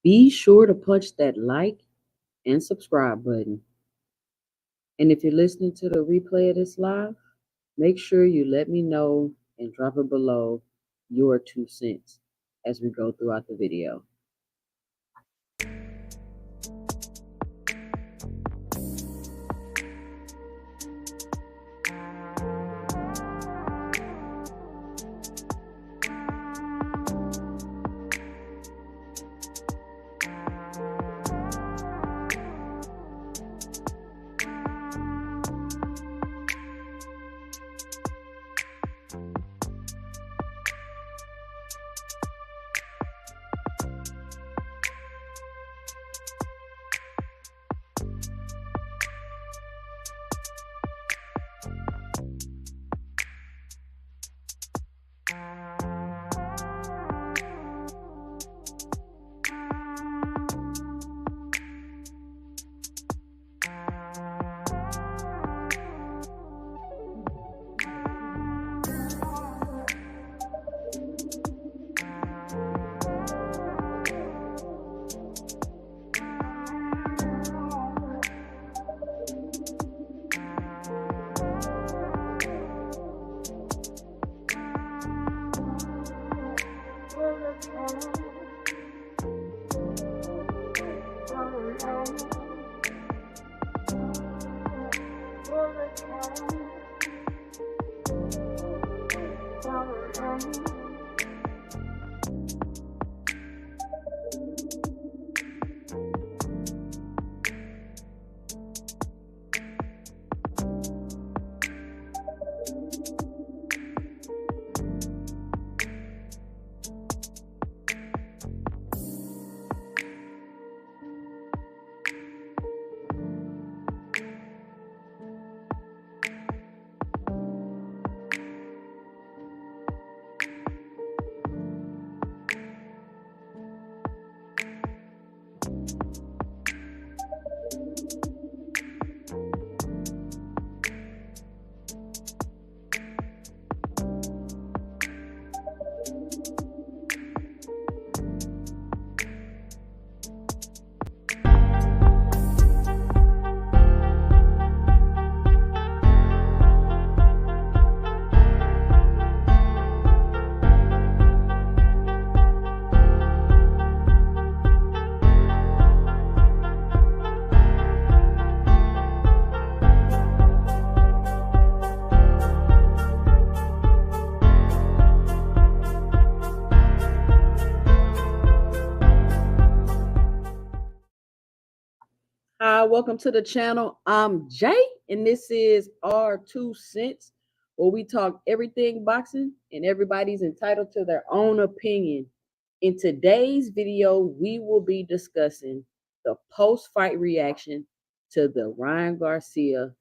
Be sure to punch that like and subscribe button. And if you're listening to the replay of this live, make sure you let me know and drop it below your 2 cents as we go throughout the video. Hi, welcome to the channel. I'm Jay, and this is our 2 cents, where we talk everything boxing, and everybody's entitled to their own opinion. In today's video, we will be discussing the post-fight reaction to the Ryan Garcia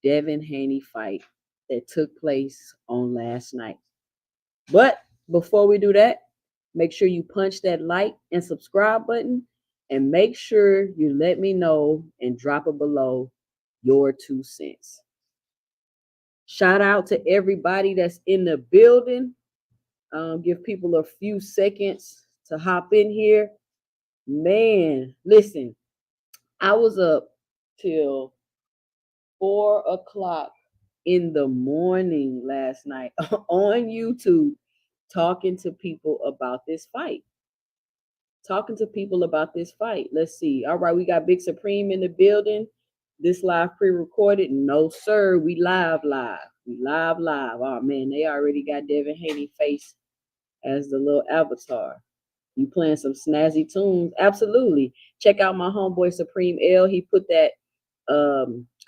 Devin Haney fight that took place on last night. But before we do that, make sure you punch that like and subscribe button, and make sure you let me know and drop it below your 2 cents. Shout out to everybody that's in the building. Give people a few seconds to hop in here. Man, listen, I was up till 4 o'clock in the morning last night on YouTube talking to people about this fight. Let's see. All right, we got Big Supreme in the building. This live pre-recorded. No, sir. We live. We live. Oh, man, they already got Devin Haney face as the little avatar. You playing some snazzy tunes? Absolutely. Check out my homeboy Supreme L. He put that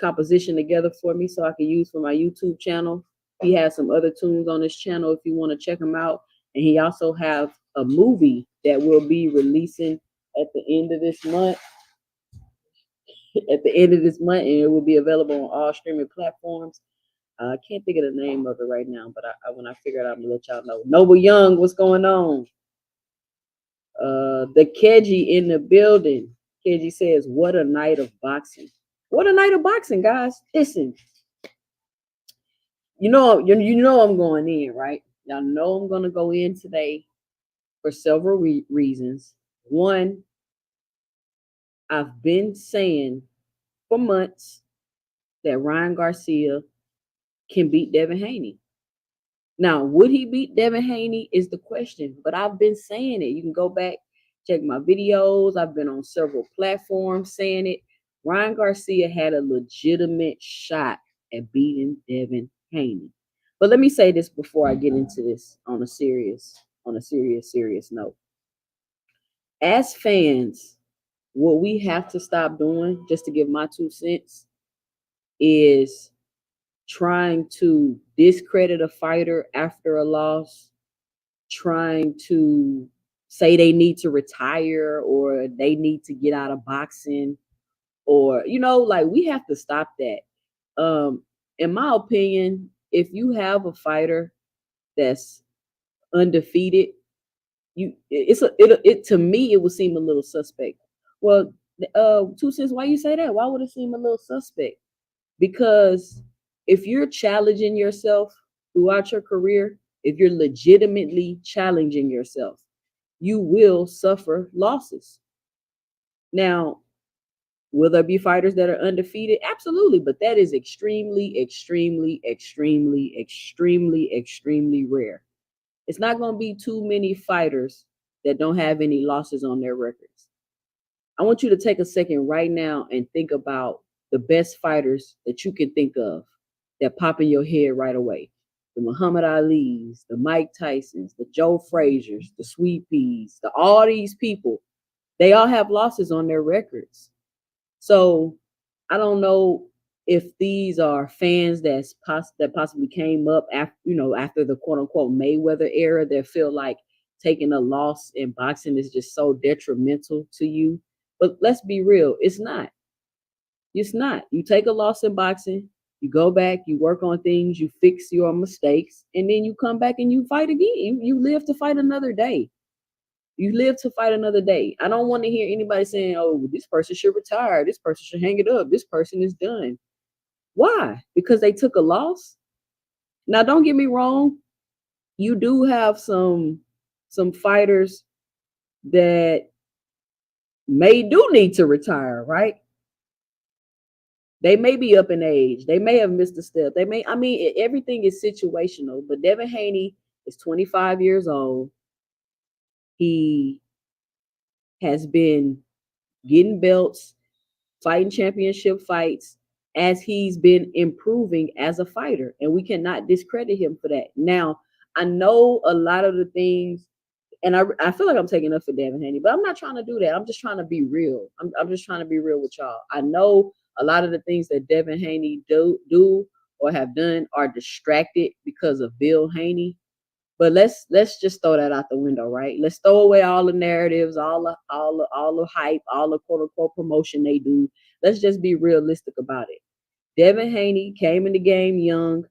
composition together for me so I can use for my YouTube channel. He has some other tunes on his channel if you want to check him out. And he also have a movie that will be releasing at the end of this month. And it will be available on all streaming platforms. I can't think of the name of it right now, but when I figure it out, I'm gonna let y'all know. Noble Young, what's going on? The Keji in the building. Keji says, "What a night of boxing! What a night of boxing, guys! Listen, you know I'm going in, right? Y'all know I'm gonna go in today for several reasons. One, I've been saying for months that Ryan Garcia can beat Devin Haney. Now, would he beat Devin Haney is the question, but I've been saying it. You can go back, check my videos. I've been on several platforms saying it. Ryan Garcia had a legitimate shot at beating Devin Haney. But let me say this before I get into this on a serious note. As fans, what we have to stop doing, just to give my 2 cents, is trying to discredit a fighter after a loss, trying to say they need to retire or they need to get out of boxing, or like, we have to stop that. In my opinion, if you have a fighter that's undefeated, it to me it would seem a little suspect. Well, 2 cents, why you say that? Why would it seem a little suspect? Because if you're challenging yourself throughout your career, if you're legitimately challenging yourself, you will suffer losses. Now, will there be fighters that are undefeated? Absolutely, but that is extremely, extremely, extremely, extremely, extremely rare. It's not going to be too many fighters that don't have any losses on their records. I want you to take a second right now and think about the best fighters that you can think of that pop in your head right away. The Muhammad Ali's, the Mike Tyson's, the Joe Frazier's, the Sweet Peas, all these people, they all have losses on their records. So I don't know if these are fans that possibly came up after the quote unquote Mayweather era, that feel like taking a loss in boxing is just so detrimental to you. But let's be real, it's not. It's not. You take a loss in boxing, you go back, you work on things, you fix your mistakes, and then you come back and you fight again. You live to fight another day. You live to fight another day. I don't want to hear anybody saying, oh, this person should retire. This person should hang it up. This person is done. Why? Because they took a loss? Now, don't get me wrong. You do have some fighters that may do need to retire, right? They may be up in age. They may have missed a step. Everything is situational. But Devin Haney is 25 years old. He has been getting belts, fighting championship fights as he's been improving as a fighter. And we cannot discredit him for that. Now, I know a lot of the things, and I feel like I'm taking up for Devin Haney, but I'm not trying to do that. I'm just trying to be real. I'm just trying to be real with y'all. I know a lot of the things that Devin Haney do or have done are distracted because of Bill Haney. But let's just throw that out the window, right? Let's throw away all the narratives, all the hype, all the quote unquote promotion they do. Let's just be realistic about it. Devin Haney came in the game young.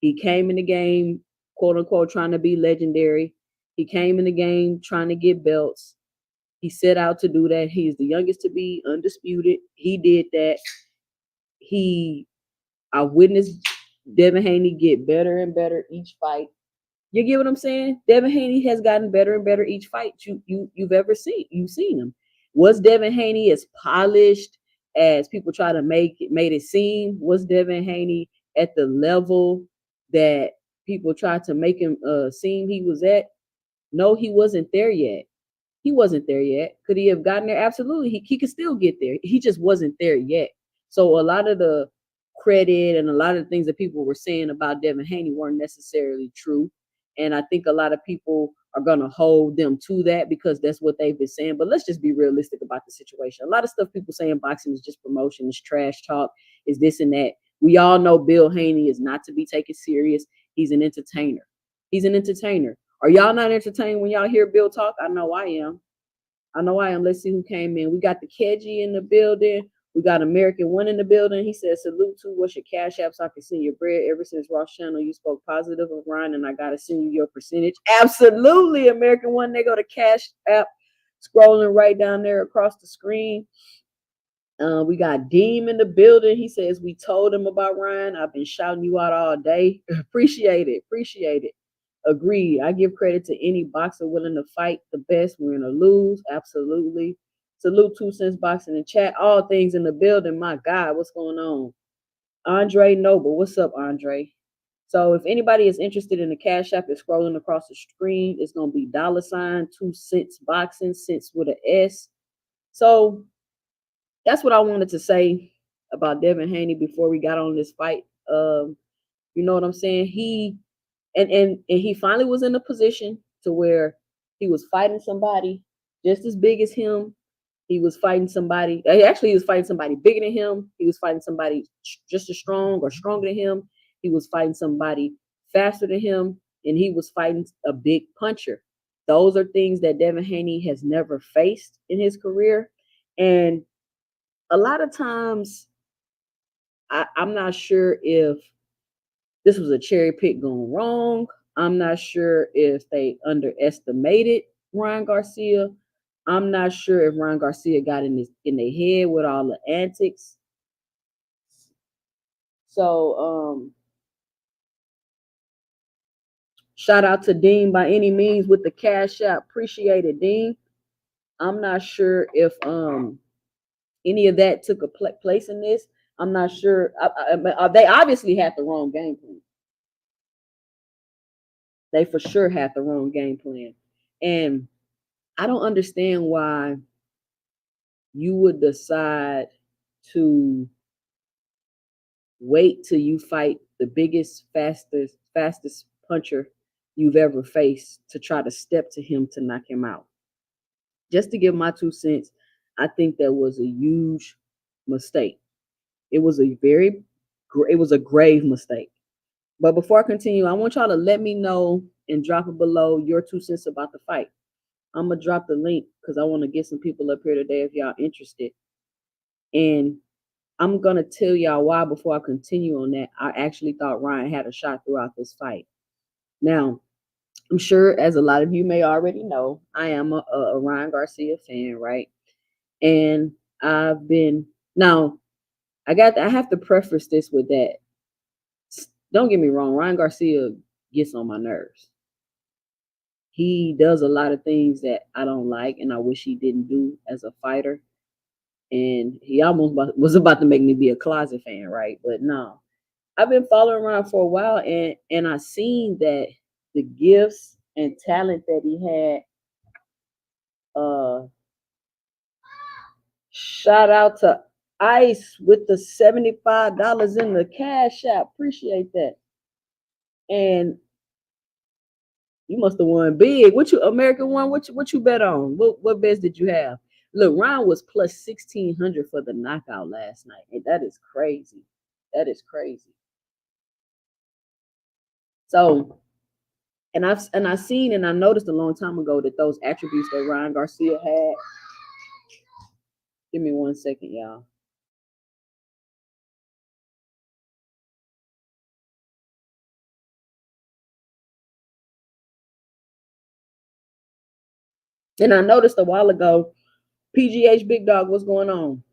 He came in the game, quote unquote, trying to be legendary. He came in the game trying to get belts. He set out to do that. He's the youngest to be undisputed. He did that. I witnessed Devin Haney get better and better each fight. You get what I'm saying? Devin Haney has gotten better and better each fight you've ever seen. You've seen him. Was Devin Haney as polished as people try to made it seem? Was Devin Haney at the level that people tried to make him seem he was at? No, he wasn't there yet. He wasn't there yet. Could he have gotten there? Absolutely. He could still get there. He just wasn't there yet. So a lot of the credit and a lot of the things that people were saying about Devin Haney weren't necessarily true. And I think a lot of people are going to hold them to that because that's what they've been saying. But let's just be realistic about the situation. A lot of stuff people say in boxing is just promotion, is trash talk, is this and that. We all know Bill Haney is not to be taken serious. He's an entertainer. He's an entertainer. Are y'all not entertained when y'all hear Bill talk? I know I am. I know I am. Let's see who came in. We got the Keji in the building. We got American One in the building. He said, salute to what's your cash app so I can send your bread. Ever since Ross Channel, you spoke positive of Ryan, and I got to send you your percentage. Absolutely, American One. They go to cash app, scrolling right down there across the screen. We got Deem in the building. He says, we told him about Ryan. I've been shouting you out all day. Appreciate it. Appreciate it. Agreed. I give credit to any boxer willing to fight the best, win or lose. Absolutely. Salute 2 Cents Boxing in chat. All things in the building. My God, what's going on? Andre Noble. What's up, Andre? So if anybody is interested in the Cash App, it's scrolling across the screen. It's going to be $ 2 Cents Boxing, cents with an S. So that's what I wanted to say about Devin Haney before we got on this fight. You know what I'm saying? And he finally was in a position to where he was fighting somebody just as big as him. He was fighting somebody. Actually, he was fighting somebody bigger than him. He was fighting somebody just as strong or stronger than him. He was fighting somebody faster than him, and he was fighting a big puncher. Those are things that Devin Haney has never faced in his career, and a lot of times, I'm not sure if this was a cherry pick going wrong. I'm not sure if they underestimated Ryan Garcia. I'm not sure if Ryan Garcia got in their head with all the antics. So shout out to Dean by any means with the Cash App. Appreciate it, Dean. I'm not sure if any of that took a place in this. I'm not sure. They obviously had the wrong game plan. They for sure had the wrong game plan. And I don't understand why you would decide to wait till you fight the biggest, fastest puncher you've ever faced to try to step to him to knock him out. Just to give my 2 cents, I think that was a huge mistake. It was a grave mistake. But before I continue, I want y'all to let me know and drop it below your 2 cents about the fight. I'm gonna drop the link because I want to get some people up here today if y'all interested. And I'm gonna tell y'all why before I continue on that. I actually thought Ryan had a shot throughout this fight. Now, I'm sure, as a lot of you may already know, I am a Ryan Garcia fan, right? And I've been now. I have to preface this with that. Don't get me wrong, Ryan Garcia gets on my nerves. He does a lot of things that I don't like, and I wish he didn't do as a fighter. And he almost was about to make me be a closet fan, right? But no, I've been following Ryan for a while, and I seen that the gifts and talent that he had. Shout out to Ice with the $75 in the Cash App. Appreciate that. And you must have won big. What you American won? What you bet on? What bets did you have? Look, Ryan was plus 1,600 for the knockout last night, and that is crazy. That is crazy. So, and I seen and I noticed a long time ago that those attributes that Ryan Garcia had. Give me 1 second, y'all. And I noticed a while ago, PGH Big Dog, what's going on?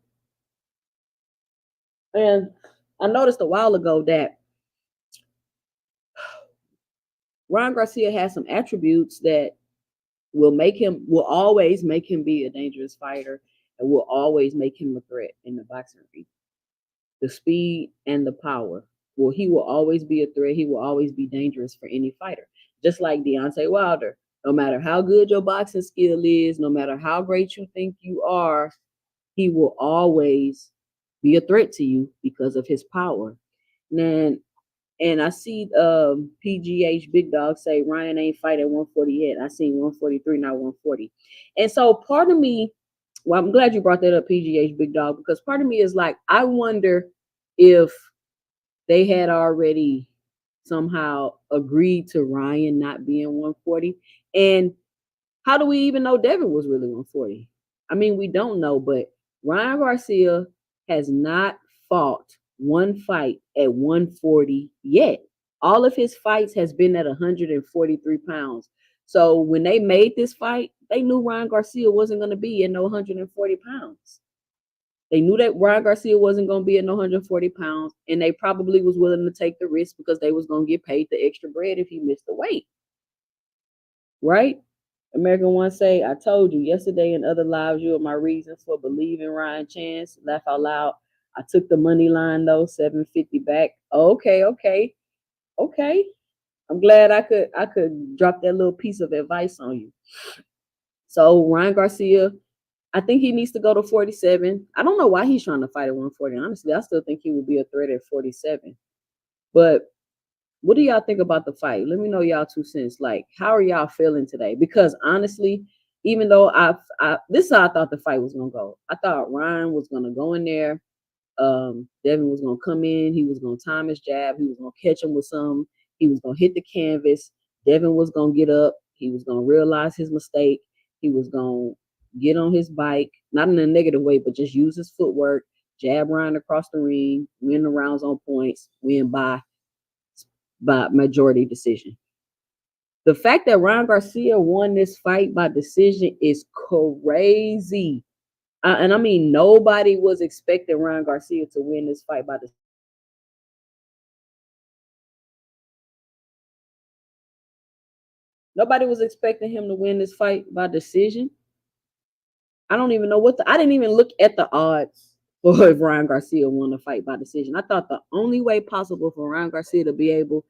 And I noticed a while ago that Ryan Garcia has some attributes that will always make him be a dangerous fighter and will always make him a threat in the boxing ring. The speed and the power. Well, he will always be a threat. He will always be dangerous for any fighter. Just like Deontay Wilder. No matter how good your boxing skill is, no matter how great you think you are, he will always be a threat to you because of his power. And I see PGH Big Dog say Ryan ain't fight at 140 yet. I seen 143, not 140. And so part of me, well, I'm glad you brought that up, PGH Big Dog, because part of me is like, I wonder if they had already somehow agreed to Ryan not being 140. And how do we even know Devin was really 140? I mean, we don't know, but Ryan Garcia has not fought one fight at 140 yet. All of his fights has been at 143 pounds. So when they made this fight, they knew Ryan Garcia wasn't going to be in no 140 pounds. They knew that Ryan Garcia wasn't going to be at no 140 pounds, and they probably was willing to take the risk because they was going to get paid the extra bread if he missed the weight. Right? American One say, I told you yesterday in other lives you are my reason for believing Ryan Chance. Laugh out loud. I took the money line though, 750 back. Okay, okay, okay. I'm glad I could drop that little piece of advice on you. So Ryan Garcia, I think he needs to go to 47. I don't know why he's trying to fight at 140. Honestly, I still think he would be a threat at 47. But what do y'all think about the fight? Let me know y'all 2 cents. Like, how are y'all feeling today? Because honestly, even though this is how I thought the fight was gonna go. I thought Ryan was gonna go in there. Devin was gonna come in. He was gonna time his jab. He was gonna catch him with some. He was gonna hit the canvas. Devin was gonna get up. He was gonna realize his mistake. He was gonna get on his bike, not in a negative way, but just use his footwork, jab Ryan across the ring, win the rounds on points, win by majority decision. The fact that Ryan Garcia won this fight by decision is crazy. And I mean, nobody was expecting Ryan Garcia to win this fight by decision. Nobody was expecting him to win this fight by decision. I don't even know I didn't even look at the odds for if Ryan Garcia won the fight by decision. I thought the only way possible for Ryan Garcia to be able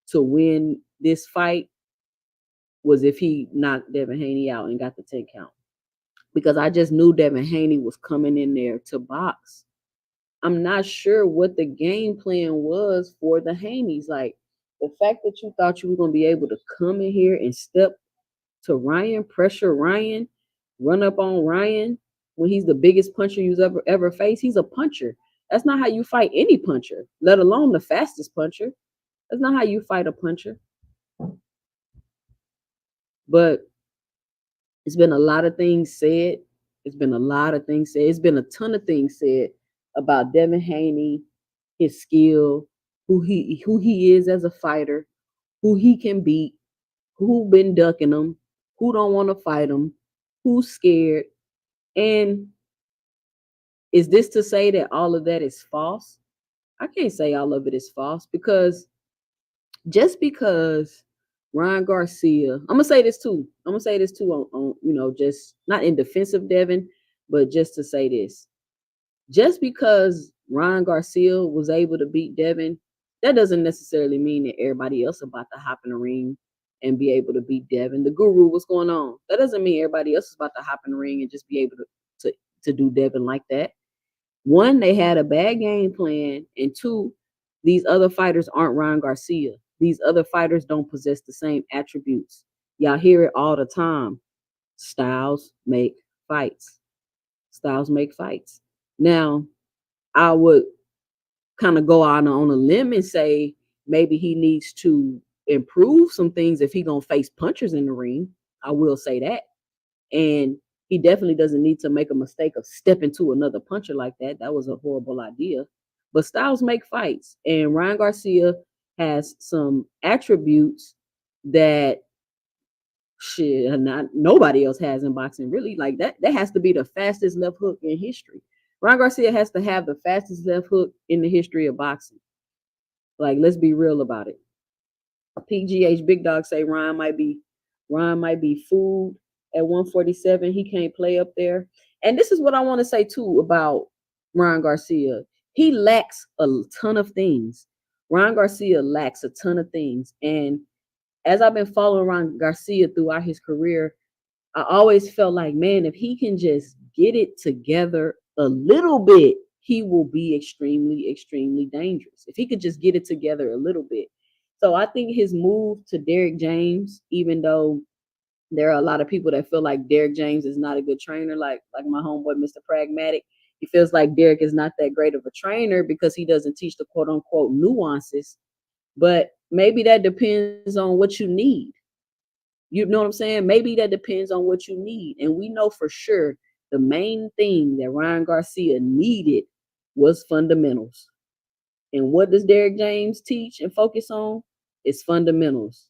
to win this fight was if he knocked Devin Haney out and got the 10 count. Because I just knew Devin Haney was coming in there to box. I'm not sure what the game plan was for the Haneys. Like the fact that you thought you were going to be able to come in here and step to Ryan, pressure Ryan, run up on Ryan when he's the biggest puncher you've ever faced. He's a puncher. That's not how you fight any puncher, let alone the fastest puncher. That's not how you fight a puncher. But it's been a lot of things said. It's been a lot of things said. It's been a ton of things said about Devin Haney, his skill, who he is as a fighter, who he can beat, who been ducking him, who don't want to fight him, who's scared. And is this to say that all of that is false? I can't say all of it is false because just because Ryan Garcia, I'm gonna say this too. I'm gonna say this too on just not in defense of Devin, but just to say this. Just because Ryan Garcia was able to beat Devin, that doesn't necessarily mean that everybody else about to hop in the ring and be able to beat Devin. The guru, what's going on? That doesn't mean everybody else is about to hop in the ring and just be able to do Devin like that. One, they had a bad game plan, and two, these other fighters aren't Ryan Garcia. These other fighters don't possess the same attributes. Y'all hear it all the time. Styles make fights. Styles make fights. Now, I would kind of go out on a limb and say maybe he needs to improve some things if he gonna face punchers in the ring. I will say that. And he definitely doesn't need to make a mistake of stepping to another puncher like that. That was a horrible idea. But styles make fights. And Ryan Garcia has some attributes that shit not nobody else has in boxing. Really, like that has to be the fastest left hook in history. Ryan Garcia has to have the fastest left hook in the history of boxing. Like, let's be real about it. PGH Big Dog say Ryan might be fooled at 147. He can't play up there. And this is what I want to say too about Ryan Garcia. He lacks a ton of things. Ryan Garcia lacks a ton of things. And as I've been following Ryan Garcia throughout his career, I always felt like, man, if he can just get it together a little bit, he will be extremely, extremely dangerous. If he could just get it together a little bit. So I think his move to Derrick James, even though there are a lot of people that feel like Derrick James is not a good trainer, like my homeboy, Mr. Pragmatic. He feels like Derrick is not that great of a trainer because he doesn't teach the quote unquote nuances. But maybe that depends on what you need. You know what I'm saying? Maybe that depends on what you need. And we know for sure the main thing that Ryan Garcia needed was fundamentals. And what does Derrick James teach and focus on? It's fundamentals.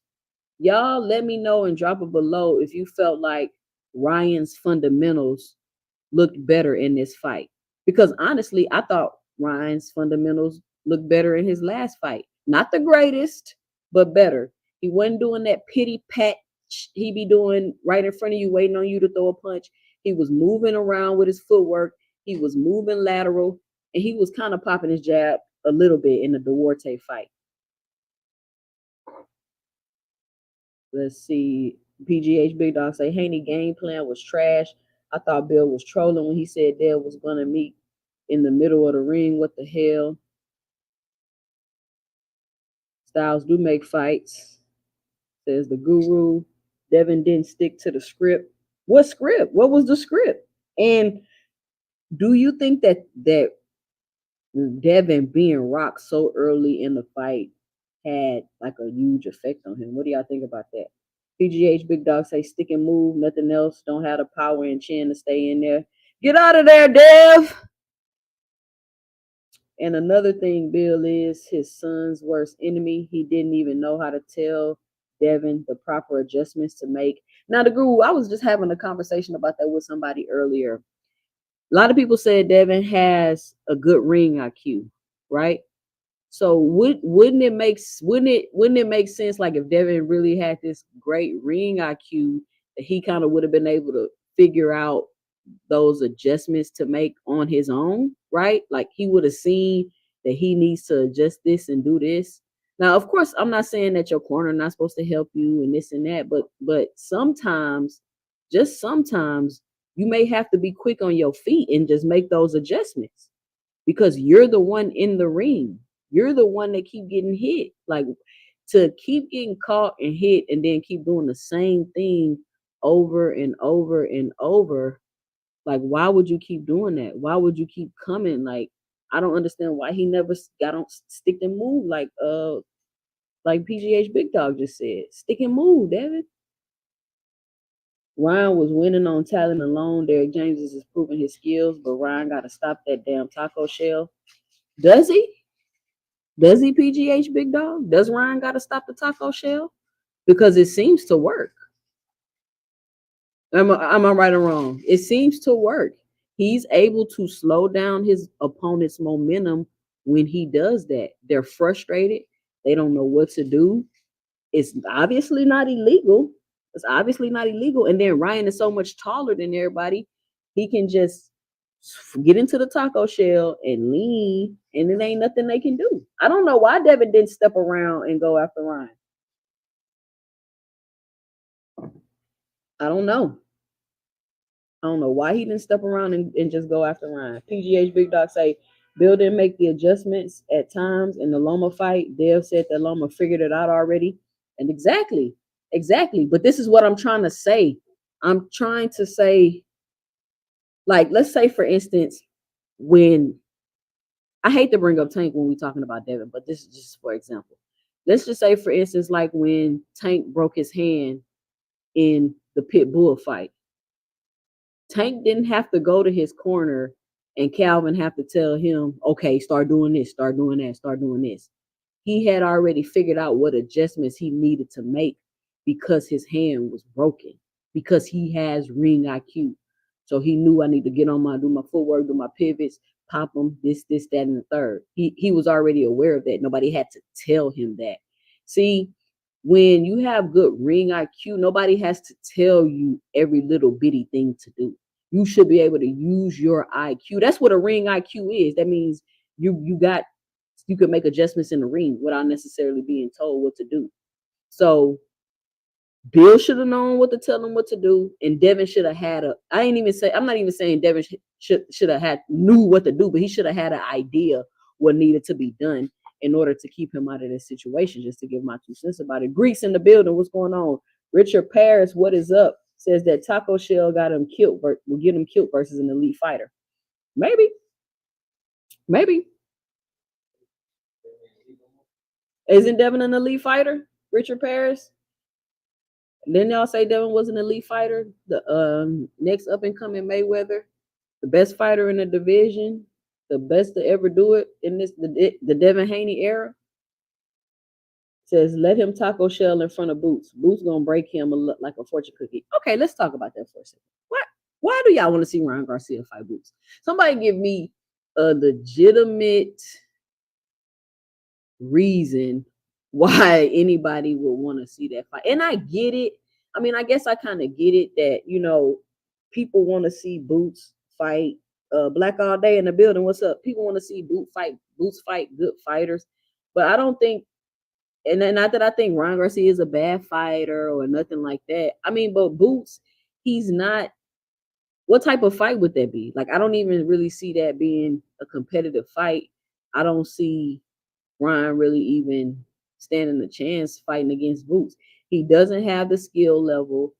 Y'all let me know and drop it below if you felt like Ryan's fundamentals looked better in this fight. Because honestly, I thought Ryan's fundamentals looked better in his last fight. Not the greatest, but better. He wasn't doing that pity pat he be doing right in front of you, waiting on you to throw a punch. He was moving around with his footwork. He was moving lateral, and he was kind of popping his jab a little bit in the Duarte fight. Let's see. PGH Big Dog say Haney game plan was trash. I thought Bill was trolling when he said Dale was gonna meet in the middle of the ring. What the hell? Styles do make fights. Says the guru. Devin didn't stick to the script. What script? What was the script? And do you think that Devin being rocked so early in the fight had like a huge effect on him? What do y'all think about that? PGH Big Dog say stick and move, nothing else. Don't have the power and chin to stay in there. Get out of there, Dev. And another thing, Bill is his son's worst enemy. He didn't even know how to tell Devin the proper adjustments to make. Now, the guru, I was just having a conversation about that with somebody earlier. A lot of people said Devin has a good ring IQ, right? So wouldn't it make sense like if Devin really had this great ring IQ that he kind of would have been able to figure out those adjustments to make on his own, right? Like he would have seen that he needs to adjust this and do this. Now, of course, I'm not saying that your corner not supposed to help you and this and that, but sometimes, just sometimes, you may have to be quick on your feet and just make those adjustments because you're the one in the ring. You're the one that keep getting hit. Like to keep getting caught and hit and then keep doing the same thing over and over and over. Like, why would you keep doing that? Why would you keep coming? Like, I don't understand why he never got on stick and move like PGH Big Dog just said. Stick and move, David. Ryan was winning on talent alone. Derrick James is proving his skills, but Ryan got to stop that damn taco shell. Does he? Does he, PGH Big Dog? Does Ryan got to stop the taco shell? Because it seems to work. Am I right or wrong? It seems to work. He's able to slow down his opponent's momentum when he does that. They're frustrated. They don't know what to do. It's obviously not illegal. It's obviously not illegal. And then Ryan is so much taller than everybody. He can just get into the taco shell and lean, and it ain't nothing they can do. I don't know why Devin didn't step around and go after Ryan. I don't know. I don't know why he didn't step around and just go after Ryan. PGH Big Dog say Bill didn't make the adjustments at times in the Loma fight. Dev said that Loma figured it out already. And exactly. But this is what I'm trying to say. I'm trying to say, like, let's say, for instance, when I hate to bring up Tank when we're talking about Devin, but this is just for example. Let's just say, for instance, like when Tank broke his hand in the Pit Bull fight. Tank didn't have to go to his corner and Calvin have to tell him, okay, start doing this, start doing that, start doing this. He had already figured out what adjustments he needed to make because his hand was broken, because he has ring IQ. So he knew I need to do my footwork, do my pivots, pop them, this, that, and the third. He was already aware of that. Nobody had to tell him that. See, when you have good ring IQ, nobody has to tell you every little bitty thing to do. You should be able to use your IQ. That's what a ring IQ is. That means you can make adjustments in the ring without necessarily being told what to do. So Bill should have known what to tell him what to do, and Devin should have had I'm not even saying Devin should have knew what to do, but he should have had an idea what needed to be done in order to keep him out of this situation, just to give my 2 cents about it. Greeks in the building, what's going on? Richard Paris, what is up? Says that Taco Shell got him killed, will get him killed versus an elite fighter. Maybe. Isn't Devin an elite fighter? Richard Paris? Then y'all say Devin was an elite fighter. The next up and coming Mayweather, the best fighter in the division, the best to ever do it in the Devin Haney era. Says let him taco shell in front of Boots. Boots gonna break him like a fortune cookie. Okay, let's talk about that for a second. Why do y'all want to see Ryan Garcia fight Boots? Somebody give me a legitimate reason why anybody would want to see that fight. And I get it. I mean, I guess I kind of get it that, people want to see Boots fight. Black all day in the building. What's up? People want to see Boots fight good fighters. But I don't think, and then not that I think Ron Garcia is a bad fighter or nothing like that. I mean, but Boots, he's not. What type of fight would that be? Like, I don't even really see that being a competitive fight. I don't see Ryan really even standing a chance fighting against Boots. He doesn't have the skill level.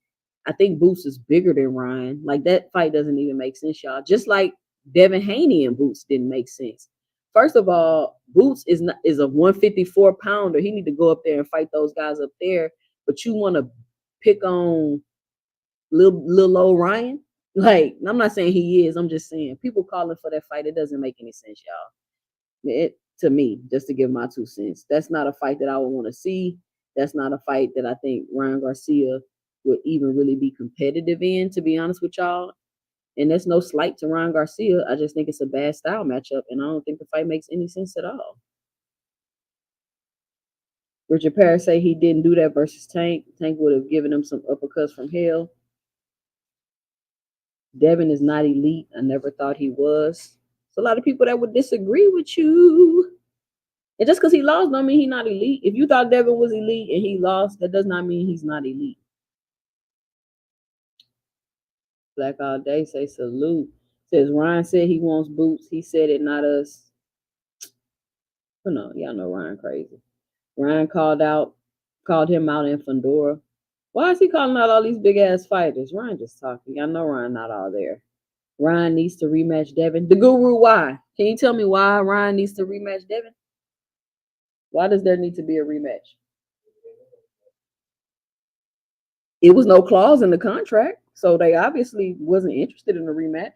I think Boots is bigger than Ryan. Like, that fight doesn't even make sense, y'all. Just like Devin Haney and Boots didn't make sense. First of all, Boots is a 154 pounder. He need to go up there and fight those guys up there. But you want to pick on little old Ryan? Like, I'm not saying he is. I'm just saying people calling for that fight. It doesn't make any sense, y'all. To me, just to give my 2 cents, that's not a fight that I would want to see. That's not a fight that I think Ryan Garcia would even really be competitive in, to be honest with y'all. And there's no slight to Ryan Garcia. I just think it's a bad style matchup, and I don't think the fight makes any sense at all. Richard Paris say he didn't do that versus Tank. Tank would have given him some uppercuts from hell. Devin is not elite. I never thought he was. There's a lot of people that would disagree with you. And just because he lost don't mean he's not elite. If you thought Devin was elite and he lost, that does not mean he's not elite. Black all day say salute. Says Ryan said he wants Boots. He said it, not us. Oh no, y'all know Ryan crazy. Ryan called him out in Fandora. Why is he calling out all these big ass fighters? Ryan just talking. Y'all know Ryan not all there. Ryan needs to rematch Devin. The Guru, why? Can you tell me why Ryan needs to rematch Devin? Why does there need to be a rematch? It was no clause in the contract, so they obviously wasn't interested in a rematch.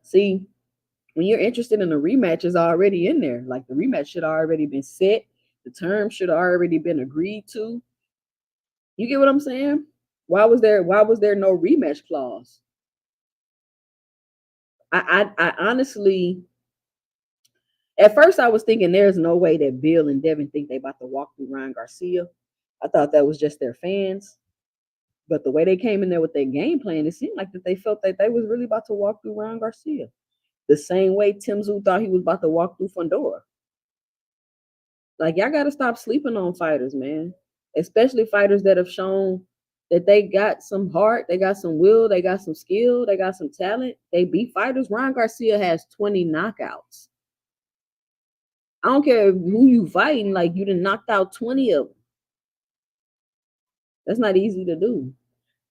See, when you're interested in a rematch, is already in there. Like, the rematch should have already been set. The term should have already been agreed to. You get what I'm saying? Why was there no rematch clause? I honestly, at first I was thinking there's no way that Bill and Devin think they about to walk through Ryan Garcia. I thought that was just their fans. But the way they came in there with their game plan, it seemed like that they felt that they was really about to walk through Ryan Garcia. The same way Tim Tszyu thought he was about to walk through Fandora. Like, y'all got to stop sleeping on fighters, man. Especially fighters that have shown that they got some heart, they got some will, they got some skill, they got some talent. They beat fighters. Ryan Garcia has 20 knockouts. I don't care who you fighting, like, you done knocked out 20 of them. That's not easy to do.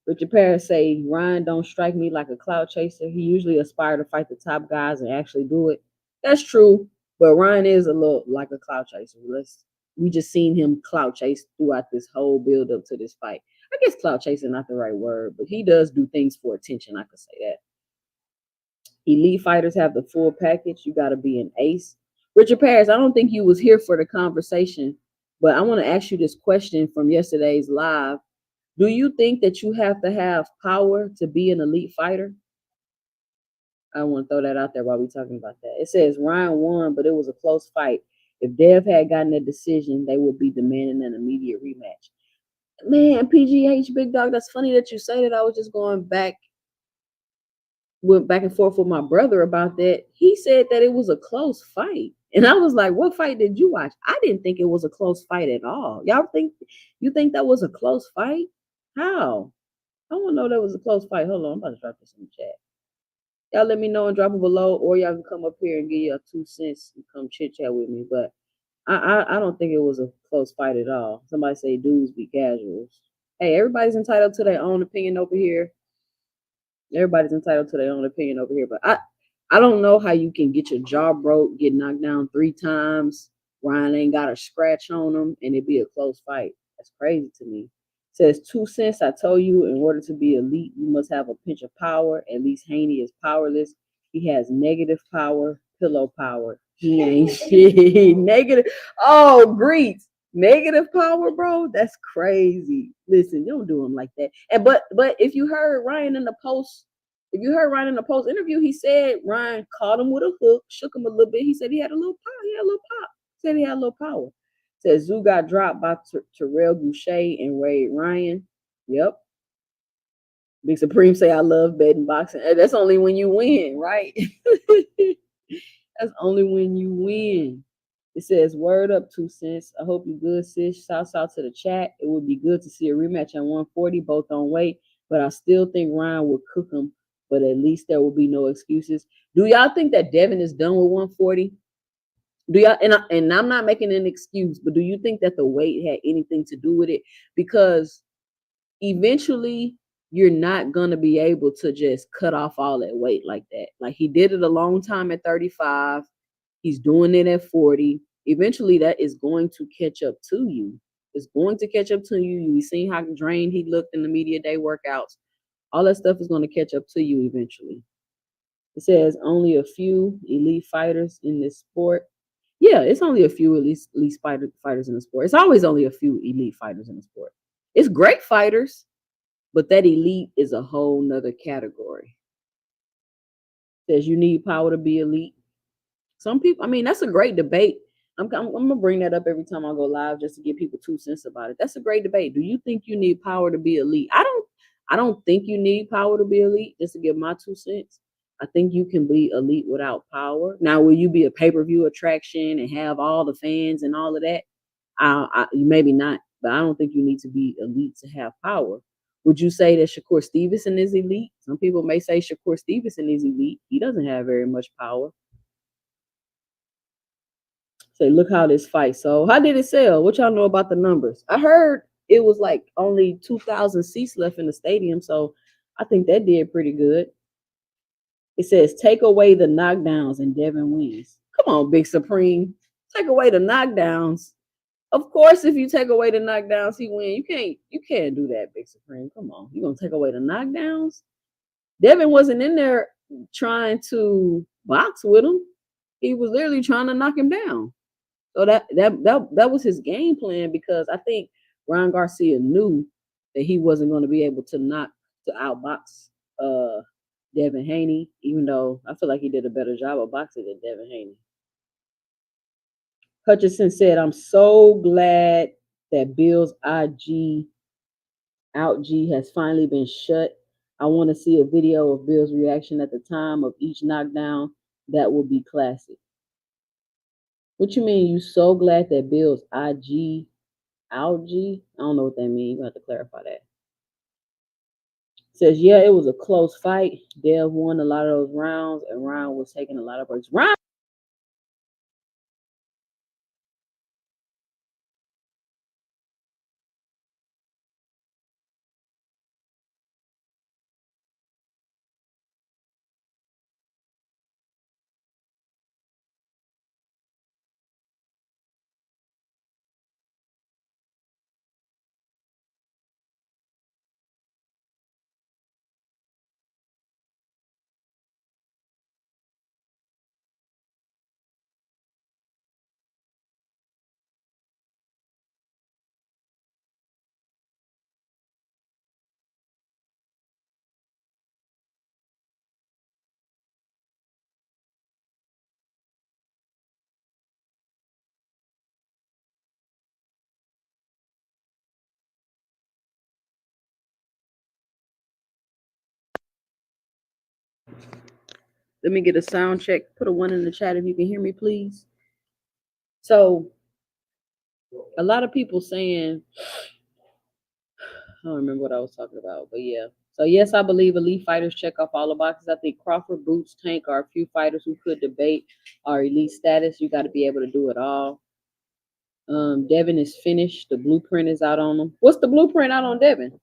Richard Paris say Ryan don't strike me like a cloud chaser. He usually aspire to fight the top guys and actually do it. That's true, but Ryan is a little like a cloud chaser. We just seen him cloud chase throughout this whole build up to this fight. I guess cloud chasing not the right word, but he does do things for attention. I could say that. Elite fighters have the full package. You got to be an ace. Richard Paris, I don't think you was here for the conversation, but I want to ask you this question from yesterday's live. Do you think that you have to have power to be an elite fighter? I want to throw that out there while we're talking about that. It says Ryan won, but it was a close fight. If Dev had gotten a decision, they would be demanding an immediate rematch. Man, PGH, big dog, that's funny that you say that. I was just went back and forth with my brother about that. He said that it was a close fight. And I was like, what fight did you watch? I didn't think it was a close fight at all. You think that was a close fight? How? I want to know that was a close fight. Hold on, I'm about to drop this in the chat. Y'all let me know and drop it below, or y'all can come up here and give your 2 cents and come chit chat with me. But I don't think it was a close fight at all. Somebody say dudes be casuals. Hey, everybody's entitled to their own opinion over here. Everybody's entitled to their own opinion over here. But I don't know how you can get your jaw broke, get knocked down 3 times. Ryan ain't got a scratch on him, and it be a close fight. That's crazy to me. Says 2 cents. I told you, in order to be elite, you must have a pinch of power. At least Haney is powerless. He has negative power, pillow power. He ain't shit. Negative. Oh, greets. Negative power, bro. That's crazy. Listen, you don't do him like that. And but if you heard Ryan in the post, interview, he said Ryan caught him with a hook, shook him a little bit. He said he had a little power. He had a little pop. Said he had a little power. Says Zoo got dropped by Terrell Boucher and Wade Ryan. Yep. Big Supreme say I love betting boxing. That's only when you win, right? That's only when you win. It says, word up, 2 cents. I hope you good, sis. Shouts out to the chat. It would be good to see a rematch at 140, both on weight, but I still think Ryan will cook him, but at least there will be no excuses. Do y'all think that Devin is done with 140? Do y'all, and I'm not making an excuse, but do you think that the weight had anything to do with it? Because eventually you're not gonna be able to just cut off all that weight like that. Like he did it a long time at 35. He's doing it at 40. Eventually that is going to catch up to you. It's going to catch up to you. You see how drained he looked in the media day workouts. All that stuff is going to catch up to you eventually. It says only a few elite fighters in this sport. Yeah, it's only a few elite fighters in the sport. It's always only a few elite fighters in the sport. It's great fighters, but that elite is a whole nother category. Says you need power to be elite. Some people, I mean, that's a great debate. I'm gonna bring that up every time I go live just to give people 2 cents about it. That's a great debate. Do you think you need power to be elite? I don't think you need power to be elite, just to give my 2 cents. I think you can be elite without power. Now, will you be a pay-per-view attraction and have all the fans and all of that? Maybe not, but I don't think you need to be elite to have power. Would you say that Shakur Stevenson is elite? Some people may say Shakur Stevenson is elite. He doesn't have very much power. Say, look how this fight. So, how did it sell? What y'all know about the numbers? I heard it was like only 2,000 seats left in the stadium, so I think that did pretty good. It says, take away the knockdowns and Devin wins. Come on, Big Supreme. Take away the knockdowns. Of course, if you take away the knockdowns, he win. You can't do that, Big Supreme. Come on. You gonna take away the knockdowns? Devin wasn't in there trying to box with him. He was literally trying to knock him down. So that was his game plan, because I think Ryan Garcia knew that he wasn't going to be able to outbox Devin Haney, even though I feel like he did a better job of boxing than Devin Haney. Hutchinson said, I'm so glad that Bill's IG out G has finally been shut. I want to see a video of Bill's reaction at the time of each knockdown. That will be classic. What you mean you so glad that Bill's IG algae? I don't know what that means. You have to clarify that. Says, yeah, it was a close fight. Dev won a lot of those rounds, and Ryan was taking a lot of breaks. Ryan. Let me get a sound check. Put a 1 in the chat if you can hear me, please. So, a lot of people saying, I don't remember what I was talking about, but yeah. So, yes, I believe elite fighters check off all the boxes. I think Crawford, Boots, Tank are a few fighters who could debate our elite status. You got to be able to do it all. Devin is finished. The blueprint is out on him. What's the blueprint out on Devin?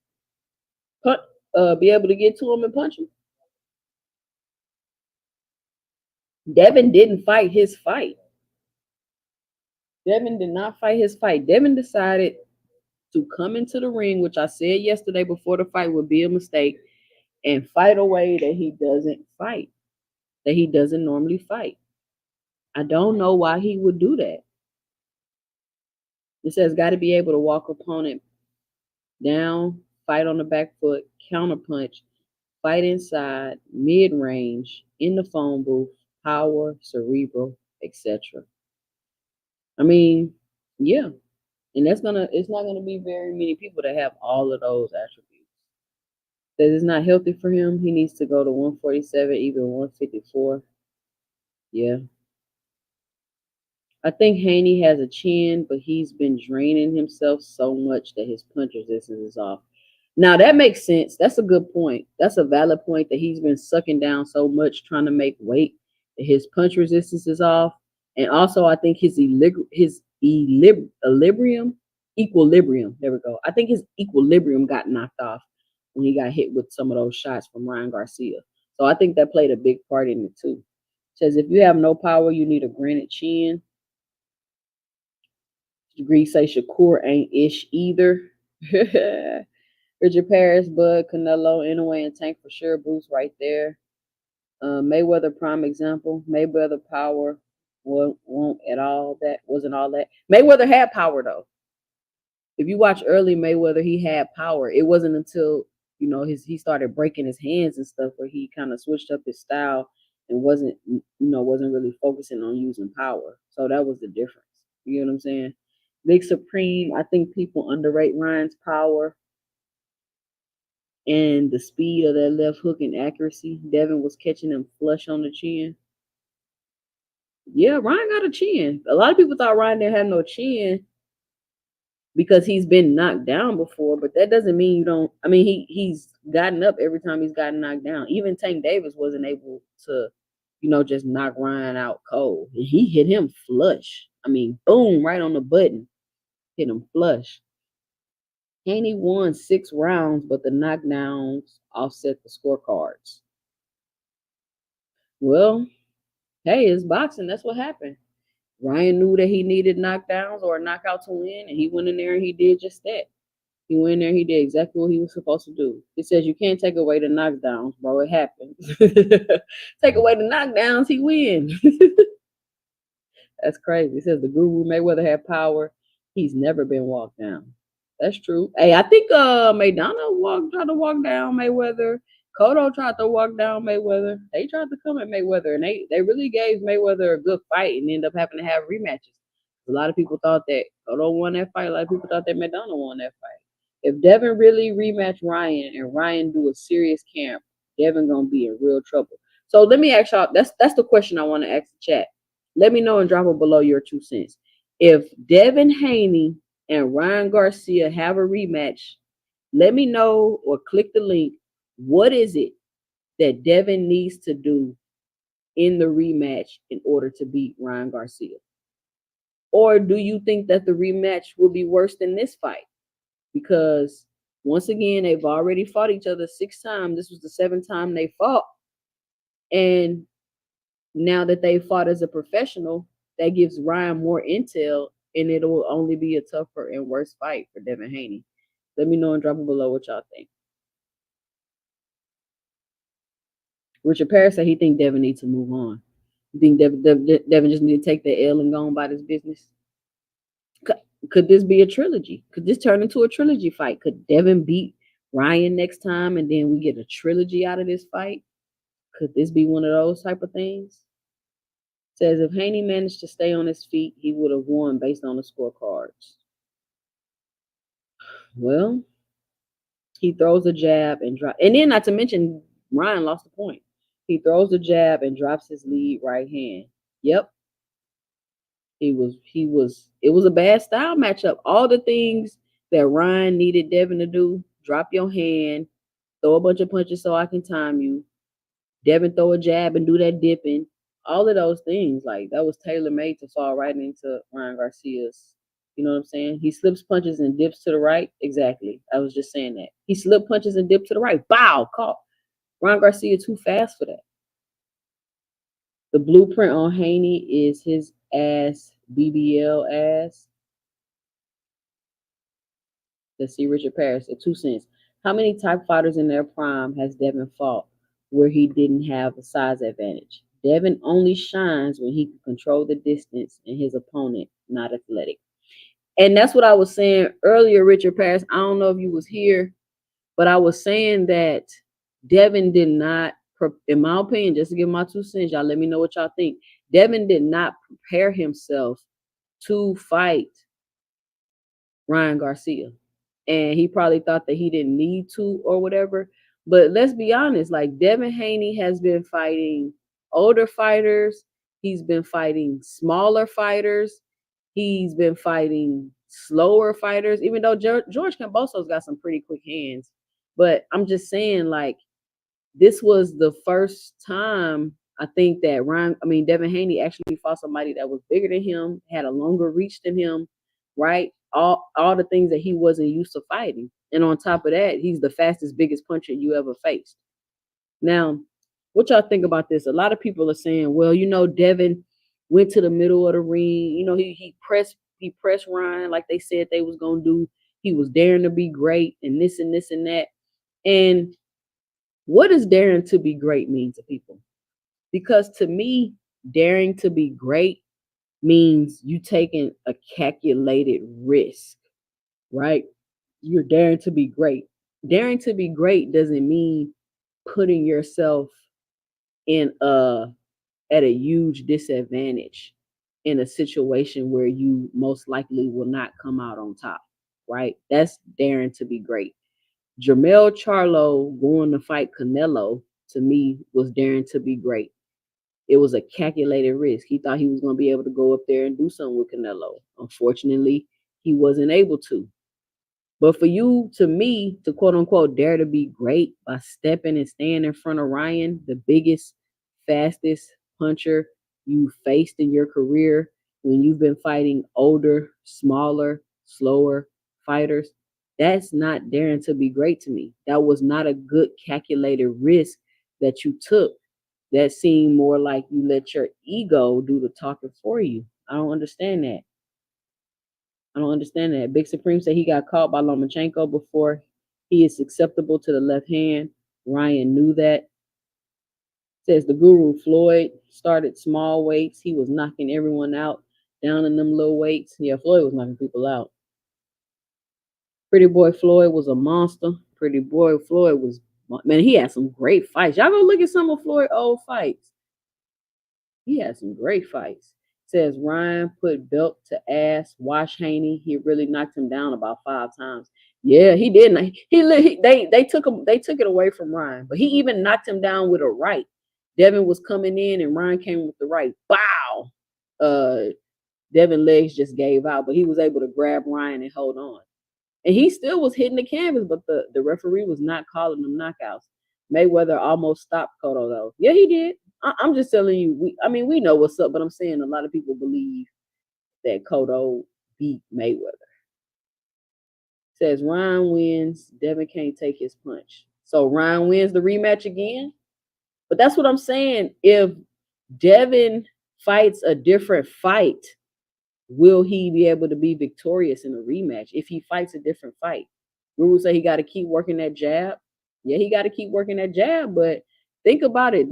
Be able to get to him and punch him. Devin didn't fight his fight. Devin did not fight his fight. Devin decided to come into the ring, which I said yesterday before the fight would be a mistake, and fight a way that he doesn't fight, that he doesn't normally fight. I don't know why he would do that. It says got to be able to walk opponent down, fight on the back foot, counter punch, fight inside, mid range, in the phone booth, power, cerebral, etc. I mean, yeah. And it's not gonna be very many people that have all of those attributes. That is not healthy for him. He needs to go to 147, even 154. Yeah. I think Haney has a chin, but he's been draining himself so much that his punch resistance is off. Now that makes sense. That's a good point. That's a valid point that he's been sucking down so much trying to make weight that his punch resistance is off. And also, I think equilibrium. There we go. I think his equilibrium got knocked off when he got hit with some of those shots from Ryan Garcia. So I think that played a big part in it too. Says if you have no power, you need a granite chin. Degree say Shakur ain't ish either. Richard Paris, Bud, Canelo, Inoue, and Tank for sure. Bruce right there. Mayweather prime example. Mayweather power won't at all. That wasn't all that. Mayweather had power though. If you watch early Mayweather, he had power. It wasn't until he started breaking his hands and stuff where he kind of switched up his style and wasn't really focusing on using power. So that was the difference. You know what I'm saying? Big Supreme. I think people underrate Ryan's power and the speed of that left hook and accuracy. Devin was catching him flush on the chin. Yeah, Ryan got a chin. A lot of people thought Ryan didn't have no chin because he's been knocked down before, but that doesn't mean you don't. I mean, he's gotten up every time he's gotten knocked down. Even Tank Davis wasn't able to, just knock Ryan out cold. And he hit him flush. I mean, boom, right on the button. Hit him flush. Haney won 6 rounds, but the knockdowns offset the scorecards. Well, hey, it's boxing. That's what happened. Ryan knew that he needed knockdowns or a knockout to win, and he went in there and he did just that. He went in there, he did exactly what he was supposed to do. He says you can't take away the knockdowns, bro. It happens. Take away the knockdowns, he wins. That's crazy. He says the Guru Mayweather had power. He's never been walked down. That's true. Hey, I think Maidana tried to walk down Mayweather. Cotto tried to walk down Mayweather. They tried to come at Mayweather, and they really gave Mayweather a good fight and ended up having to have rematches. A lot of people thought that Cotto won that fight. A lot of people thought that Maidana won that fight. If Devin really rematch Ryan and Ryan do a serious camp, Devin gonna be in real trouble. So let me ask y'all. That's the question I want to ask the chat. Let me know and drop it below your 2 cents. If Devin Haney and Ryan Garcia have a rematch, let me know or click the link. What is it that Devin needs to do in the rematch in order to beat Ryan Garcia? Or do you think that the rematch will be worse than this fight? Because once again, they've already fought each other 6 times. This was the 7th time they fought. And now that they fought as a professional, that gives Ryan more intel, and it will only be a tougher and worse fight for Devin Haney. Let me know and drop it below what y'all think. Richard Paris said he think Devin needs to move on. You think Devin just need to take the L and go on about his business? Could this be a trilogy? Could this turn into a trilogy fight? Could Devin beat Ryan next time and then we get a trilogy out of this fight? Could this be one of those type of things? Says if Haney managed to stay on his feet, he would have won based on the scorecards. Well, he throws a jab and drop, and then not to mention Ryan lost the point. He throws a jab and drops his lead right hand. Yep. It was a bad style matchup. All the things that Ryan needed Devin to do, drop your hand, throw a bunch of punches so I can time you. Devin throw a jab and do that dipping. All of those things, like that was tailor made to fall right into Ryan Garcia's. You know what I'm saying? He slips punches and dips to the right. Exactly. I was just saying that. He slipped punches and dipped to the right. Bow, caught. Ryan Garcia too fast for that. The blueprint on Haney is his ass, BBL ass. Let's see, Richard Paris at 2 cents. How many type fighters in their prime has Devin fought where he didn't have a size advantage? Devin only shines when he can control the distance and his opponent not athletic. And that's what I was saying earlier, Richard Paris. I don't know if you was here, but I was saying that Devin did not, in my opinion, just to give my 2 cents, y'all let me know what y'all think. Devin did not prepare himself to fight Ryan Garcia. And he probably thought that he didn't need to or whatever. But let's be honest, like Devin Haney has been fighting older fighters, he's been fighting smaller fighters, he's been fighting slower fighters, even though George Kambosos got some pretty quick hands. But I'm just saying, like, this was the first time I think that Devin Haney actually fought somebody that was bigger than him, had a longer reach than him, right? All the things that he wasn't used to fighting. And on top of that, he's the fastest, biggest puncher you ever faced. Now, what y'all think about this? A lot of people are saying, well, Devin went to the middle of the ring. He pressed Ryan like they said they was gonna do. He was daring to be great and this and this and that. And what does daring to be great mean to people? Because to me, daring to be great means you taking a calculated risk, right? You're daring to be great. Daring to be great doesn't mean putting yourself in at a huge disadvantage in a situation where you most likely will not come out on top, right? That's daring to be great. Jermell Charlo going to fight Canelo, to me, was daring to be great. It was a calculated risk. He thought he was going to be able to go up there and do something with Canelo. Unfortunately, he wasn't able to. But for you, to me, to quote unquote dare to be great by stepping and staying in front of Ryan, the biggest, fastest puncher you faced in your career, when you've been fighting older, smaller, slower fighters, that's not daring to be great to me. That was not a good calculated risk that you took. That seemed more like you let your ego do the talking for you. I don't understand that. I don't understand that. Big Supreme said he got caught by Lomachenko before he is susceptible to the left hand. Ryan knew that. Says the Guru Floyd started small weights. He was knocking everyone out down in them little weights. Yeah, Floyd was knocking people out. Pretty Boy Floyd was a monster. Pretty Boy Floyd was, man, he had some great fights. Y'all go look at some of Floyd's old fights. He had some great fights. Says Ryan put belt to ass, wash Haney. He really knocked him down about 5 times. Yeah, he did. They took it away from Ryan, but he even knocked him down with a right. Devin was coming in and Ryan came with the right. Bow. Devin legs just gave out, but he was able to grab Ryan and hold on. And he still was hitting the canvas, but the referee was not calling them knockouts. Mayweather almost stopped Cotto though. Yeah, he did. I'm just telling you. We know what's up, but I'm saying a lot of people believe that Cotto beat Mayweather. Says Ryan wins. Devin can't take his punch. So Ryan wins the rematch again. But that's what I'm saying. If Devin fights a different fight, will he be able to be victorious in a rematch if he fights a different fight? Guru say he got to keep working that jab. Yeah, he got to keep working that jab, but think about it.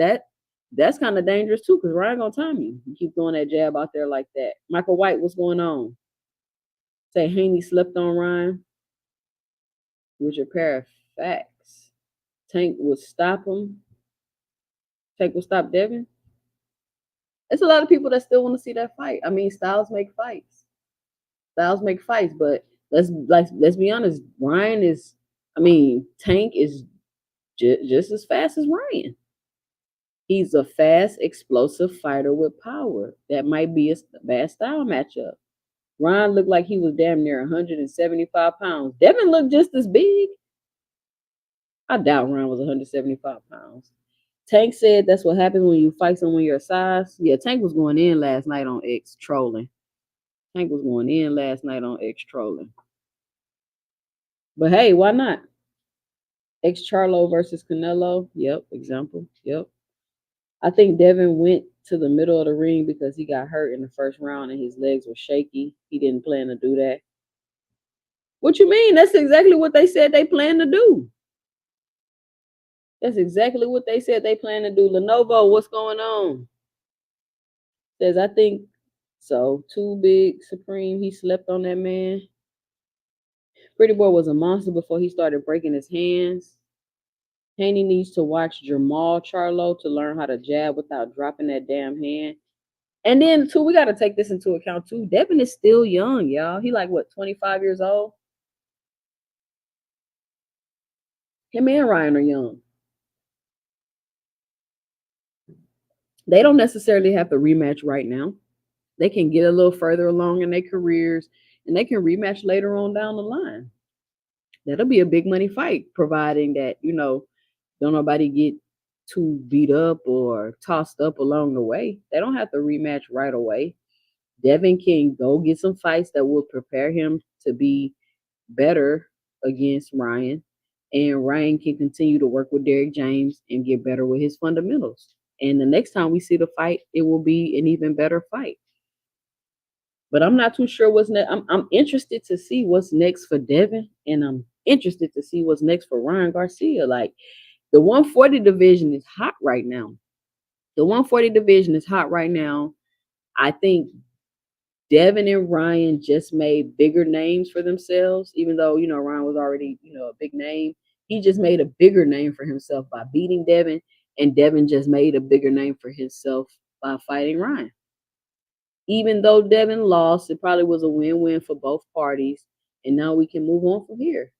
That's kind of dangerous too, because Ryan gonna time you. You keep throwing that jab out there like that. Michael White, what's going on? Say Haney slept on Ryan. With your pair of facts. Tank would stop him. Tank would stop Devin. There's a lot of people that still want to see that fight. I mean, styles make fights. Styles make fights, but let's be honest. Ryan is, Tank is just as fast as Ryan. He's a fast, explosive fighter with power. That might be a bad style matchup. Ryan looked like he was damn near 175 pounds. Devin looked just as big. I doubt Ryan was 175 pounds. Tank said that's what happens when you fight someone your size. Yeah, Tank was going in last night on X trolling. Tank was going in last night on X trolling. But hey, why not? X Charlo versus Canelo. Yep, example. Yep. I think Devin went to the middle of the ring because he got hurt in the first round and his legs were shaky. He didn't plan to do that. What you mean? That's exactly what they said they plan to do. That's exactly what they said they plan to do. Lenovo, what's going on? Says, I think so. Too Big Supreme, he slept on that man. Pretty Boy was a monster before he started breaking his hands. Haney needs to watch Jermall Charlo to learn how to jab without dropping that damn hand. And then too, we got to take this into account too. Devin is still young, y'all. He like what, 25 years old? Him and Ryan are young. They don't necessarily have to rematch right now. They can get a little further along in their careers and they can rematch later on down the line. That'll be a big money fight, providing that, don't nobody get too beat up or tossed up along the way. They don't have to rematch right away. Devin can go get some fights that will prepare him to be better against Ryan. And Ryan can continue to work with Derrick James and get better with his fundamentals. And the next time we see the fight, it will be an even better fight. But I'm not too sure what's next. I'm interested to see what's next for Devin, and I'm interested to see what's next for Ryan Garcia. Like the 140 division is hot right now. The 140 division is hot right now. I think Devin and Ryan just made bigger names for themselves, even though, Ryan was already, a big name. He just made a bigger name for himself by beating Devin, and Devin just made a bigger name for himself by fighting Ryan. Even though Devin lost, it probably was a win-win for both parties, and now we can move on from here.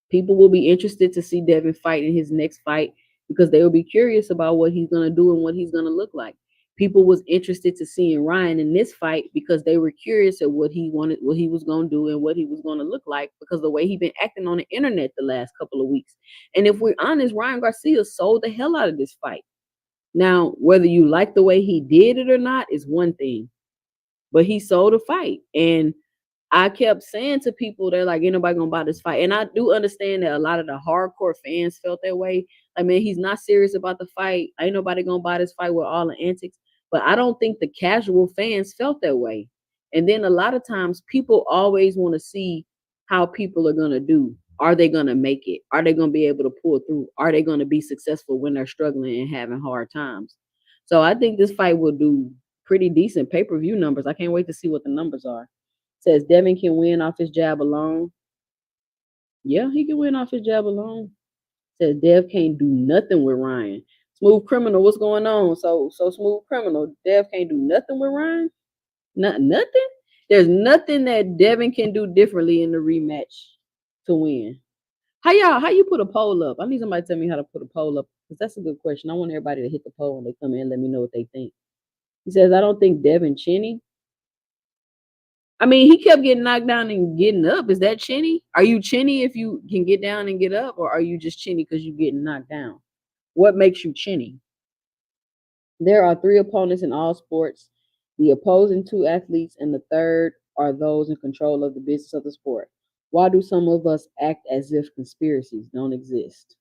People will be interested to see Devin fight in his next fight because they will be curious about what he's going to do and what he's going to look like. People was interested to seeing Ryan in this fight because they were curious at what he wanted, what he was going to do, and what he was going to look like because the way he been acting on the internet the last couple of weeks. And if we're honest, Ryan Garcia sold the hell out of this fight. Now, whether you like the way he did it or not is one thing, but he sold a fight. And I kept saying to people, they're like, ain't nobody gonna buy this fight. And I do understand that a lot of the hardcore fans felt that way. I mean, he's not serious about the fight. Ain't nobody gonna buy this fight with all the antics. But I don't think the casual fans felt that way. And then a lot of times people always want to see how people are gonna do. Are they gonna make it? Are they gonna be able to pull through? Are they gonna be successful when they're struggling and having hard times? So I think this fight will do pretty decent pay-per-view numbers. I can't wait to see what the numbers are. Says Devin can win off his jab alone. Yeah, he can win off his jab alone. Says Dev can't do nothing with Ryan. Smooth Criminal, what's going on? So Smooth Criminal, Dev can't do nothing with Ryan? Nothing? There's nothing that Devin can do differently in the rematch to win. How you put a poll up? I need somebody to tell me how to put a poll up because that's a good question. I want everybody to hit the poll when they come in and let me know what they think. He says, I don't think Devin Chinny. I mean, he kept getting knocked down and getting up. Is that chinny? Are you chinny if you can get down and get up, or are you just chinny because you're getting knocked down? What makes you chinny? There are three opponents in all sports, the opposing two athletes, and the third are those in control of the business of the sport. Why do some of us act as if conspiracies don't exist?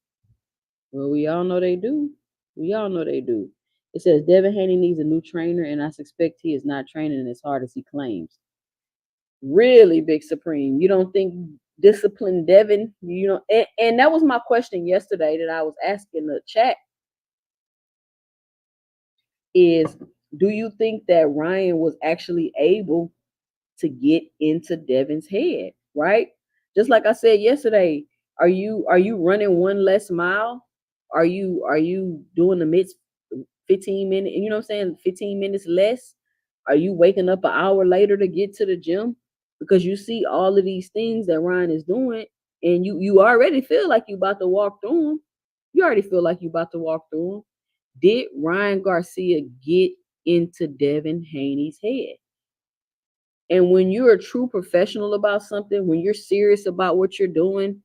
Well, we all know they do. We all know they do. It says Devin Haney needs a new trainer, and I suspect he is not training as hard as he claims. Really, Big Supreme. You don't think discipline Devin? And that was my question yesterday that I was asking the chat is, do you think that Ryan was actually able to get into Devin's head? Right? Just like I said yesterday, are you running one less mile? Are you doing the mid 15 minutes? You know what I'm saying? 15 minutes less? Are you waking up an hour later to get to the gym? Because you see all of these things that Ryan is doing, and you already feel like you about to walk through them. You already feel like you about to walk through them. Did Ryan Garcia get into Devin Haney's head? And when you're a true professional about something, when you're serious about what you're doing,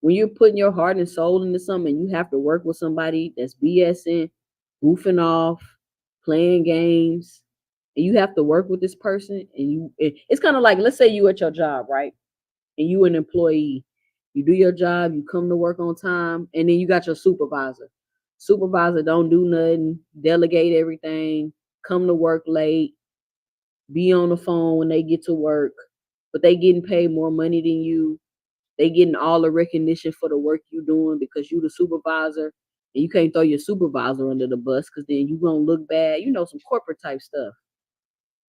when you're putting your heart and soul into something, and you have to work with somebody that's BSing, goofing off, playing games, and you have to work with this person, and it's kind of like, let's say you at your job, right? And you an employee, you do your job, you come to work on time, and then you got your supervisor. Supervisor don't do nothing, delegate everything, come to work late, be on the phone when they get to work, but they getting paid more money than you. They getting all the recognition for the work you doing because you the supervisor, and you can't throw your supervisor under the bus because then you gonna look bad. Some corporate type stuff.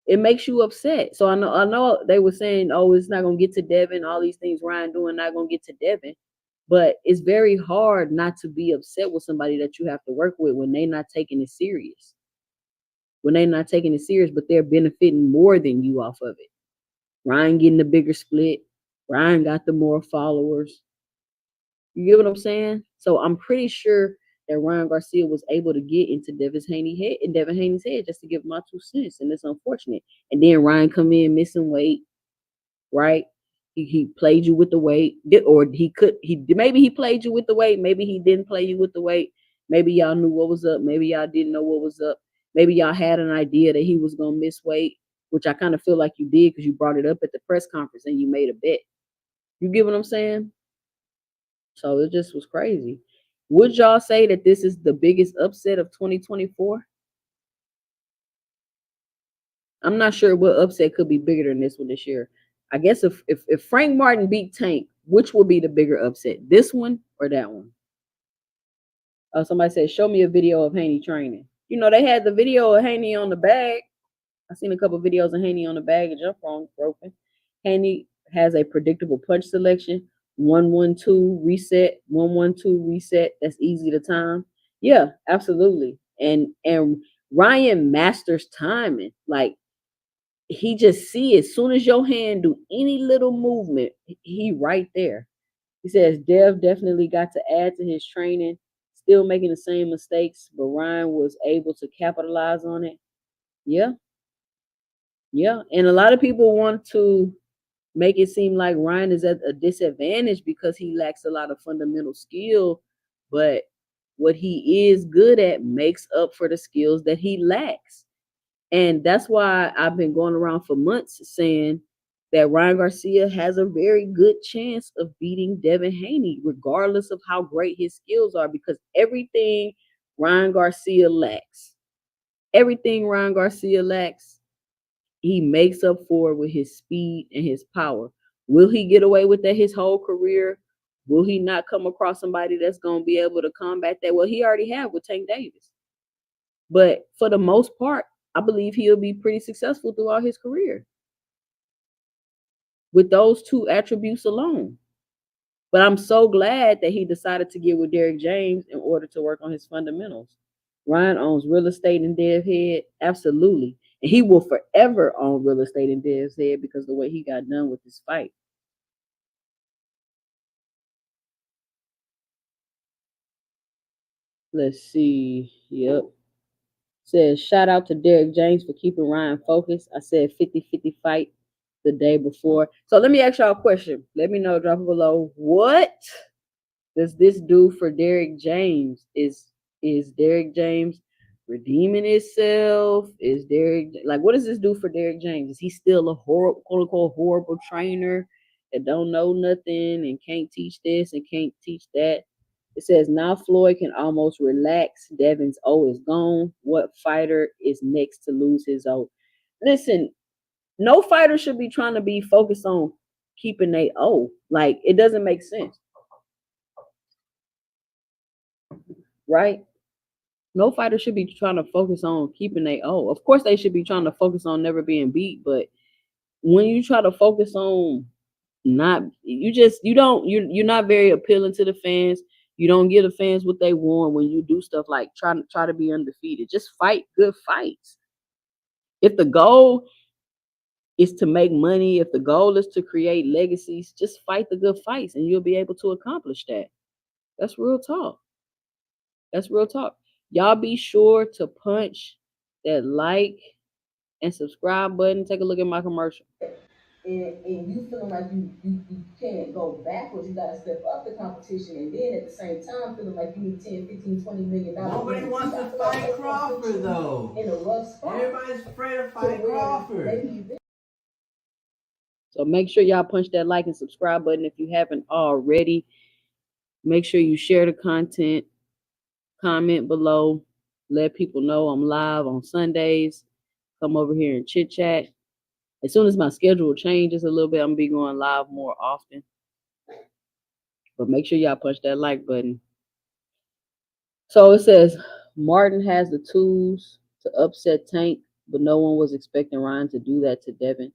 It makes you upset. So I know they were saying, oh, it's not gonna get to Devin. All these things Ryan doing not gonna get to Devin. But it's very hard not to be upset with somebody that you have to work with when they not taking it serious. when they're not taking it serious, but they're benefiting more than you off of it. Ryan getting the bigger split. Ryan got the more followers. You get what I'm saying? So I'm pretty sure that Ryan Garcia was able to get into Devin Haney's head just to give my 2 cents, and it's unfortunate. And then Ryan come in missing weight, right? He played you with the weight, or he maybe he played you with the weight, maybe he didn't play you with the weight. Maybe y'all knew what was up, maybe y'all didn't know what was up. Maybe y'all had an idea that he was gonna miss weight, which I kind of feel like you did because you brought it up at the press conference and you made a bet. You get what I'm saying? So it just was crazy. Would y'all say that this is the biggest upset of 2024? I'm not sure what upset could be bigger than this one this year. I guess if Frank Martin beat Tank, which will be the bigger upset? This one or that one? Oh, somebody said, show me a video of Haney training. You know, they had the video of Haney on the bag. I seen a couple of videos of Haney on the bag and jump on roping. Haney has a predictable punch selection. 1-1-2 reset, 1-1-2 reset. That's easy to time. Yeah, absolutely. And Ryan masters timing. Like, he just see as soon as your hand do any little movement, he right there. He says Dev definitely got to add to his training, still making the same mistakes, but Ryan was able to capitalize on it. Yeah, yeah. And a lot of people want to make it seem like Ryan is at a disadvantage because he lacks a lot of fundamental skill, but what he is good at makes up for the skills that he lacks. And that's why I've been going around for months saying that Ryan Garcia has a very good chance of beating Devin Haney, regardless of how great his skills are, because everything Ryan Garcia lacks, he makes up for with his speed and his power. Will he get away with that his whole career? Will he not come across somebody that's going to be able to combat that? Well, he already have with Tank Davis. But for the most part, I believe he'll be pretty successful throughout his career with those two attributes alone. But I'm so glad that he decided to get with Derrick James in order to work on his fundamentals. Ryan owns real estate in Dev's head. Absolutely. And he will forever own real estate in Dev's head because of the way he got done with this fight. Let's see. Yep. Says, shout out to Derrick James for keeping Ryan focused. I said 50-50 fight the day before. So let me ask y'all a question. Let me know, drop it below. What does this do for Derrick James? Is Derrick James redeeming himself? Is Derrick, like, what does this do for Derrick James? Is he still a horrible, quote unquote, horrible trainer that don't know nothing and can't teach this and can't teach that? It says now Floyd can almost relax. Devin's O is gone. What fighter is next to lose his O? Listen, no fighter should be trying to be focused on keeping their O. Like, it doesn't make sense. Right? No fighter should be trying to focus on keeping their O. Of course, they should be trying to focus on never being beat, but when you try to focus on not, you're not very appealing to the fans. You don't give the fans what they want when you do stuff like try to be undefeated. Just fight good fights. If the goal is to make money, if the goal is to create legacies, just fight the good fights and you'll be able to accomplish that. That's real talk. That's real talk. Y'all be sure to punch that like and subscribe button. Take a look at my commercial. And you feeling like you can't go backwards, you got to step up the competition, and then at the same time feeling like you need 10, 15, $20 million. Nobody wants to fight Crawford though. In a rough spot. Everybody's afraid to fight Crawford. So make sure y'all punch that like and subscribe button if you haven't already. Make sure you share the content, comment below, let people know I'm live on Sundays. Come over here and chit chat. As soon as my schedule changes a little bit, I'm gonna be going live more often. But make sure y'all punch that like button. So it says Martin has the tools to upset Tank, but no one was expecting Ryan to do that to Devin.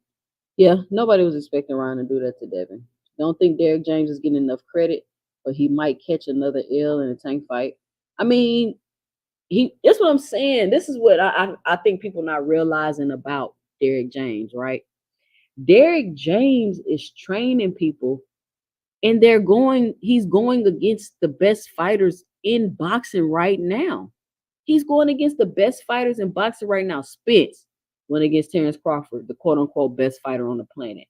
Yeah, nobody was expecting Ryan to do that to Devin. Don't think Derrick James is getting enough credit, but he might catch another L in a Tank fight. I mean, he that's what I'm saying. This is what I think people not realizing about Derrick James, right? Derrick James is training people and he's going against the best fighters in boxing right now. He's going against the best fighters in boxing right now. Spence went against Terrence Crawford, the quote unquote best fighter on the planet.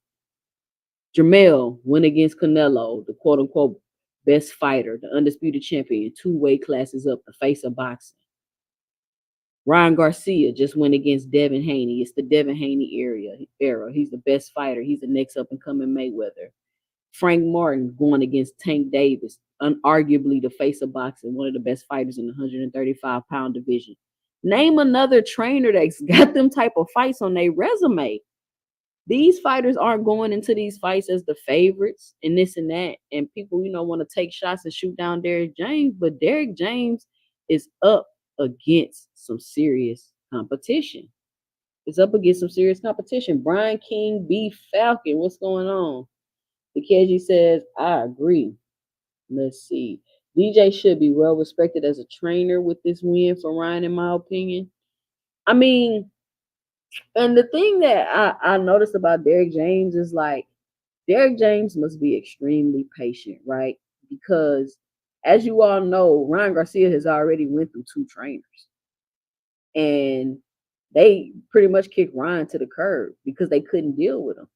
Jermell went against Canelo, the quote unquote best fighter, the undisputed champion, two weight classes up, the face of boxing. Ryan Garcia just went against Devin Haney. It's the Devin Haney era. He's the best fighter. He's the next up and coming Mayweather. Frank Martin going against Tank Davis, unarguably the face of boxing, one of the best fighters in the 135-pound division. Name another trainer that's got them type of fights on their resume. These fighters aren't going into these fights as the favorites and this and that. And people, want to take shots and shoot down Derrick James, but Derrick James is up against some serious competition. It's up against some serious competition. Brian King B. Falcon, what's going on? The KG says, I agree. Let's see. DJ should be well respected as a trainer with this win for Ryan, in my opinion. I mean, and the thing that I noticed about Derrick James is like, Derrick James must be extremely patient, right? Because as you all know, Ryan Garcia has already went through two trainers. And they pretty much kicked Ryan to the curb because they couldn't deal with him.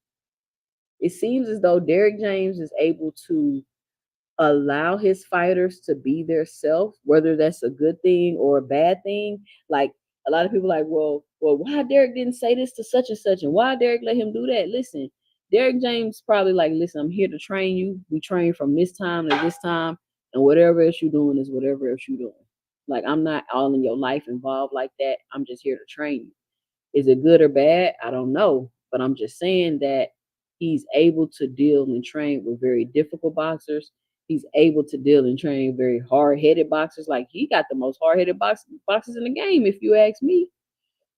It seems as though Derrick James is able to allow his fighters to be their self, whether that's a good thing or a bad thing. Like a lot of people like, well, why Derrick didn't say this to such and such, and why Derrick let him do that? Listen, Derrick James probably like, listen, I'm here to train you. We train from this time to this time, and whatever else you're doing is whatever else you're doing. Like I'm not all in your life involved like that. I'm just here to train you. Is it good or bad? I don't know, but I'm just saying that he's able to deal and train with very difficult boxers. He's able to deal and train very hard-headed boxers. Like he got the most hard-headed boxers in the game, if you ask me.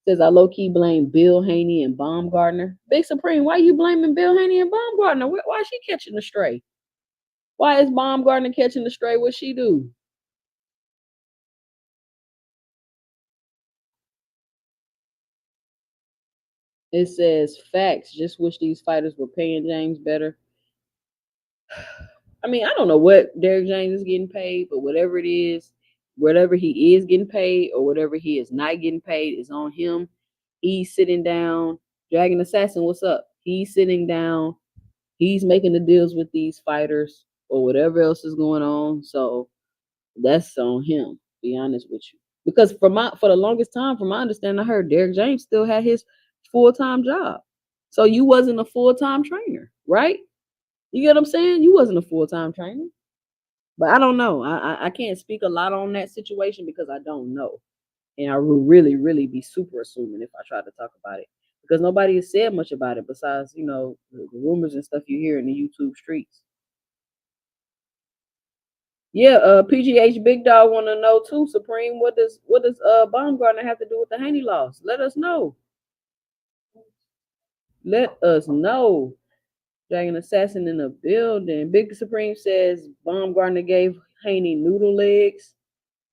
Says I low-key blame Bill Haney and Baumgartner. Big Supreme, why you blaming Bill Haney and Baumgartner? Why is she catching the stray? Why is Baumgartner catching the stray? What she do? It says facts. Just wish these fighters were paying James better. I mean, I don't know what Derrick James is getting paid, but whatever it is, whatever he is getting paid or whatever he is not getting paid is on him. He's sitting down. Dragon Assassin, what's up? He's sitting down. He's making the deals with these fighters or whatever else is going on. So that's on him, to be honest with you. Because for the longest time, from my understanding, I heard Derrick James still had his full-time job. So you wasn't a full-time trainer, right? You get what I'm saying? You wasn't a full-time trainer. But I don't know. I can't speak a lot on that situation because I don't know. And I would really, really be super assuming if I tried to talk about it. Because nobody has said much about it besides, the rumors and stuff you hear in the YouTube streets. Yeah, PGH Big Dog wanna know too, Supreme. What does Baumgartner have to do with the Haney loss? Let us know. Let us know. Dragon Assassin in the building. Big Supreme says Baumgartner gave Haney noodle legs.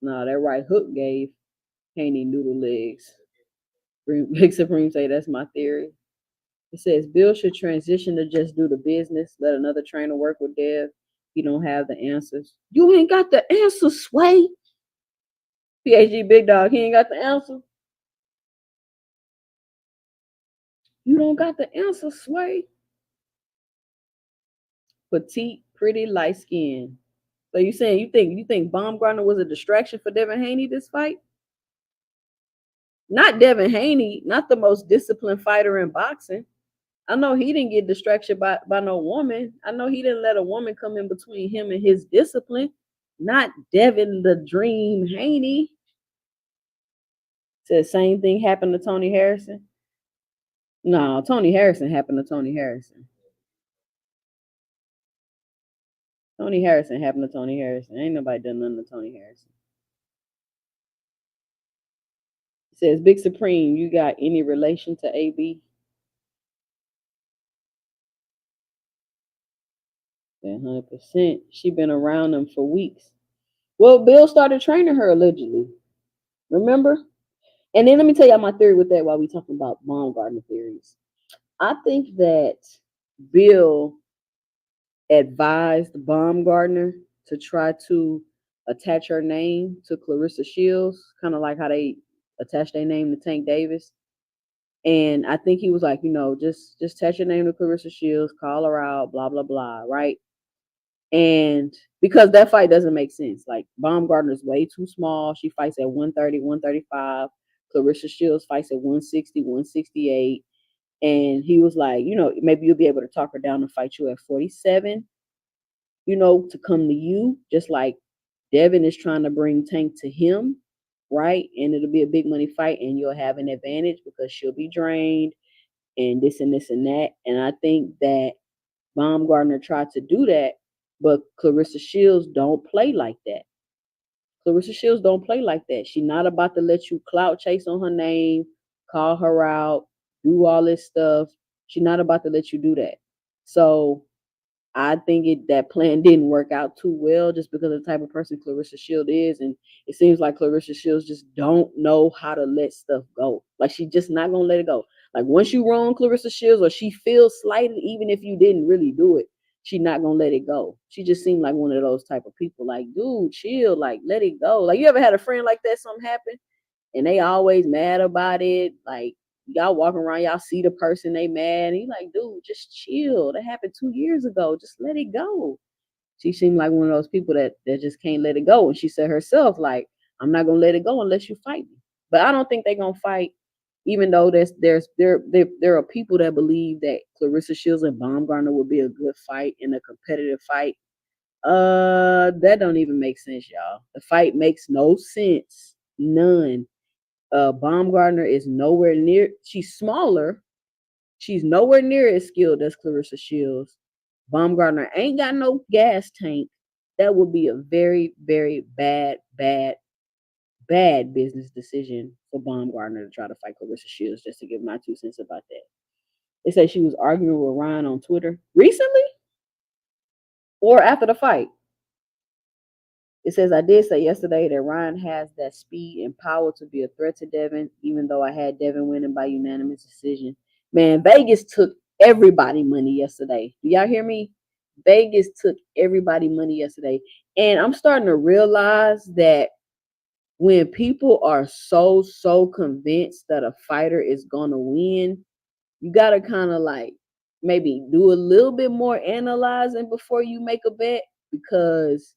Nah, that right hook gave Haney noodle legs. Big Supreme say that's my theory. It says Bill should transition to just do the business. Let another trainer work with Dev. He don't have the answers. You ain't got the answer, Sway. PhD Big Dog, he ain't got the answer. You don't got the answer, Sway. Petite, pretty, light skin. So you saying you think Baumgartner was a distraction for Devin Haney this fight? Not Devin Haney, not the most disciplined fighter in boxing. I know he didn't get distracted by no woman. I know he didn't let a woman come in between him and his discipline. Not Devin the Dream Haney. Said same thing happened to Tony Harrison. No, Tony Harrison happened to Tony Harrison. Tony Harrison happened to Tony Harrison. Ain't nobody done nothing to Tony Harrison. It says Big Supreme, you got any relation to AB? 100%. She been around them for weeks. Well, Bill started training her allegedly. Remember? And then let me tell y'all my theory with that while we talking about Baumgartner theories. I think that Bill advised Baumgartner to try to attach her name to Clarissa Shields, kind of like how they attached their name to Tank Davis. And I think he was like, just attach your name to Clarissa Shields, call her out, blah blah blah, right? And because that fight doesn't make sense. Like Baumgartner's way too small. She fights at 130, 135. Clarissa Shields fights at 160, 168. And he was like, maybe you'll be able to talk her down and fight you at 47, to come to you, just like Devin is trying to bring Tank to him, right? And it'll be a big money fight and you'll have an advantage because she'll be drained and this and this and that. And I think that Baumgartner tried to do that, but Clarissa Shields don't play like that. Clarissa Shields don't play like that. She's not about to let you clout chase on her name, call her out, do all this stuff. She's not about to let you do that. So I think that plan didn't work out too well just because of the type of person Clarissa Shields is. And it seems like Clarissa Shields just don't know how to let stuff go. Like she just not gonna let it go. Like once you wrong Clarissa Shields or she feels slighted, even if you didn't really do it, she not gonna let it go. She just seemed like one of those type of people. Like, dude, chill, like let it go. Like you ever had a friend like that, something happen, and they always mad about it? Like y'all walking around, y'all see the person they mad, and you like, dude, just chill. That happened 2 years ago. Just let it go. She seemed like one of those people that just can't let it go. And she said herself, like, I'm not gonna let it go unless you fight me. But I don't think they're gonna fight, even though there are people that believe that Clarissa Shields and Baumgartner would be a good fight in a competitive fight. That don't even make sense, y'all. The fight makes no sense. None. Baumgartner is nowhere near. She's smaller. She's nowhere near as skilled as Clarissa Shields. Baumgartner ain't got no gas tank. That would be a very, very bad, bad, bad business decision for Baumgartner to try to fight Clarissa Shields. Just to give my 2 cents about that. They say she was arguing with Ryan on Twitter recently or after the fight. It says, I did say yesterday that Ryan has that speed and power to be a threat to Devin, even though I had Devin winning by unanimous decision. Man, Vegas took everybody money yesterday. Do y'all hear me? Vegas took everybody money yesterday. And I'm starting to realize that when people are so convinced that a fighter is going to win, you got to kind of like maybe do a little bit more analyzing before you make a bet, because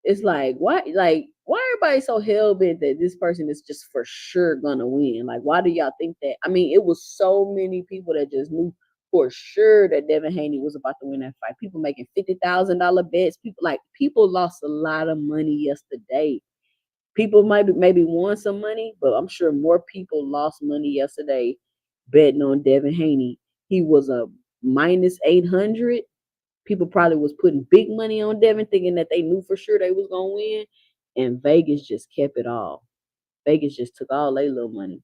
it's like why everybody so hell bent that this person is just for sure gonna win? Like, why do y'all think that? I mean, it was so many people that just knew for sure that Devin Haney was about to win that fight. People making $50,000 bets. People lost a lot of money yesterday. People might maybe won some money, but I'm sure more people lost money yesterday betting on Devin Haney. He was a minus 800. People probably was putting big money on Devin, thinking that they knew for sure they was gonna win, and Vegas just kept it all. Vegas just took all their little money.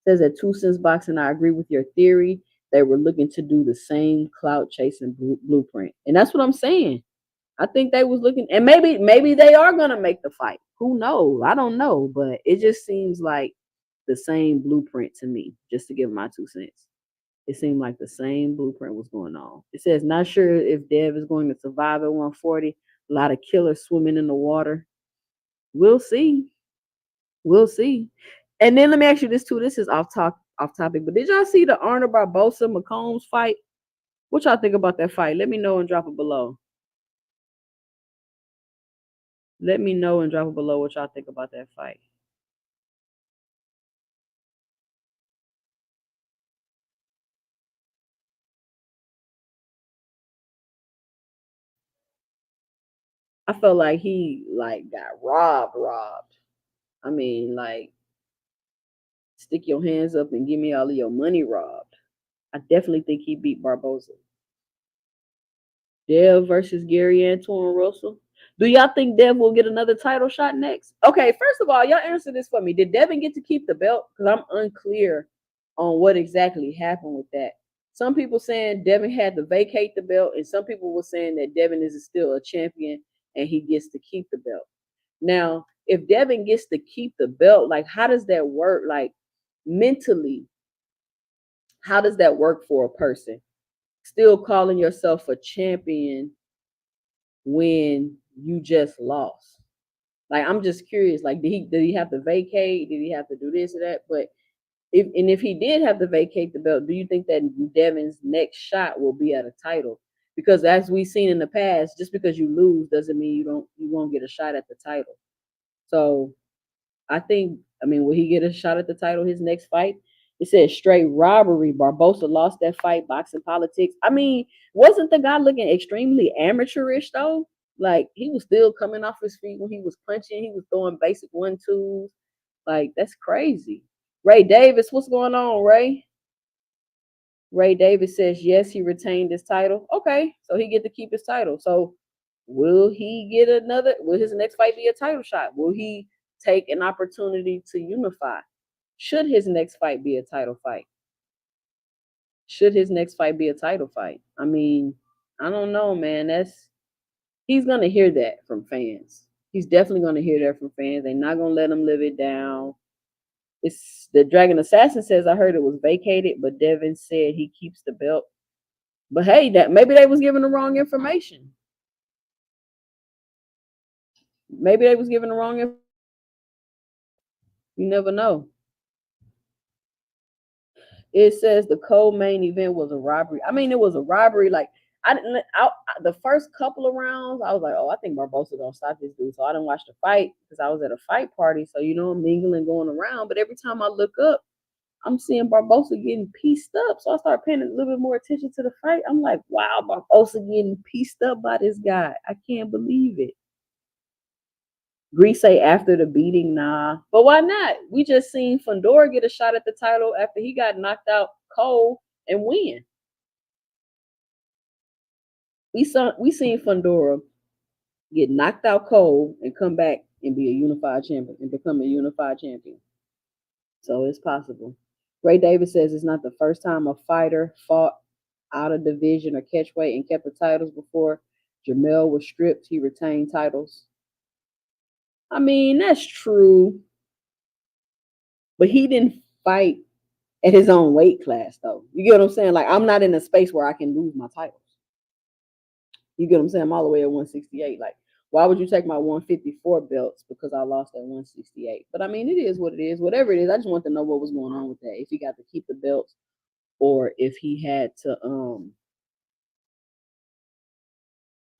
Says at 2 cents boxing, I agree with your theory. They were looking to do the same clout chasing blueprint, and that's what I'm saying. I think they was looking, and maybe they are gonna make the fight. Who knows? I don't know, but it just seems like the same blueprint to me. Just to give my 2 cents. It seemed like the same blueprint was going on. It says, not sure if Dev is going to survive at 140. A lot of killers swimming in the water. We'll see. We'll see. And then let me ask you this too. This is off topic, but did y'all see the Arnold Barbosa McCombs fight? What y'all think about that fight? Let me know and drop it below. Let me know and drop it below what y'all think about that fight. I felt like he got robbed. I mean, like, stick your hands up and give me all of your money robbed. I definitely think he beat Barbosa. Dev versus Gary Antoine Russell. Do y'all think Dev will get another title shot next? Okay, first of all, y'all answer this for me. Did Devin get to keep the belt? Because I'm unclear on what exactly happened with that. Some people saying Devin had to vacate the belt, and some people were saying that Devin is still a champion and he gets to keep the belt. Now, if Devin gets to keep the belt, like how does that work? Like mentally, how does that work for a person? Still calling yourself a champion when you just lost. Like I'm just curious. Like did he have to vacate? Did he have to do this or that? But if he did have to vacate the belt, do you think that Devin's next shot will be at a title? Because as we've seen in the past, just because you lose doesn't mean you won't get a shot at the title. So I mean, will he get a shot at the title his next fight? It says straight robbery. Barbosa lost that fight, boxing politics. I mean, wasn't the guy looking extremely amateurish though? Like he was still coming off his feet when he was punching. He was throwing basic 1-2s. Like that's crazy. Ray Davis, what's going on, Ray? Ray Davis says yes, he retained his title. Okay, so he get to keep his title. So will he get another? Will his next fight be a title shot? Will he take an opportunity to unify? Should his next fight be a title fight? Should his next fight be a title fight? I mean, I don't know, man. He's gonna hear that from fans. He's definitely gonna hear that from fans. They're not gonna let him live it down. It's the Dragon Assassin says I heard it was vacated, but Devin said he keeps the belt. But hey, that maybe they was giving the wrong information. Maybe they was giving the wrong information. You never know. It says the co-main event was a robbery. I mean, it was a robbery. Like I didn't. The first couple of rounds, I was like, oh, I think Barbosa gonna stop this dude. So I didn't watch the fight because I was at a fight party. So I'm mingling, going around. But every time I look up, I'm seeing Barbosa getting pieced up. So I start paying a little bit more attention to the fight. I'm like, wow, Barbosa getting pieced up by this guy. I can't believe it. Grease say after the beating, nah. But why not? We just seen Fundora get a shot at the title after he got knocked out cold and win. We seen Fundora get knocked out cold and come back and be a unified champion and become a unified champion. So it's possible. Ray Davis says it's not the first time a fighter fought out of division or catchweight and kept the titles before. Jamel was stripped. He retained titles. I mean, that's true. But he didn't fight at his own weight class, though. You get what I'm saying? Like, I'm not in a space where I can lose my titles. You get what I'm saying? I'm all the way at 168. Like, why would you take my 154 belts because I lost at 168? But I mean, it is what it is. Whatever it is, I just want to know what was going on with that. If he got to keep the belts or if he had to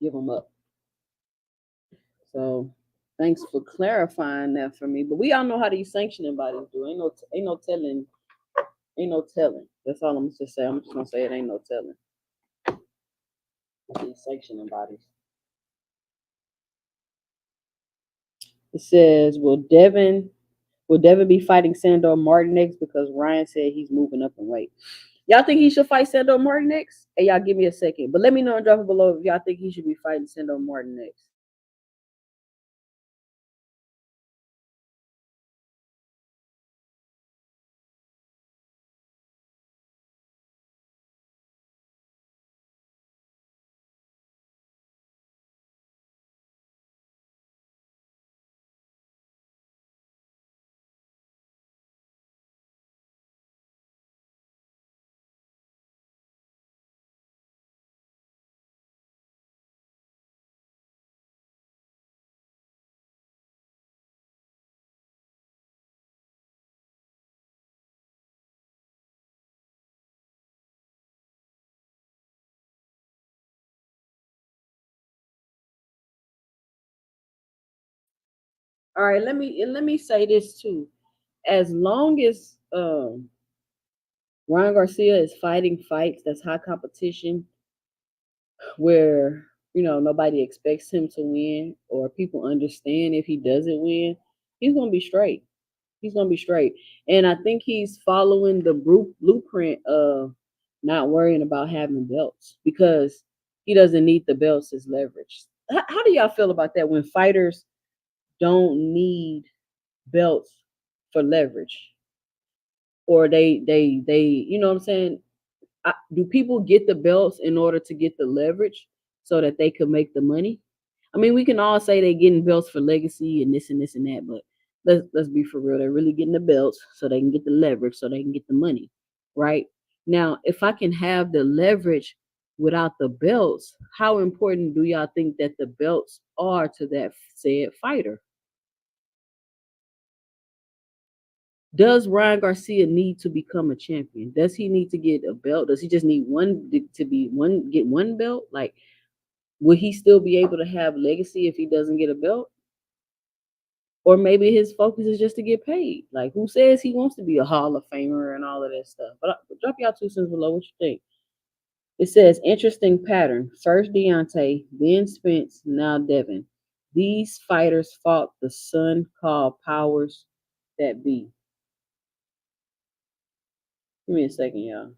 give them up. So thanks for clarifying that for me. But we all know how these sanctioning bodies do. Ain't no telling. That's all I'm just saying. I'm just gonna say it ain't no telling. These sanctioning bodies. It says, will Devin be fighting Sandor Martin next? Because Ryan said he's moving up in weight. Y'all think he should fight Sandor Martin next? Hey, y'all give me a second. But let me know and drop it below if y'all think he should be fighting Sandor Martin next. All right, let me say this too. As long as Ryan Garcia is fighting fights that's high competition where nobody expects him to win or people understand if he doesn't win, he's gonna be straight. He's gonna be straight. And I think he's following the blueprint of not worrying about having belts because he doesn't need the belts as leverage. How do y'all feel about that when fighters don't need belts for leverage? Or they you know what I'm saying? Do people get the belts in order to get the leverage so that they could make the money? I mean, we can all say they're getting belts for legacy and this and this and that, but let's be for real. They're really getting the belts so they can get the leverage, so they can get the money, right? Now, if I can have the leverage without the belts, how important do y'all think that the belts are to that said fighter? Does Ryan Garcia need to become a champion? Does he need to get a belt? Does he just need one to be one get one belt? Like, would he still be able to have legacy if he doesn't get a belt? Or maybe his focus is just to get paid. Like, who says he wants to be a Hall of Famer and all of that stuff? But drop y'all 2 cents below. What you think? It says interesting pattern. First Deontay, then Spence, now Devin. These fighters fought the son called powers that be. Give me a second, y'all.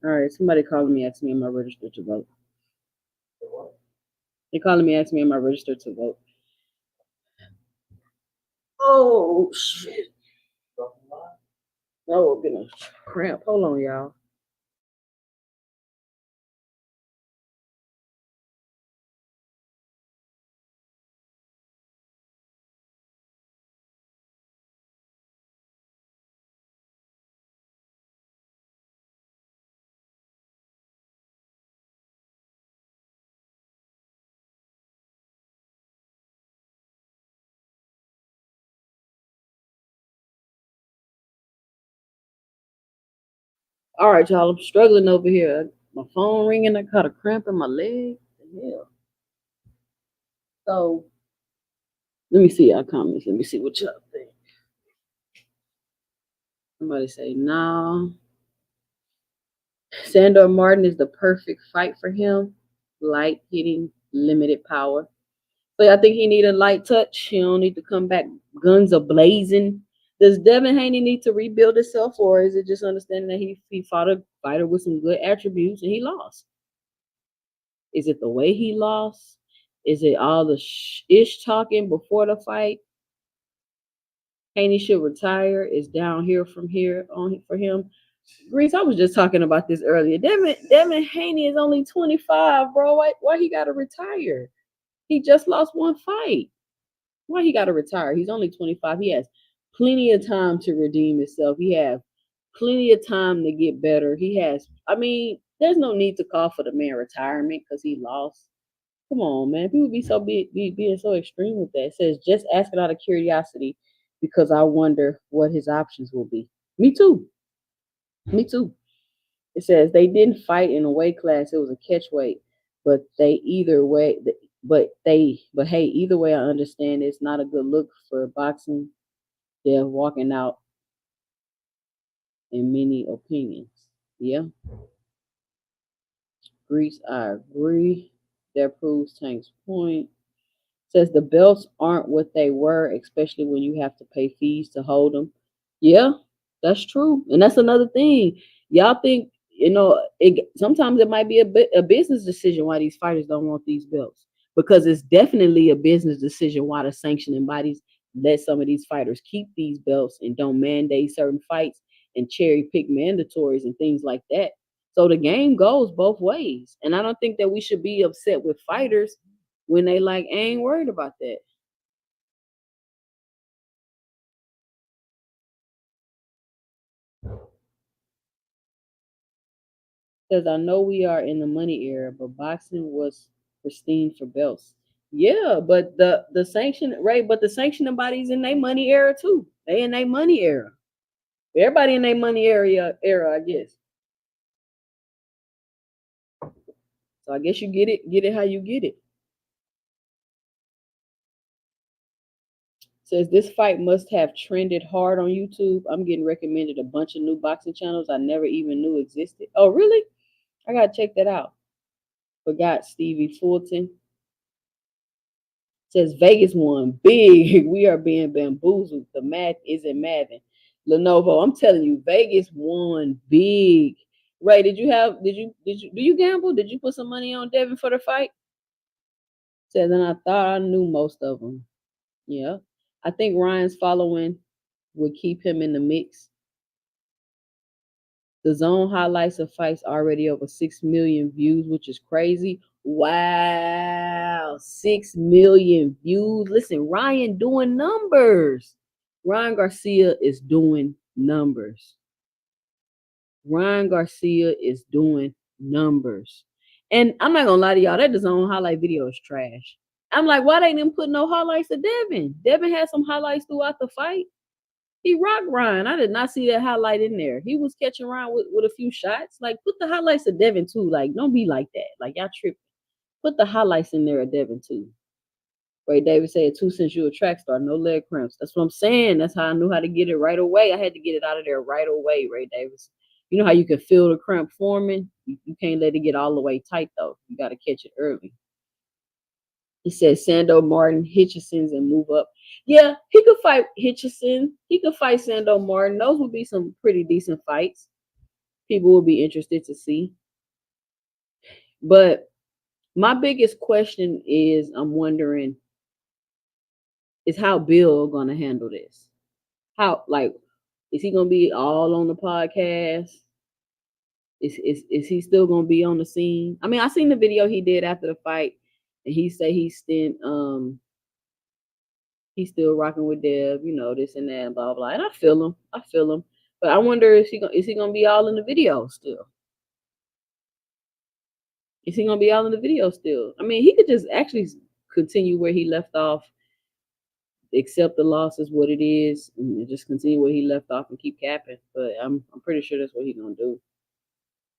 All right, somebody calling me, asking me am I registered to vote. They calling me, asking me am I registered to vote. Oh shit! Oh, getting a cramp. Hold on, y'all. All right, y'all. I'm struggling over here. My phone ringing. I got a cramp in my leg. What the hell? So let me see y'all comments. Let me see what y'all think. Somebody say no. Sandor Martin is the perfect fight for him. Light hitting, limited power. So I think he need a light touch. He don't need to come back guns a blazing. Does Devin Haney need to rebuild himself, or is it just understanding that he fought a fighter with some good attributes and he lost? Is it the way he lost? Is it all the ish talking before the fight? Haney should retire. Is down here from here on for him. Greece, I was just talking about this earlier. Devin Haney is only 25, bro. Why he gotta retire? He just lost one fight. Why he gotta retire? He's only 25. He has plenty of time to redeem himself. He has plenty of time to get better. I mean, there's no need to call for the man retirement because he lost. Come on, man. People being so extreme with that. It says just ask it out of curiosity because I wonder what his options will be. Me too. Me too. It says they didn't fight in a weight class. It was a catch weight, but but hey, either way, I understand it's not a good look for boxing. They're walking out in many opinions. Yeah, Greece, I agree. That proves Tank's point. Says the belts aren't what they were, especially when you have to pay fees to hold them. Yeah, that's true, and that's another thing. Y'all think sometimes it might be a business decision why these fighters don't want these belts because it's definitely a business decision why the sanctioning bodies let some of these fighters keep these belts and don't mandate certain fights and cherry pick mandatories and things like that. So the game goes both ways, and I don't think that we should be upset with fighters when they like ain't worried about that. Because I know we are in the money era, but boxing was pristine for belts. Yeah, but the sanction right, but the sanctioning bodies in their money era too. They in their money era. Everybody in their money era, I guess. So I guess you get it how you get it. Says this fight must have trended hard on YouTube. I'm getting recommended a bunch of new boxing channels I never even knew existed. Oh, really? I gotta check that out. Forgot Stevie Fulton. Says Vegas won big. We are being bamboozled. The math isn't mathing. Lenovo, I'm telling you, Vegas won big. Ray, did you do you gamble? Did you put some money on Devin for the fight? Said, and I thought I knew most of them. Yeah. I think Ryan's following would keep him in the mix. The zone highlights of fights already over 6 million views, which is crazy. Wow. 6 million views. Listen, Ryan doing numbers. Ryan Garcia is doing numbers. Ryan Garcia is doing numbers. And I'm not gonna lie to y'all, that DAZN highlight video is trash. I'm like, why they didn't put no highlights of Devin? Devin had some highlights throughout the fight. He rocked Ryan. I did not see that highlight in there. He was catching Ryan with a few shots. Like, put the highlights of Devin too. Like, don't be like that. Like, y'all tripping. Put the highlights in there of Devin too. Ray Davis said, 2 cents you a track star, no leg cramps. That's what I'm saying. That's how I knew how to get it right away. I had to get it out of there right away, Ray Davis. You know how you can feel the cramp forming? You can't let it get all the way tight, though. You got to catch it early. He said Sando Martin, Hitchison's, and move up. Yeah, he could fight Hitchison. He could fight Sando Martin. Those would be some pretty decent fights. People will be interested to see. But my biggest question is, I'm wondering, is how Bill gonna handle this? How, like, is he gonna be all on the podcast? Is he still gonna be on the scene? I mean, I seen the video he did after the fight, and he said he's still rocking with Dev, this and that, and blah blah. And I feel him. But I wonder, is he gonna be all in the video still? Is he gonna be all in the video still? I mean, he could just actually continue where he left off, accept the loss as what it is, and just continue where he left off and keep capping. But I'm pretty sure that's what he's gonna do.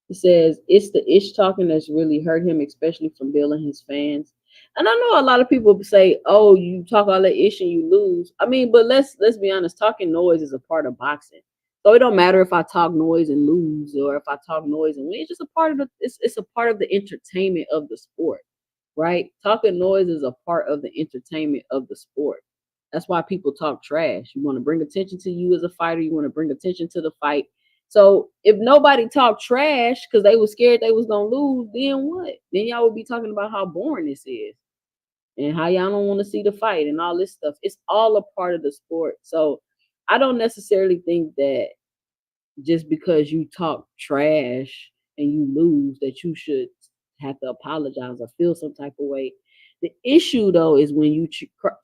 He says it's the ish talking that's really hurt him, especially from Bill and his fans. And I know a lot of people say, "Oh, you talk all that ish and you lose." I mean, but let's be honest. Talking noise is a part of boxing, so it don't matter if I talk noise and lose or if I talk noise and win. It's just a part of the. It's a part of the entertainment of the sport, right? Talking noise is a part of the entertainment of the sport. That's why people talk trash. You want to bring attention to you as a fighter. You want to bring attention to the fight. So if nobody talked trash because they was scared they was gonna lose, then what? Then y'all would be talking about how boring this is and how y'all don't want to see the fight and all this stuff. It's all a part of the sport. So I don't necessarily think that just because you talk trash and you lose that you should have to apologize or feel some type of way. The issue though is when you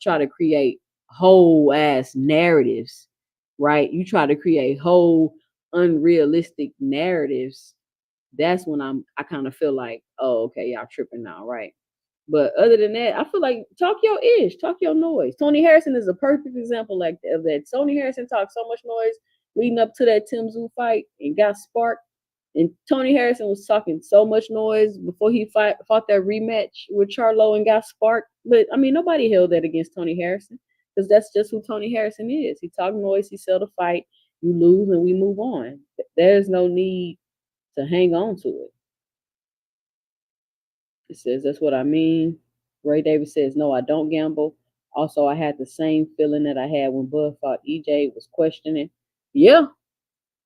try to create whole ass narratives, right? You try to create whole unrealistic narratives. That's when I kind of feel like, oh, okay, y'all tripping now, right? But other than that, I feel like talk your ish, talk your noise. Tony Harrison is a perfect example of that. Tony Harrison talked so much noise leading up to that Tim Tszyu fight and got sparked. And Tony Harrison was talking so much noise before he fought that rematch with Charlo and got sparked. But I mean, nobody held that against Tony Harrison because that's just who Tony Harrison is. He talk noise, he sell the fight, you lose, and we move on. There's no need to hang on to it. It says, that's what I mean. Ray Davis says, no, I don't gamble. Also, I had the same feeling that I had when Bud fought EJ, was questioning. Yeah,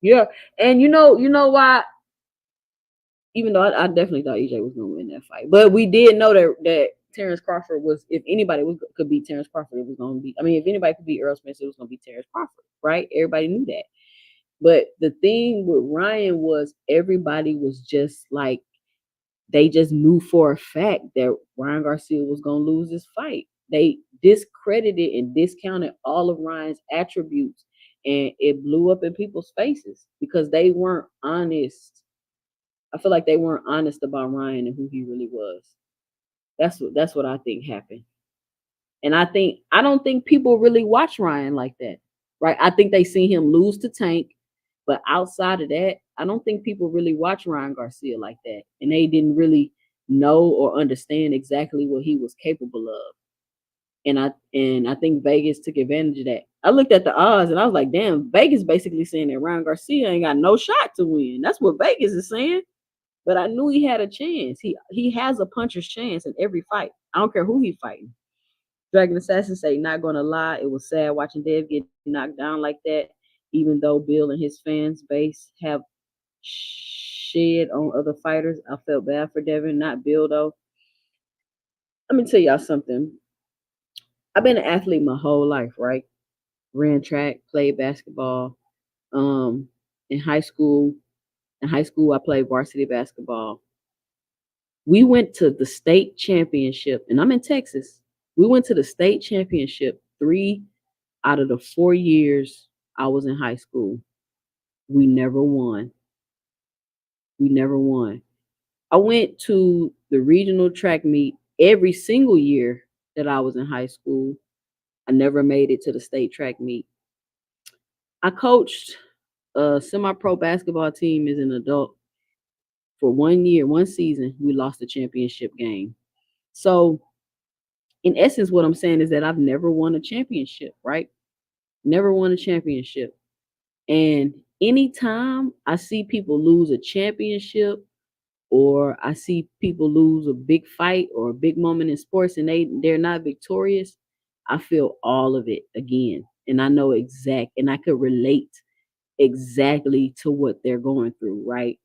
yeah. And you know why? Even though I definitely thought EJ was going to win that fight. But we did know that Terrence Crawford was, if anybody could beat Terrence Crawford, it was going to be, I mean, if anybody could beat Earl Spence, it was going to be Terrence Crawford, right? Everybody knew that. But the thing with Ryan was everybody was just like, they just knew for a fact that Ryan Garcia was going to lose this fight. They discredited and discounted all of Ryan's attributes, and it blew up in people's faces because they weren't honest. I feel like they weren't honest about Ryan and who he really was. That's what I think happened. And I don't think people really watch Ryan like that. Right? I think they seen him lose to Tank, but outside of that, I don't think people really watch Ryan Garcia like that. And they didn't really know or understand exactly what he was capable of. And I think Vegas took advantage of that. I looked at the odds and I was like, damn, Vegas basically saying that Ryan Garcia ain't got no shot to win. That's what Vegas is saying. But I knew he had a chance. He has a puncher's chance in every fight. I don't care who he's fighting. Dragon Assassin say, not gonna lie, it was sad watching Dev get knocked down like that, even though Bill and his fans base have shed on other fighters. I felt bad for Devin, not Bill though. Let me tell y'all something. I've been an athlete my whole life, right? Ran track, played basketball. Um, in high school, I played varsity basketball. We went to the state championship, and I'm in Texas. We went to the state championship 3 out of the 4 years I was in high school. We never won. We never won. I went to the regional track meet every single year that I was in high school. I never made it to the state track meet. I coached a semi-pro basketball team as an adult for 1 year, 1 season. We lost the championship game. So, in essence, what I'm saying is that I've never won a championship, right? Never won a championship. And anytime I see people lose a championship or I see people lose a big fight or a big moment in sports and they're not victorious, I feel all of it again. And I know and I could relate exactly to what they're going through, right?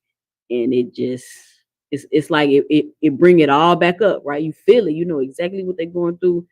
And it's like it bring it all back up, right? You feel it, you know exactly what they're going through,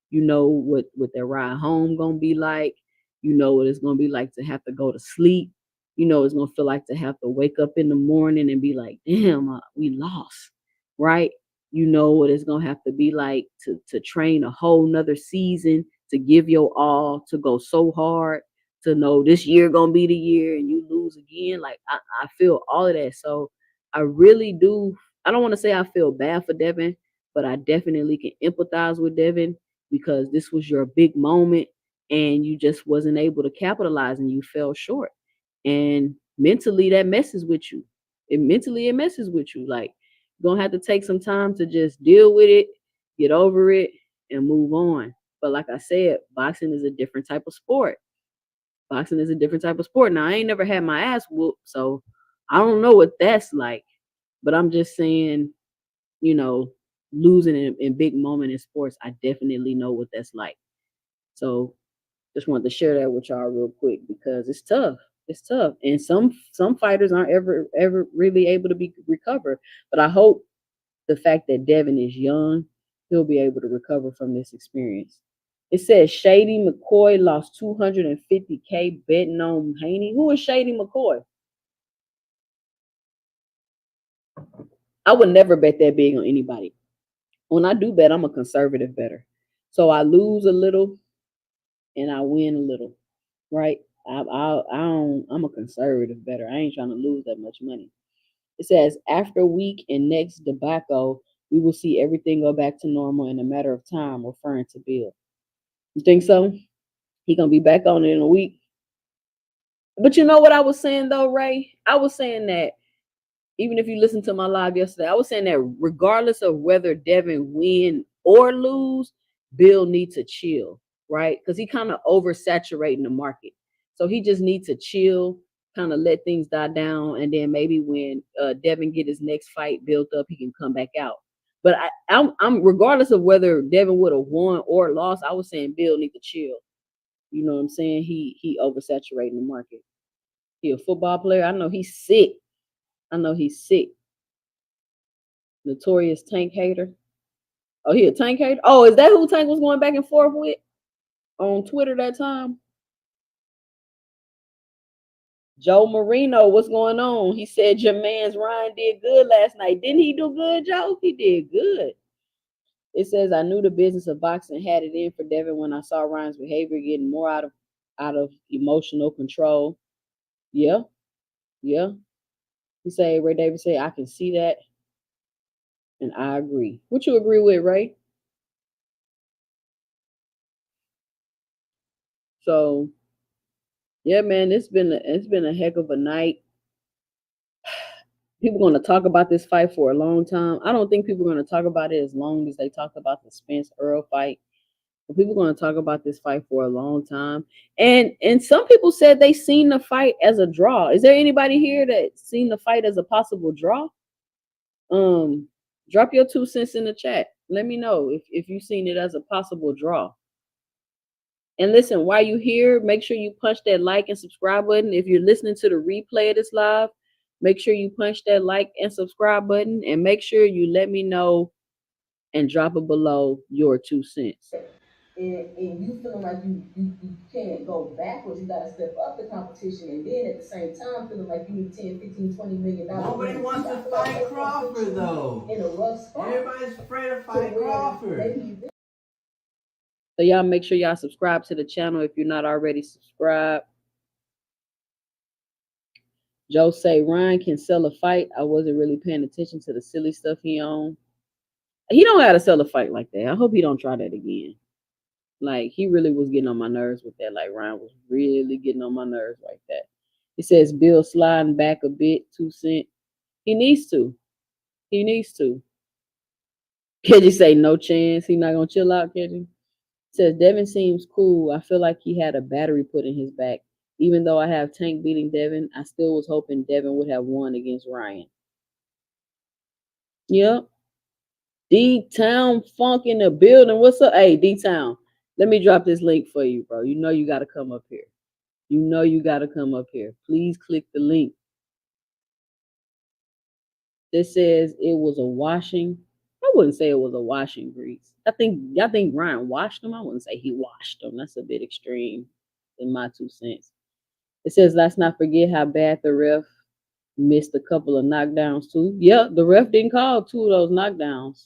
you know what their ride home gonna be like, you know what it's gonna be like to have to go to sleep, you know it's gonna feel like to have to wake up in the morning and be like, damn, we lost, right? You know what it's gonna have to be like to train a whole nother season, to give your all, to go so hard, to know this year gonna be the year and you lose again. Like I feel all of that. So I really do. I don't want to say I feel bad for Devin, but I definitely can empathize with Devin because this was your big moment and you just wasn't able to capitalize and you fell short. And mentally that messes with you. It messes with you. Like you're gonna have to take some time to just deal with it, get over it, and move on. But like I said, boxing is a different type of sport. Boxing is a different type of sport. Now I ain't never had my ass whooped, so I don't know what that's like. But I'm just saying, you know, losing in big moment in sports, I definitely know what that's like. So just wanted to share that with y'all real quick because it's tough. It's tough. And some fighters aren't ever really able to be recover. But I hope the fact that Devin is young, he'll be able to recover from this experience. It says Shady McCoy lost 250K betting on Haney. Who is Shady McCoy? I would never bet that big on anybody. When I do bet, I'm a conservative better. So I lose a little and I win a little, right? I'm a conservative better. I ain't trying to lose that much money. It says after week and next debacle, we will see everything go back to normal in a matter of time, referring to Bill. You think so? He gonna be back on it in a week. But you know what I was saying though, Ray? I was saying that even if you listened to my live yesterday, I was saying that regardless of whether Devin win or lose, Bill needs to chill, right? Because he kind of oversaturating the market. So he just needs to chill, kind of let things die down, and then maybe when Devin get his next fight built up, he can come back out. But I'm regardless of whether Devin would have won or lost, I was saying Bill need to chill. You know what I'm saying? He oversaturating the market. He a football player. I know he's sick. I know he's sick. Notorious Tank hater. Oh, he a Tank hater? Oh, is that who Tank was going back and forth with on Twitter that time? Joe Marino, what's going on? He said your man's Ryan did good last night. Didn't he do good, Joe? He did good. It says I knew the business of boxing had it in for Devin when I saw Ryan's behavior getting more out of emotional control. Yeah, yeah. He said Ray Davis said I can see that, and I agree. What you agree with, Ray? So yeah, man, it's been a heck of a night. People are going to talk about this fight for a long time. I don't think people are going to talk about it as long as they talked about the Spence Earl fight. But people are going to talk about this fight for a long time. And some people said they seen the fight as a draw. Is there anybody here that seen the fight as a possible draw? Um, drop your 2 cents in the chat. Let me know if you've seen it as a possible draw. And listen, while you here, make sure you punch that like and subscribe button. If you're listening to the replay of this live, Make sure you punch that like and subscribe button, and make sure you let me know and drop it below your 2 cents. And you feeling like you can't go backwards, you gotta step up the competition, and then at the same time feeling like you need 10, 15, $20 million. Nobody wants to fight Crawford though. In a rough spot. Everybody's afraid to fight Crawford. So y'all make sure y'all subscribe to the channel if you're not already subscribed. Joe say Ryan can sell a fight. I wasn't really paying attention to the silly stuff he on. He don't know how to sell a fight like that. I hope he don't try that again. Like, he really was getting on my nerves with that. Like, Ryan was really getting on my nerves like that. It says Bill sliding back a bit, 2 cents. He needs to. He needs to. Kenji say no chance. He not gonna chill out, Kenji. It says Devin seems cool. I feel like he had a battery put in his back. Even though I have Tank beating Devin, I still was hoping Devin would have won against Ryan. Yep. D-Town Funk in the building. What's up? Hey, D-Town. Let me drop this link for you, bro. You know you got to come up here. You know you got to come up here. Please click the link. This says it was a washing. I wouldn't say it was a washing grease. Y'all think Ryan washed them? I wouldn't say he washed them. That's a bit extreme in my 2 cents. It says, let's not forget how bad the ref missed a couple of knockdowns too. Yeah, the ref didn't call 2 of those knockdowns.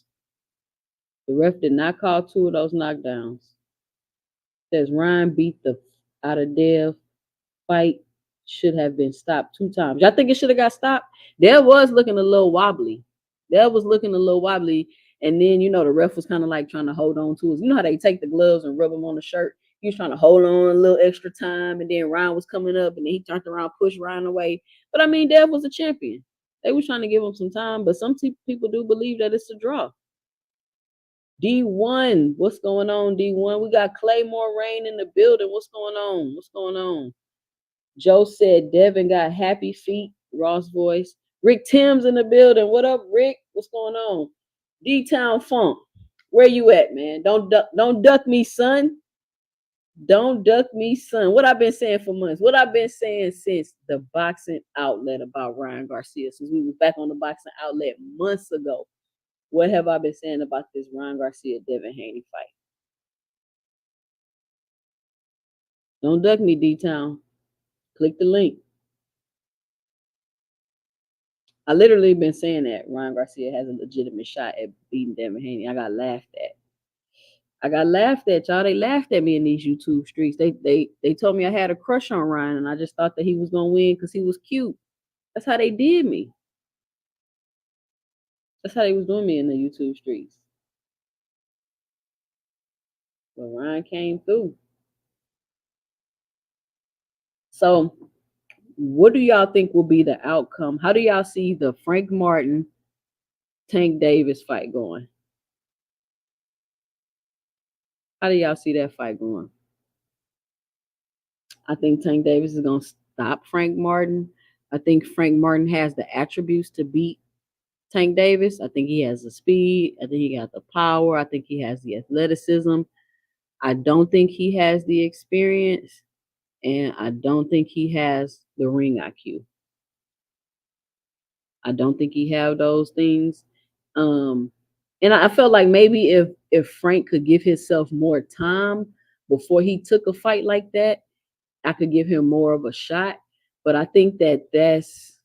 The ref did not call 2 of those knockdowns. It says Ryan beat the out of Dev. Fight should have been stopped 2 times. Y'all think it should have got stopped? Dev was looking a little wobbly. And then, the ref was kind of like trying to hold on to us. You know how they take the gloves and rub them on the shirt? He was trying to hold on a little extra time, and then Ryan was coming up, and then he turned around, pushed Ryan away. But I mean, Dev was a champion. They was trying to give him some time, but some people do believe that it's a draw. D1, what's going on, D1? We got Claymore Rain in the building. What's going on? Joe said Devin got happy feet. Ross voice. Rick Tim's in the building. What up, Rick? What's going on? D-Town Funk. Where you at, man? Don't duck me, son. Don't duck me, son. What I've been saying for months. What I've been saying since the boxing outlet about Ryan Garcia. Since we was back on the boxing outlet months ago. What have I been saying about this Ryan Garcia Devin Haney fight? Don't duck me, D-Town. Click the link. I literally been saying that Ryan Garcia has a legitimate shot at beating Devin Haney. I got laughed at, y'all. They laughed at me in these YouTube streets. They told me I had a crush on Ryan, and I just thought that he was gonna win because he was cute. That's how they did me. That's how they was doing me in the YouTube streets. But Ryan came through. So, what do y'all think will be the outcome? How do y'all see the Frank Martin, Tank Davis fight going? How do y'all see that fight going? I think Tank Davis is going to stop Frank Martin. I think Frank Martin has the attributes to beat Tank Davis. I think he has the speed. I think he got the power. I think he has the athleticism. I don't think he has the experience. And I don't think he has the ring IQ. I don't think he have those things. And I felt like maybe if Frank could give himself more time before he took a fight like that, I could give him more of a shot. But I think that's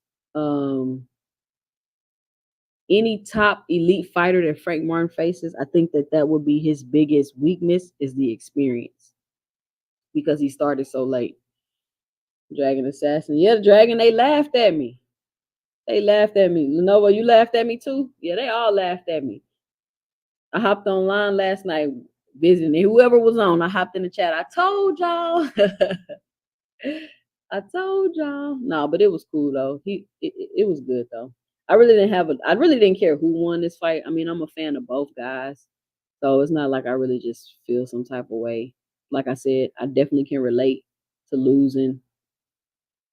any top elite fighter that Frank Martin faces, I think that would be his biggest weakness is the experience because he started so late. Dragon Assassin. Yeah, Dragon, they laughed at me. They laughed at me. Lenovo, you laughed at me too? Yeah, they all laughed at me. I hopped online last night visiting. Whoever was on, I hopped in the chat. I told y'all. I told y'all. No, but it was cool though. It was good though. I really didn't care who won this fight. I mean, I'm a fan of both guys. So it's not like I really just feel some type of way. Like I said, I definitely can relate to losing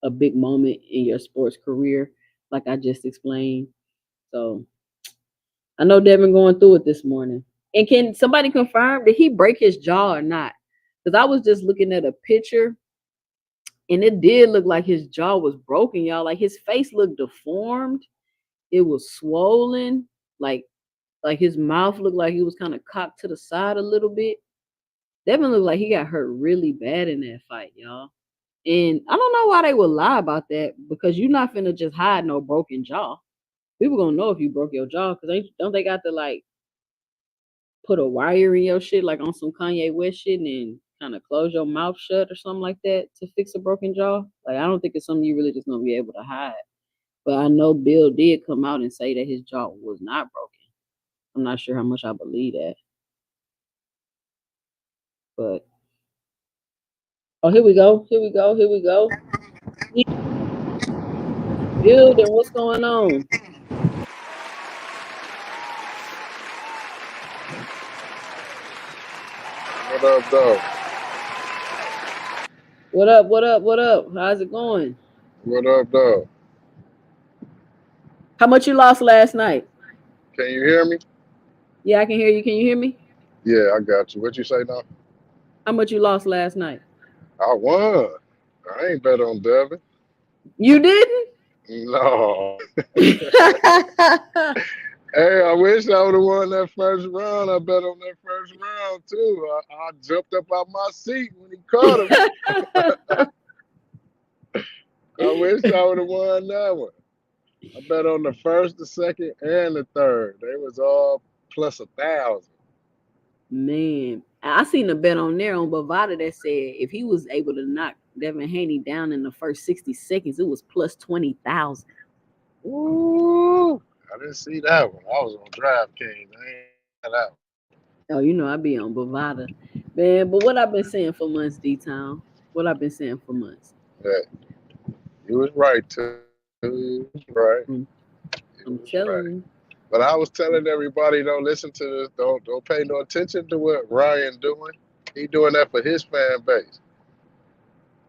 a big moment in your sports career, like I just explained. So I know Devin going through it this morning. And can somebody confirm, did he break his jaw or not? Because I was just looking at a picture And it did look like his jaw was broken, y'all. Like his face looked deformed. It was swollen. Like his mouth looked like he was kind of cocked to the side a little bit. Devin looked like he got hurt really bad in that fight, y'all. And I don't know why they would lie about that because you're not finna just hide no broken jaw. People gonna know if you broke your jaw because don't they got to like put a wire in your shit like on some Kanye West shit and kind of close your mouth shut or something like that to fix a broken jaw? Like I don't think it's something you really just gonna be able to hide. But I know Bill did come out and say that his jaw was not broken. I'm not sure how much I believe that, but oh, here we go, here we go, here we go. Building, what's going on? What up, though? What up? What up? What up? How's it going? What up, though? How much you lost last night? Can you hear me? Yeah, I can hear you. Can you hear me? Yeah, I got you. What you say now? How much you lost last night? I won. I ain't bet on Devin. You didn't? No. Hey, I wish I would have won that first round. I bet on that first round too. I jumped up out my seat when he caught him. I wish I would have won that one. I bet on the first, the second, and the third. They was all plus 1,000. Man, I seen a bet on there on Bovada that said if he was able to knock Devin Haney down in the first 60 seconds, it was plus 20,000. Ooh, I didn't see that one. I was on DraftKings. I ain't that out. Oh, you know I be on Bovada, man. But what I've been saying for months, D Town. What I've been saying for months. Yeah, you was right too. You was right. I'm, You I'm was right. telling you. But I was telling everybody, don't listen to this. Don't pay no attention to what Ryan doing. He doing that for his fan base.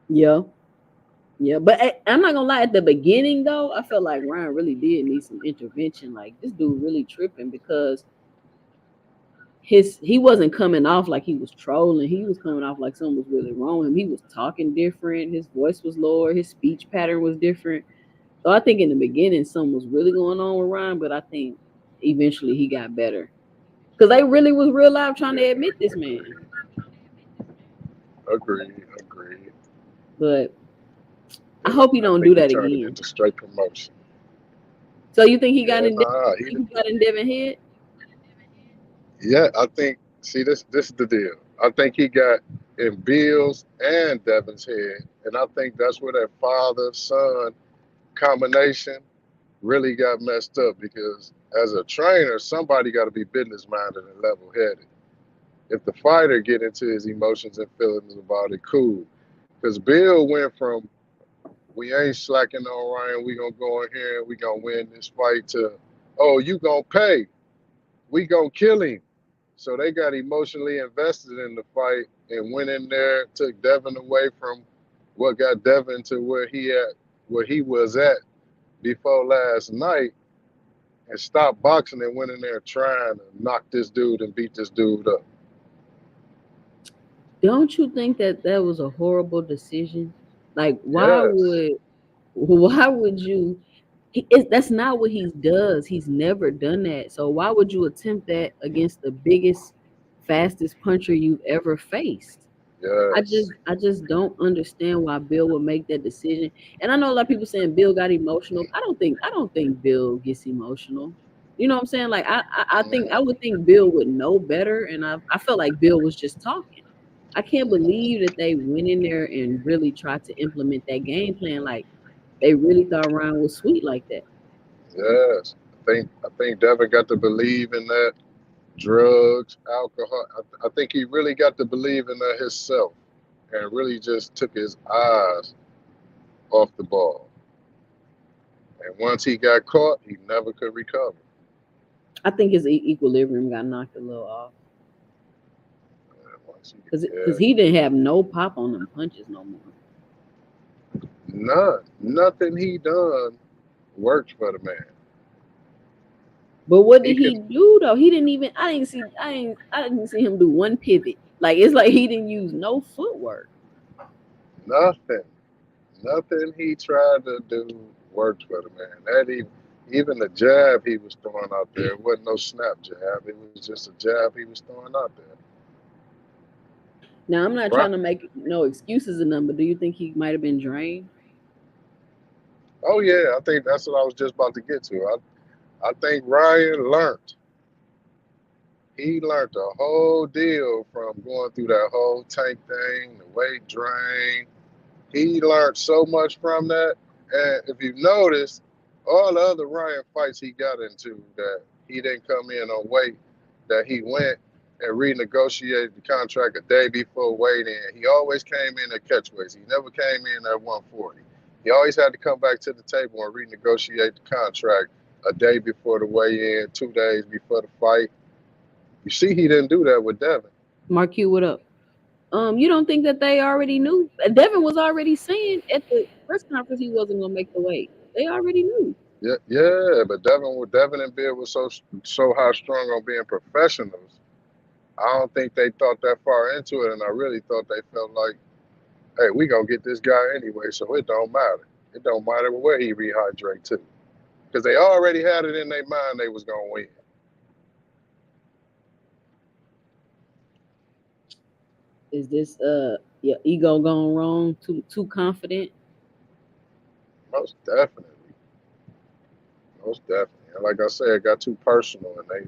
Yeah, yeah. But I'm not gonna lie. At the beginning, though, I felt like Ryan really did need some intervention. Like this dude really tripping because he wasn't coming off like he was trolling. He was coming off like something was really wrong with him. He was talking different. His voice was lower. His speech pattern was different. So I think in the beginning something was really going on with Ryan, but I think eventually he got better because they really was real live trying to admit this man. Agreed, agreed. But I But hope he I don't do think he that turned it again. into straight promotion. So you think he got Yeah, in? nah, He got in Devin head? yeah, I think. See, this is the deal. I think he got in Bill's and Devin's head, and I think that's where that father son combination really got messed up because as a trainer, somebody got to be business minded and level headed. If the fighter get into his emotions and feelings about it, cool. Because Bill went from we ain't slacking on Ryan, we gonna go in here and we gonna win this fight to oh you gonna pay, we gonna kill him. So they got emotionally invested in the fight and went in there, took Devin away from what got Devin to where he was at before last night and stopped boxing and went in there trying to knock this dude and beat this dude up. Don't you think that that was a horrible decision? Like, Yes. why would you? That's not what he does. He's never done that. So why would you attempt that against the biggest, fastest puncher you've ever faced? Yes. I just don't understand why Bill would make that decision. And I know a lot of people saying Bill got emotional. I don't think Bill gets emotional. You know what I'm saying? Like I think I Mhm. would think Bill would know better, and I felt like Bill was just talking. I can't believe that they went in there and really tried to implement that game plan. Like they really thought Ryan was sweet like that. Yes. I think Devin got to believe in that drugs, alcohol. I think he really got to believe in that himself and really just took his eyes off the ball. And once he got caught, he never could recover. I think his equilibrium got knocked a little off And once he, because yeah, he didn't have no pop on them punches no more. nothing he done worked for the man. But what He did could he do though? He didn't even. I didn't see him do one pivot. Like it's like he didn't use no footwork. nothing. Nothing he tried to do worked for the man. Even the jab he was throwing out there, it wasn't no snap jab. It was just a jab he was throwing out there. Now, I'm not Right. trying to make no excuses or nothing, but do you think he might have been drained? Oh yeah, I think that's what I was just about to get to. I think Ryan learned. He learned the whole deal from going through that whole tank thing, the weight drain. He learned so much from that. And if you notice, all the other Ryan fights he got into that he didn't come in on weight, that he went and renegotiated the contract a day before weighed in. He always came in at catchweights. He never came in at 140. He always had to come back to the table and renegotiate the contract a day before the weigh-in, 2 days before the fight. You see, he didn't do that with Devin. Mark Q, what up? You don't think that they already knew? Devin was already saying at the press conference he wasn't gonna make the weight. They already knew. Yeah, yeah, but Devin and Bill was so high strung on being professionals. I don't think they thought that far into it, and I really thought they felt like, hey, we gonna get this guy anyway, so it don't matter. It don't matter where he rehydrate to, because they already had it in their mind they was gonna win. Is this your ego gone wrong? Too confident? Most definitely, most definitely. And like I said, it got too personal, and they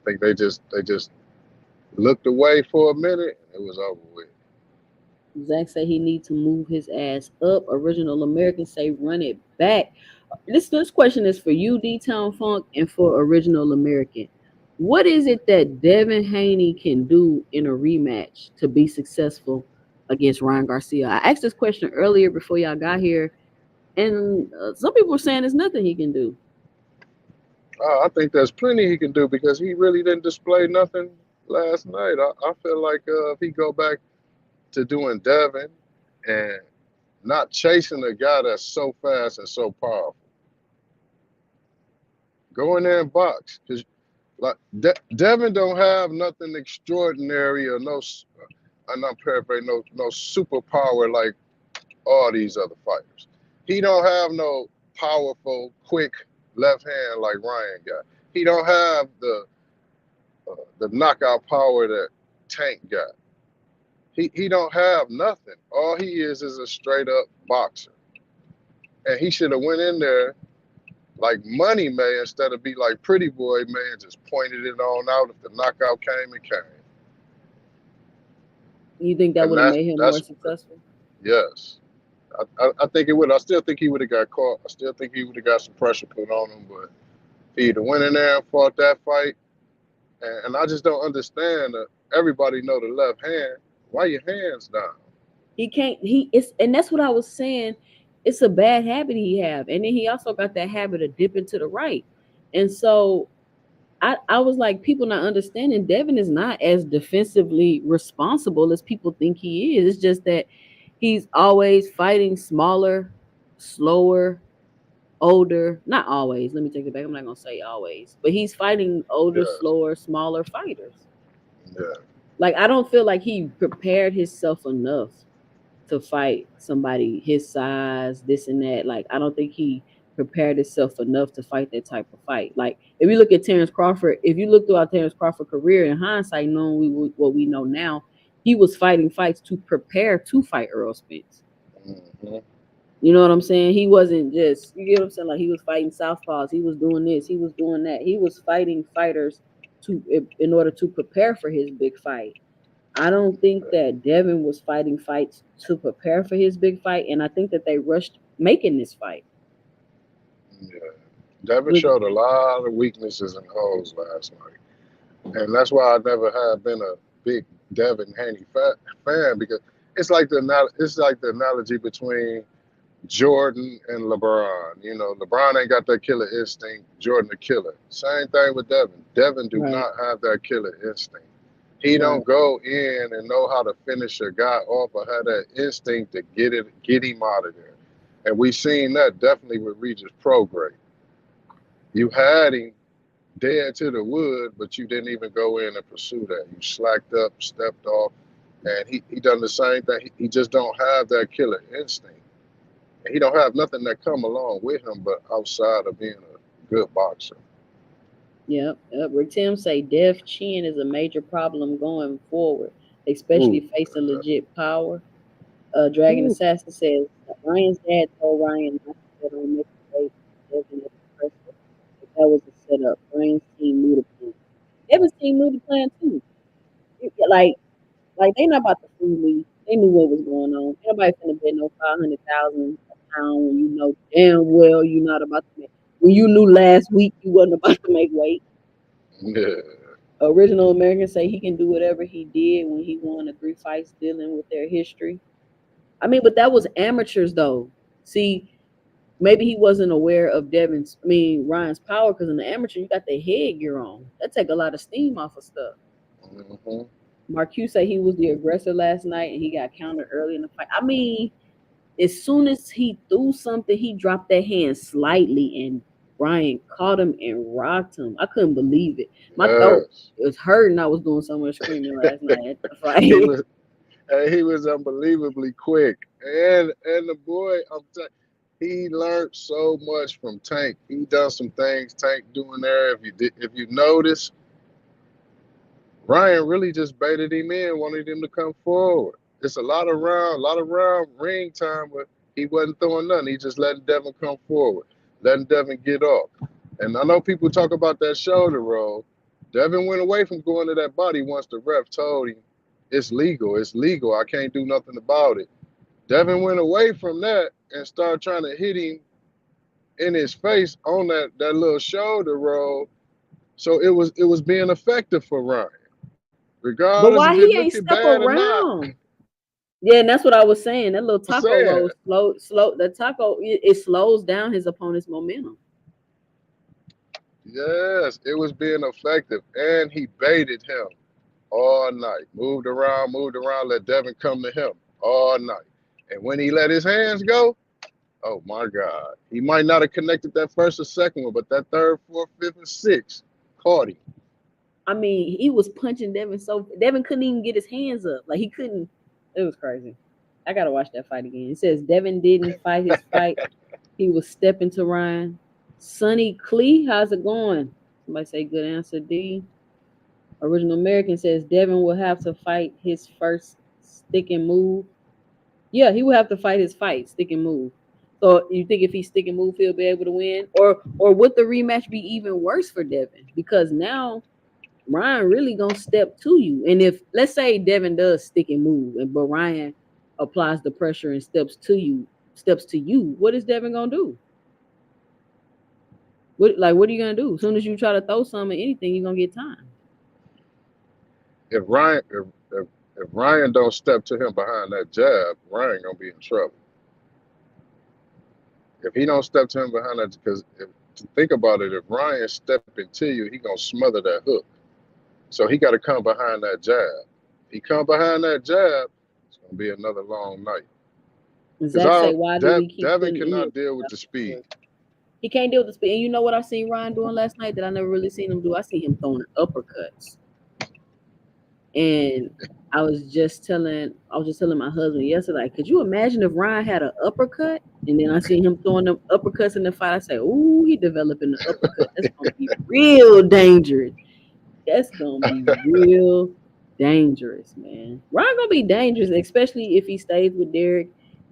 think they just looked away for a minute, and it was over with. Zach say he need to move his ass up. Original Americans say run it back. This question is for you, D Town Funk, and for Original American. What is it that Devin Haney can do in a rematch to be successful against Ryan Garcia? I asked this question earlier before y'all got here, and some people were saying there's nothing he can do. I think there's plenty he can do because he really didn't display nothing last night. I feel like if he go back to doing Devin and not chasing a guy that's so fast and so powerful, go in there and box. Because like Devin don't have nothing extraordinary or no, I'm not paraphrasing, no superpower like all these other fighters. He don't have no powerful, quick left hand like Ryan got. He don't have the knockout power that Tank got. He don't have nothing. All he is a straight up boxer. And he should have went in there like Money May instead of be like Pretty Boy May and just pointed it on out. If the knockout came, it came. You think that And would have made him more that's successful? yes. I think it would. I still think he would have got caught. I still think he would have got some pressure put on him. But he either went in there and fought that fight, and I just don't understand that everybody know the left hand. Why your hands down? He can't. He is, and that's what I was saying. It's a bad habit he have, and then he also got that habit of dipping to the right. And so I was like, people not understanding. Devin is not as defensively responsible as people think he is. It's just that he's always fighting smaller, slower, older. Not always. Let me take it back. I'm not gonna say always, but he's fighting older, Yes. slower, smaller fighters. Yeah. Like I don't feel like he prepared himself enough to fight somebody his size, this and that. Like I don't think he prepared himself enough to fight that type of fight. Like if you look at Terrence Crawford, if you look throughout Terrence Crawford's career in hindsight, knowing what we know now, he was fighting fights to prepare to fight Earl Spence. Hmm. You know what I'm saying? He wasn't just, you get what I'm saying? Like he was fighting southpaws. He was doing this. He was doing that. He was fighting fighters to in order to prepare for his big fight. I don't think that Devin was fighting fights to prepare for his big fight, and I think that they rushed making this fight. Yeah. Devin With showed a lot of weaknesses and holes last night, and that's why I never have been a big Devin Haney fan because it's like the analogy between Jordan and LeBron. You know, LeBron ain't got that killer instinct. Jordan the killer. Same thing with Devin. Devin do right, not have that killer instinct. He right. don't go in and know how to finish a guy off or have that instinct to get him out of there. And we seen that definitely with Regis Prograde. You had him dead to the wood, but you didn't even go in and pursue that. You slacked up, stepped off, and he done the same thing. He just don't have that killer instinct, and he don't have nothing that come along with him, but outside of being a good boxer. Yep. Rick Tim say Def Chin is a major problem going forward, Ooh, especially facing legit power. Dragon ooh, Assassin says Ryan's dad told Ryan not to bet on making weight. Devin at the pressure. But that was a setup. Ryan's team knew the plan. Devin's team knew the plan too. Like they not about to fool me. They knew what was going on. Ain't nobody finna bet no 500,000 a pound when you know damn well you're not about to make. When you knew last week you wasn't about to make weight. yeah, Original American say he can do whatever he did when he won the 3 fights dealing with their history. I mean, but that was amateurs though. See, maybe he wasn't aware of Ryan's power because in the amateur you got the headgear on. That take a lot of steam off of stuff. hmm Marcus said he was the aggressor last night and he got countered early in the fight. I mean, as soon as he threw something, he dropped that hand slightly and Ryan caught him and rocked him. I couldn't believe it. My throat yes. was hurting. I was doing so much screaming last night at the He fight. was he was unbelievably quick, and the boy, he learned so much from Tank. He done some things Tank doing there. If you notice, Ryan really just baited him in, wanted him to come forward. It's a lot of round ring time, but he wasn't throwing nothing. He just letting Devin come forward, letting Devin get off. And I know people talk about that shoulder roll. Devin went away from going to that body once the ref told him it's legal. It's legal. I can't do nothing about it. Devin went away from that and started trying to hit him in his face on that little shoulder roll. So it was being effective for Ryan, But regardless why if it he ain't looked step bad or not. around? Yeah, and that's what I was saying. That little I'm taco saying, roll slow. The taco it slows down his opponent's momentum. yes, it was being effective, and he baited him all night. Moved around, let Devin come to him all night. And when he let his hands go, oh my God, he might not have connected that first or second one, but that third, fourth, fifth, and sixth caught him. I mean, he was punching Devin so Devin couldn't even get his hands up. Like he couldn't. It was crazy. I gotta watch that fight again. It says Devin didn't fight his fight. He was stepping to Ryan. Sonny Clee, how's it going? Somebody say good answer, D. Original American says Devin will have to fight his first stick and move. Yeah, he will have to fight his fight, stick and move. So you think if he stick and move, he'll be able to win? Or would the rematch be even worse for Devin? Because now Ryan really gonna step to you. And if let's say Devin does stick and move, and but Ryan applies the pressure and steps to you, what is Devin gonna do? What are you gonna do? As soon as you try to throw something, anything, you're gonna get time. If Ryan, if Ryan don't step to him behind that jab, Ryan gonna be in trouble. If he don't step to him behind that, because think about it, if Ryan stepping to you, he gonna smother that hook. So he got to come behind that jab. If he come behind that jab, it's gonna be another long night. Because Zach say, why do we keep Devin putting in his cannot deal with the speed. he can't deal with the speed. And you know what I've seen Ryan doing last night that I never really seen him do? I see him throwing uppercuts. And I was just telling my husband yesterday, could you imagine if Ryan had an uppercut? And then I see him throwing them uppercuts in the fight. I say, ooh, he developing the uppercut. That's gonna be real dangerous. That's gonna be real dangerous, man. Ryan gonna be dangerous, especially if he stays with Derek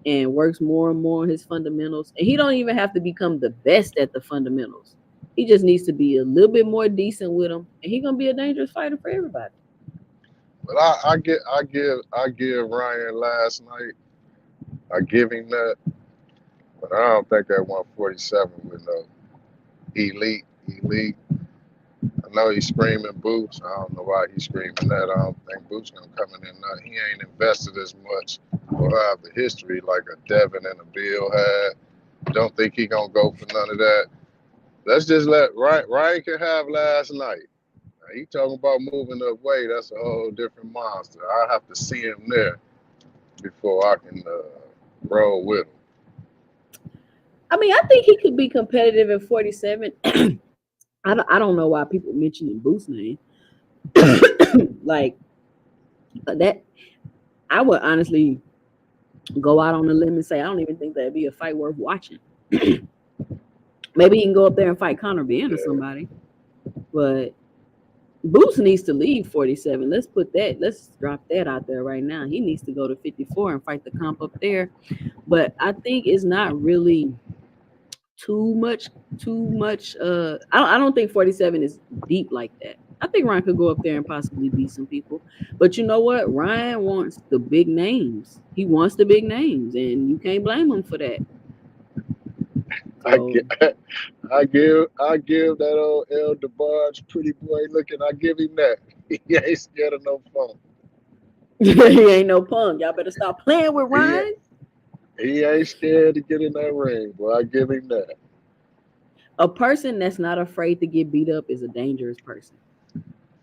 and works more and more on his fundamentals. And he don't even have to become the best at the fundamentals. He just needs to be a little bit more decent with them, and he's gonna be a dangerous fighter for everybody. But I give Ryan last night. I give him that, but I don't think that 147 with no elite. I know he's screaming Boots. I don't know why he's screaming that. I don't think Boots gonna come in there. He ain't invested as much or have the history like a Devin and a Bill had. Don't think he gonna go for none of that. Let's just let Ryan can have last night. Now, he talking about moving up weight. That's a whole different monster. I have to see him there before I can roll with him. I mean, I think he could be competitive at 47. I don't know why people mentioning Boost name like that. I would honestly go out on a limb and say I don't even think that'd be a fight worth watching. Maybe he can go up there and fight Conor Ben or somebody, but Boots needs to leave 47. Let's drop that out there right now. He needs to go to 54 and fight the comp up there. But I think it's not really too much. I don't think 47 is deep like that. I think Ryan could go up there and possibly beat some people. But you know what? Ryan wants the big names. He wants the big names, and you can't blame him for that. I So give, I give that old El DeBarge pretty boy looking. I give him that. He ain't scared of no fun. he ain't no punk. Y'all better stop playing with He Ryan. he ain't scared to get in that ring, boy. I give him that A person that's not afraid to get beat up is a dangerous person.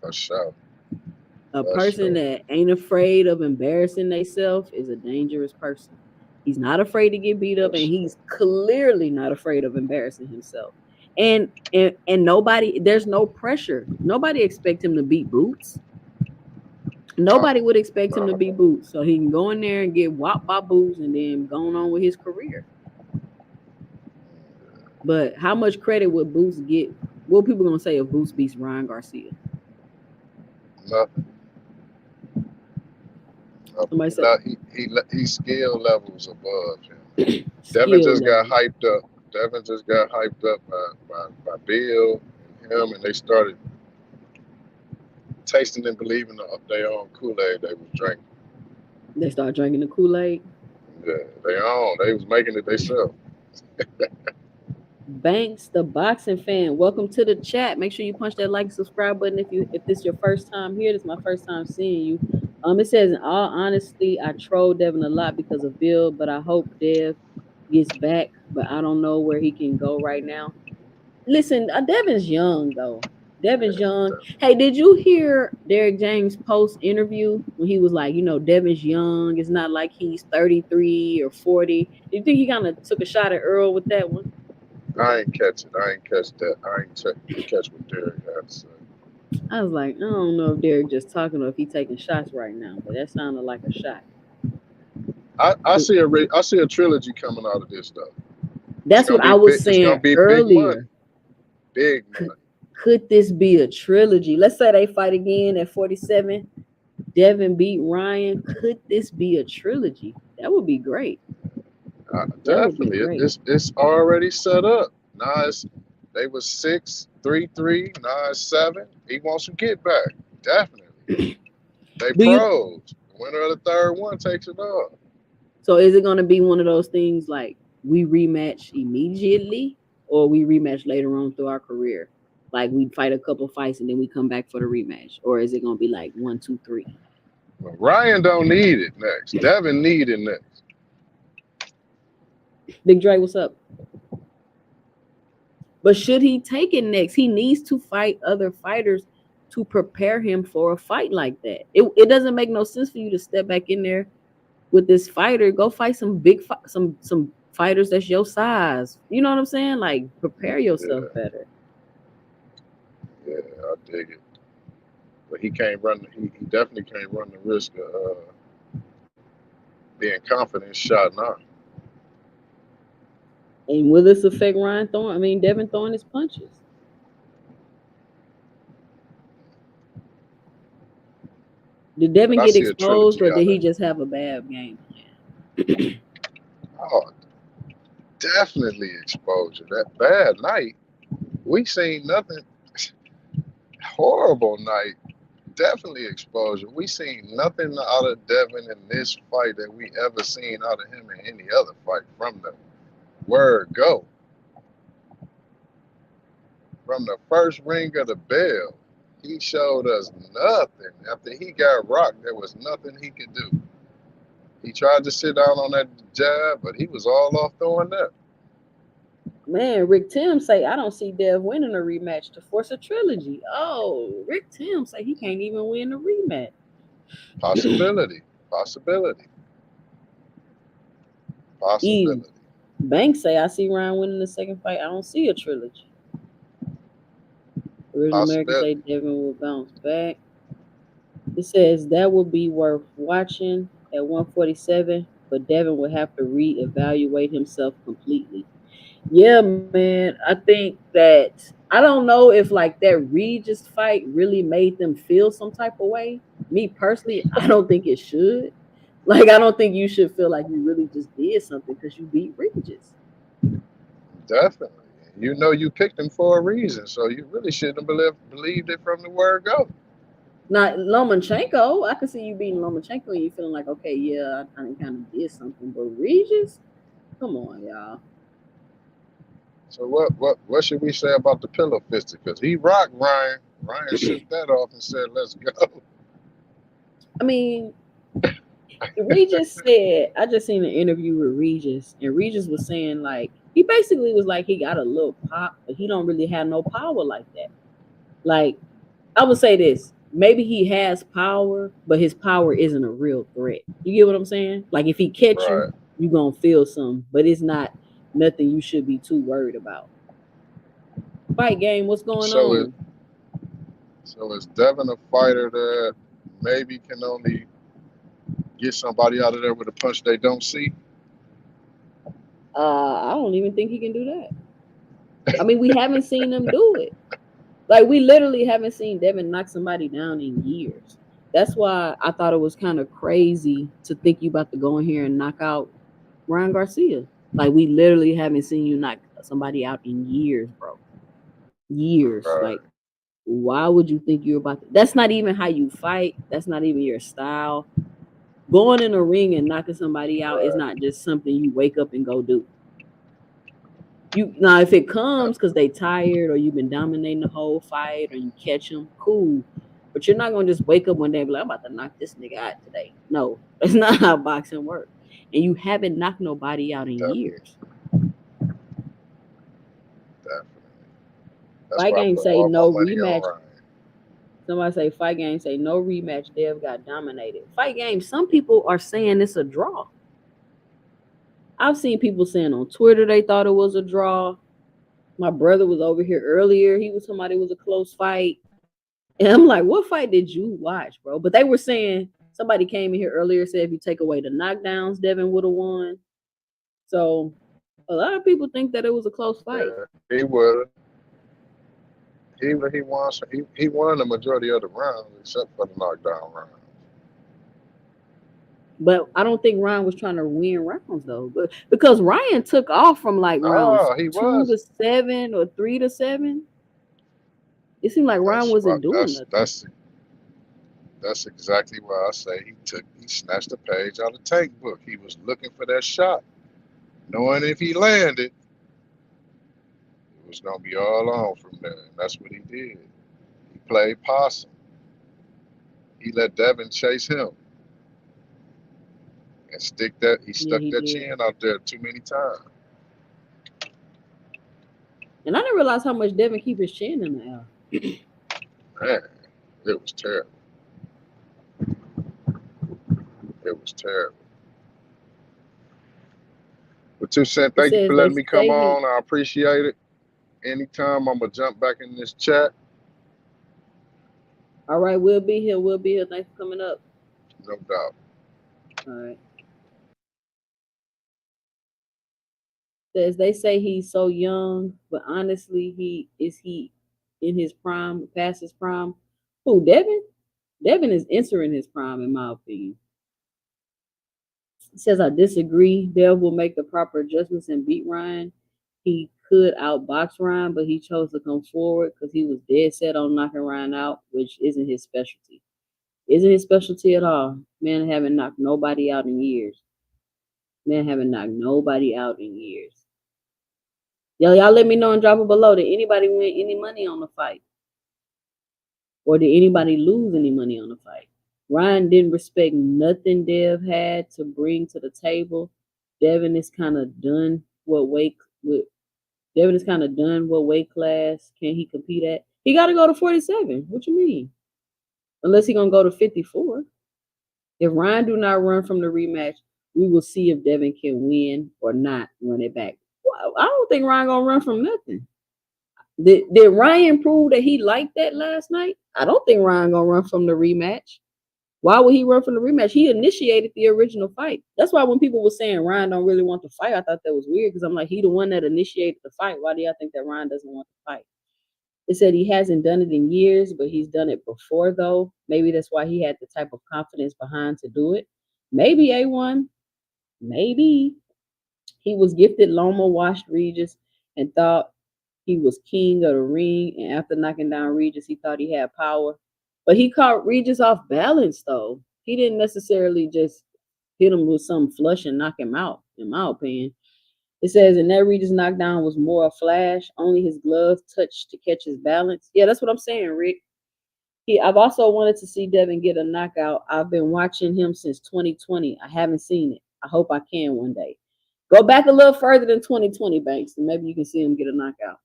for sure. A For person sure. that ain't afraid of embarrassing themselves is a dangerous person. He's not afraid to get beat up, For and sure. he's clearly not afraid of embarrassing himself. And nobody, there's no pressure. Nobody expect him to beat Boots. No, Nobody would expect him to no. beat Boots, so he can go in there and get whopped by Boots, and then go on with his career. But how much credit would Boots get? What people gonna say if Boots beats Ryan Garcia? Nothing. Somebody said He's skill levels above him. Devin skill just got level. hyped up. Devin just got hyped up by Bill and him, and they started tasting and believing of their own Kool-Aid they was drinking. They start drinking the Kool-Aid. Yeah, they own. They was making it themselves. Banks, the boxing fan, welcome to the chat. Make sure you punch that like and subscribe button if this is your first time here. This is my first time seeing you. It says in all honesty, I troll Devin a lot because of Bill, but I hope Dev gets back. But I don't know where he can go right now. Listen, Devin's young though. Devin's young. Hey, did you hear Derek James' post interview when he was like, Devin's young. It's not like he's 33 or 40. Do you think he kind of took a shot at Earl with that one? I ain't catch it. I ain't catch that. I ain't catch what Derek had to say. I was like, I don't know if Derek just talking or if he taking shots right now, but that sounded like a shot. I see a trilogy coming out of this though. It's That's gonna what I be was big. It's saying gonna be big money. earlier. Big Could, money. could this be a trilogy? Let's say they fight again at 47. Devin beat Ryan. Could this be a trilogy? That would be great. That would be Definitely. great. It's already set up. Now they was 6-3-3. Now it's 7. He wants to get back. Definitely. They Do you pros. The winner of the third one takes it all. So is it gonna be one of those things like we rematch immediately or we rematch later on through our career? Like we fight a couple fights and then we come back for the rematch? Or is it gonna be like 1, 2, 3? But Ryan don't need it next. Devin need it next. Big Dre, what's up? But should he take it next? He needs to fight other fighters to prepare him for a fight like that. It doesn't make no sense for you to step back in there with this fighter. Go fight some some fighters that's your size. You know what I'm saying? Like prepare yourself Yeah, better. yeah, I dig it. But he can't run. He definitely can't run the risk of being confident shot now. And will this affect Devin throwing his punches? Did But Devin I get see a exposed trilogy or did out he of it. just have a bad game plan? Oh, definitely exposure. That bad night. We seen nothing. Horrible night. Definitely exposure. We seen nothing out of Devin in this fight that we ever seen out of him in any other fight from the word go. From the first ring of the bell, he showed us nothing. After he got rocked, there was nothing he could do. He tried to sit down on that jab, but he was all off throwing that. Man, Rick Tim say I don't see Dev winning a rematch to force a trilogy. Oh, Rick Tim say he can't even win a rematch. Possibility. Possibility. E Possibility. Banks say I see Ryan winning the second fight. I don't see a trilogy. Original American say Possibility. Devin will bounce back. It says that would be worth watching. at 147, but Devin would have to reevaluate himself completely. Yeah, man. I think that I don't know if like that Regis fight really made them feel some type of way. Me personally, I don't think it should. Like, I don't think you should feel like you really just did something because you beat Regis. Definitely. You know you picked him for a reason, so you really shouldn't have believed it from the word go. Not Lomachenko. I could see you beating Lomachenko and you feeling like, okay, yeah, I kind of did something. But Regis, come on, y'all. So what should we say about the pillow fisted? Because he rocked Ryan. Ryan shook that off and said, "Let's go." I mean, Regis said, I just seen an interview with Regis, and Regis was saying like he basically was like he got a little pop, but he don't really have no power like that. Like I would say this, maybe he has power, but his power isn't a real threat. You get what I'm saying? Like if he catch you, Right. you gonna feel some, but it's not nothing you should be too worried about. Fight game, what's going So is on? so is Devin a fighter that maybe can only get somebody out of there with a punch they don't see? I don't even think he can do that. I mean, we haven't seen him do it. Like we literally haven't seen Devin knock somebody down in years. That's why I thought it was kind of crazy to think you about to go in here and knock out Ryan Garcia. Like we literally haven't seen you knock somebody out in years, bro. Years. Right. Like why would you think you're about to? That's not even how you fight. That's not even your style. Going in a ring and knocking somebody out is Right. not just something you wake up and go do. You now if it comes because they tired or you've been dominating the whole fight or you catch them, cool. But you're not gonna just wake up one day and be like, I'm about to knock this nigga out today. No, that's not how boxing works. And you haven't knocked nobody out in Definitely. years. Definitely. That's Fight why I game put say all my no money on rematch. Ryan. Somebody say fight game say no rematch. Dev got dominated. Fight game. Some people are saying it's a draw. I've seen people saying on Twitter they thought it was a draw. My brother was over here earlier. He was somebody was a close fight. And I'm like, what fight did you watch, bro? But they were saying somebody came in here earlier said if you take away the knockdowns, Devin would have won. So a lot of people think that it was a close fight. Yeah, he would. He won. He won the majority of the rounds except for the knockdown round. But I don't think Ryan was trying to win rounds though. But because Ryan took off from like rounds No, he 2 to 7 or 3 to 7. It seemed like Ryan That's what. wasn't doing nothing. That's exactly why I say he snatched a page out of Tank book. He was looking for that shot, knowing if he landed, it was gonna be all on from there. And that's what he did. He played possum. He let Devin chase him and he Yeah, stuck he that did. chin out there too many times. And I didn't realize how much Devin keep his chin in the air. Man, it was terrible. It was terrible. But 2 Cent, It thank you says for they letting me come say he. on. I appreciate it. Anytime I'm gonna jump back in this chat, All right, we'll be here. We'll be here. Thanks for coming up. no doubt. All right. Says they say he's so young, but honestly, he in his prime, past his prime. Who, Devin? Devin is entering his prime, in my opinion. Says I disagree. Dev will make the proper adjustments and beat Ryan. He could outbox Ryan, but he chose to come forward because he was dead set on knocking Ryan out, which isn't his specialty. Isn't his specialty at all. Man haven't knocked nobody out in years. Man haven't knocked nobody out in years. Y'all let me know and drop it below. Did anybody win any money on the fight? Or did anybody lose any money on the fight? Ryan didn't respect nothing Dev had to bring to the table. Devin is kind of done what weight with Devin is kind of done what weight class can he compete at? He got to go to 47. What you mean? Unless he gonna go to 54. If Ryan do not run from the rematch, we will see if Devin can win or not run it back. Well, I don't think Ryan gonna run from nothing. Did Ryan prove that he liked that last night? I don't think Ryan gonna run from the rematch. Why would he run from the rematch? He initiated the original fight. That's why when people were saying Ryan don't really want to fight, I thought that was weird because I'm like, he the one that initiated the fight. Why do y'all think that Ryan doesn't want to fight? It said he hasn't done it in years, but he's done it before though. Maybe that's why he had the type of confidence behind to do it. Maybe A1. Maybe he was gifted Loma washed Regis and thought he was king of the ring. And after knocking down Regis, he thought he had power. But he caught Regis off balance, though. He didn't necessarily just hit him with some flush and knock him out, in my opinion. It says, and that Regis knockdown was more a flash. Only his glove touched to catch his balance. Yeah, that's what I'm saying, Rick. I've also wanted to see Devin get a knockout. I've been watching him since 2020. I haven't seen it. I hope I can one day. Go back a little further than 2020, Banks, and maybe you can see him get a knockout.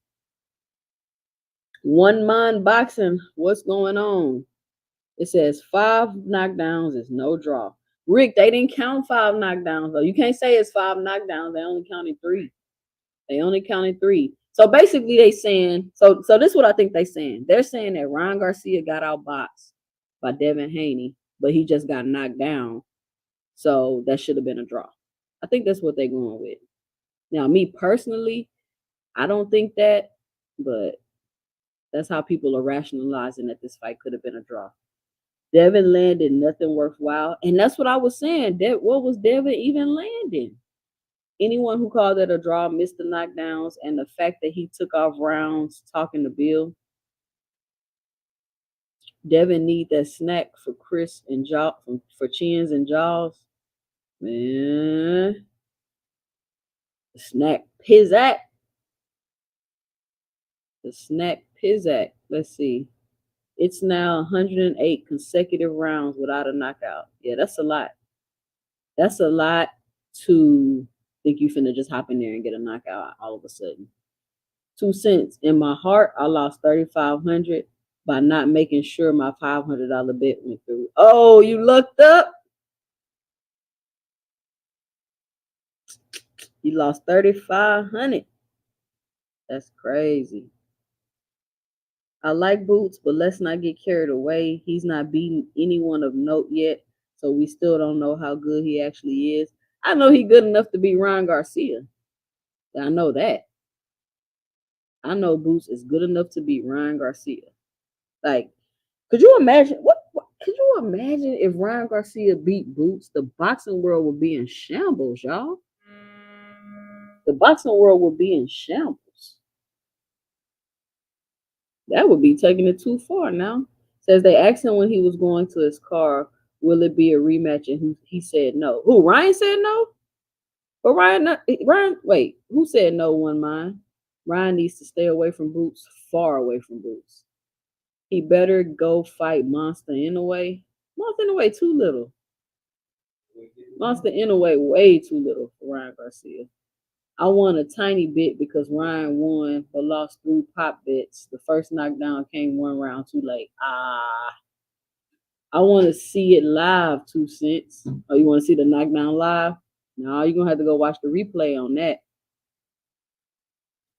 One man boxing. What's going on? It says 5 knockdowns is no draw. Rick, they didn't count 5 knockdowns though. You can't say it's 5 knockdowns. They only counted 3. They only counted 3. So basically, they saying so. This is what I think they saying. They're saying that Ryan Garcia got outboxed by Devin Haney, but he just got knocked down. So that should have been a draw. I think that's what they're going with. Now, me personally, I don't think that, but that's how people are rationalizing that this fight could have been a draw. Devin landed nothing worthwhile, and that's what I was saying. What was Devin even landing? Anyone who called it a draw missed the knockdowns, and the fact that he took off rounds talking to Bill. Devin need that snack for Chris and Jaw for Chins and Jaws. Man, the snack Pizzak. The snack Pizzak. Let's see. It's now 108 consecutive rounds without a knockout. Yeah, that's a lot. That's a lot to think you finna just hop in there and get a knockout all of a sudden. 2 cents. In my heart, I lost 3,500 by not making sure my $500 bet went through. Oh, you looked up? You lost 3,500. That's crazy. I like Boots, but let's not get carried away. He's not beating anyone of note yet, so we still don't know how good he actually is. I know he's good enough to beat Ryan Garcia. I know that. I know Boots is good enough to beat Ryan Garcia. Like, could you imagine what could you imagine if Ryan Garcia beat Boots? The boxing world would be in shambles, y'all. The boxing world would be in shambles. That would be taking it too far now. Says they asked him when he was going to his car, will it be a rematch? And he said no. Who, Ryan said no? But Ryan, wait, who said no one mind? Ryan needs to stay away from Boots, far away from Boots. He better go fight Monster Inouye. Monster Inouye too little. Monster Inouye way too little for Ryan Garcia. I won a tiny bit because Ryan won but lost 3 pop bets. The first knockdown came 1 round too late. I want to see it live, 2 cents. Oh, you want to see the knockdown live? No, you're going to have to go watch the replay on that.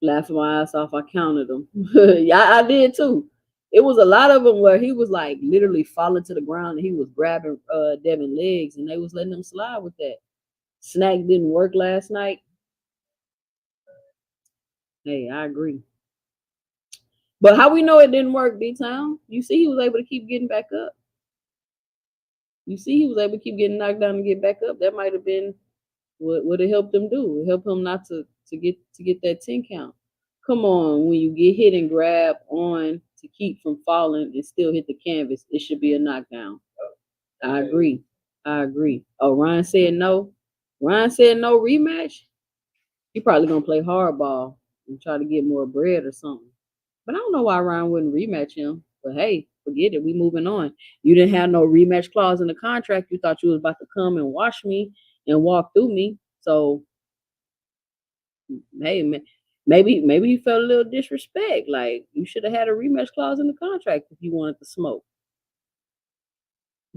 Laughing my ass off, I counted them. Yeah, I did too. It was a lot of them where he was like literally falling to the ground and he was grabbing Devin legs and they was letting him slide with that. Snack didn't work last night. Hey, I agree. But how we know it didn't work, B-Town? You see he was able to keep getting back up. You see he was able to keep getting knocked down and get back up. That might have been what it helped him do. It helped him not to get that 10 count. Come on, when you get hit and grab on to keep from falling and still hit the canvas, it should be a knockdown. I agree. Oh, Ryan said no. Ryan said no rematch. He probably gonna play hardball and try to get more bread or something. But I don't know why Ryan wouldn't rematch him. But hey, forget it. We moving on. You didn't have no rematch clause in the contract. You thought you was about to come and wash me and walk through me. So hey, maybe he felt a little disrespect. Like you should have had a rematch clause in the contract if you wanted to smoke.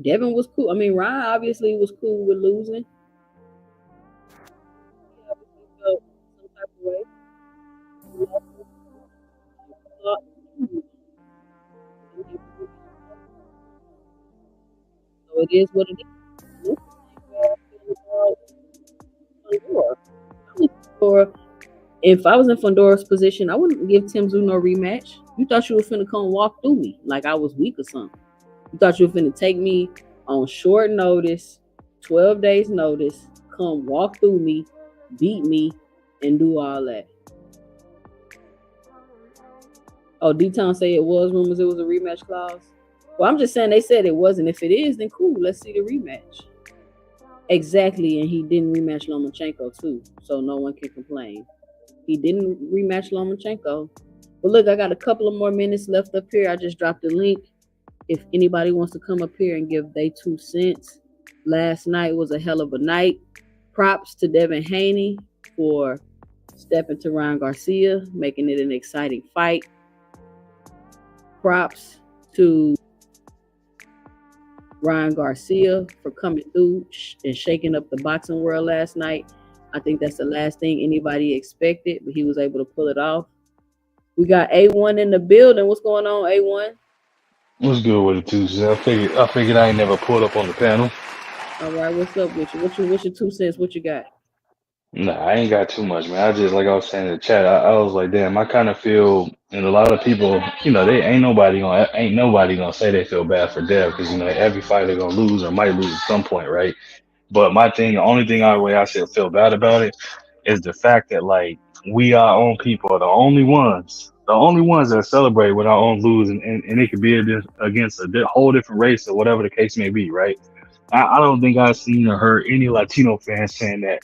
Devin was cool. I mean, Ryan obviously was cool with losing. He obviously felt some type of way. So So it is what it is. This is how I feel about Fundora. Fundora. If I was in Fundora's position, I wouldn't give Tim Zoo no rematch. You thought you were finna come walk through me like I was weak or something. You thought you were finna take me on short notice, 12 days notice, come walk through me, beat me, and do all that. Oh, D-Town say it was rumors it was a rematch clause. Well, I'm just saying they said it wasn't. If it is, then cool. Let's see the rematch. Exactly, and he didn't rematch Lomachenko too, so no one can complain. He didn't rematch Lomachenko. But look, I got a couple of more minutes left up here. I just dropped a link. If anybody wants to come up here and give they 2 cents. Last night was a hell of a night. Props to Devin Haney for stepping to Ryan Garcia, making it an exciting fight. Props to Ryan Garcia for coming through and shaking up the boxing world last night. I think that's the last thing anybody expected, but he was able to pull it off. We got A1 in the building. What's going on, A1? What's good with it too? I figured I ain't never pulled up on the panel. All right, what's up with you? What's your 2 cents? What you got? Nah, I ain't got too much, man. I just like I was saying in the chat, I was like, damn, I kind of feel, and a lot of people, they ain't nobody gonna say they feel bad for Dev because every fighter gonna lose or might lose at some point, right? But the only thing I still feel bad about it is the fact that like we our own people are the only ones that celebrate when our own lose, and it could be against a whole different race or whatever the case may be, right? I don't think I've seen or heard any Latino fans saying that,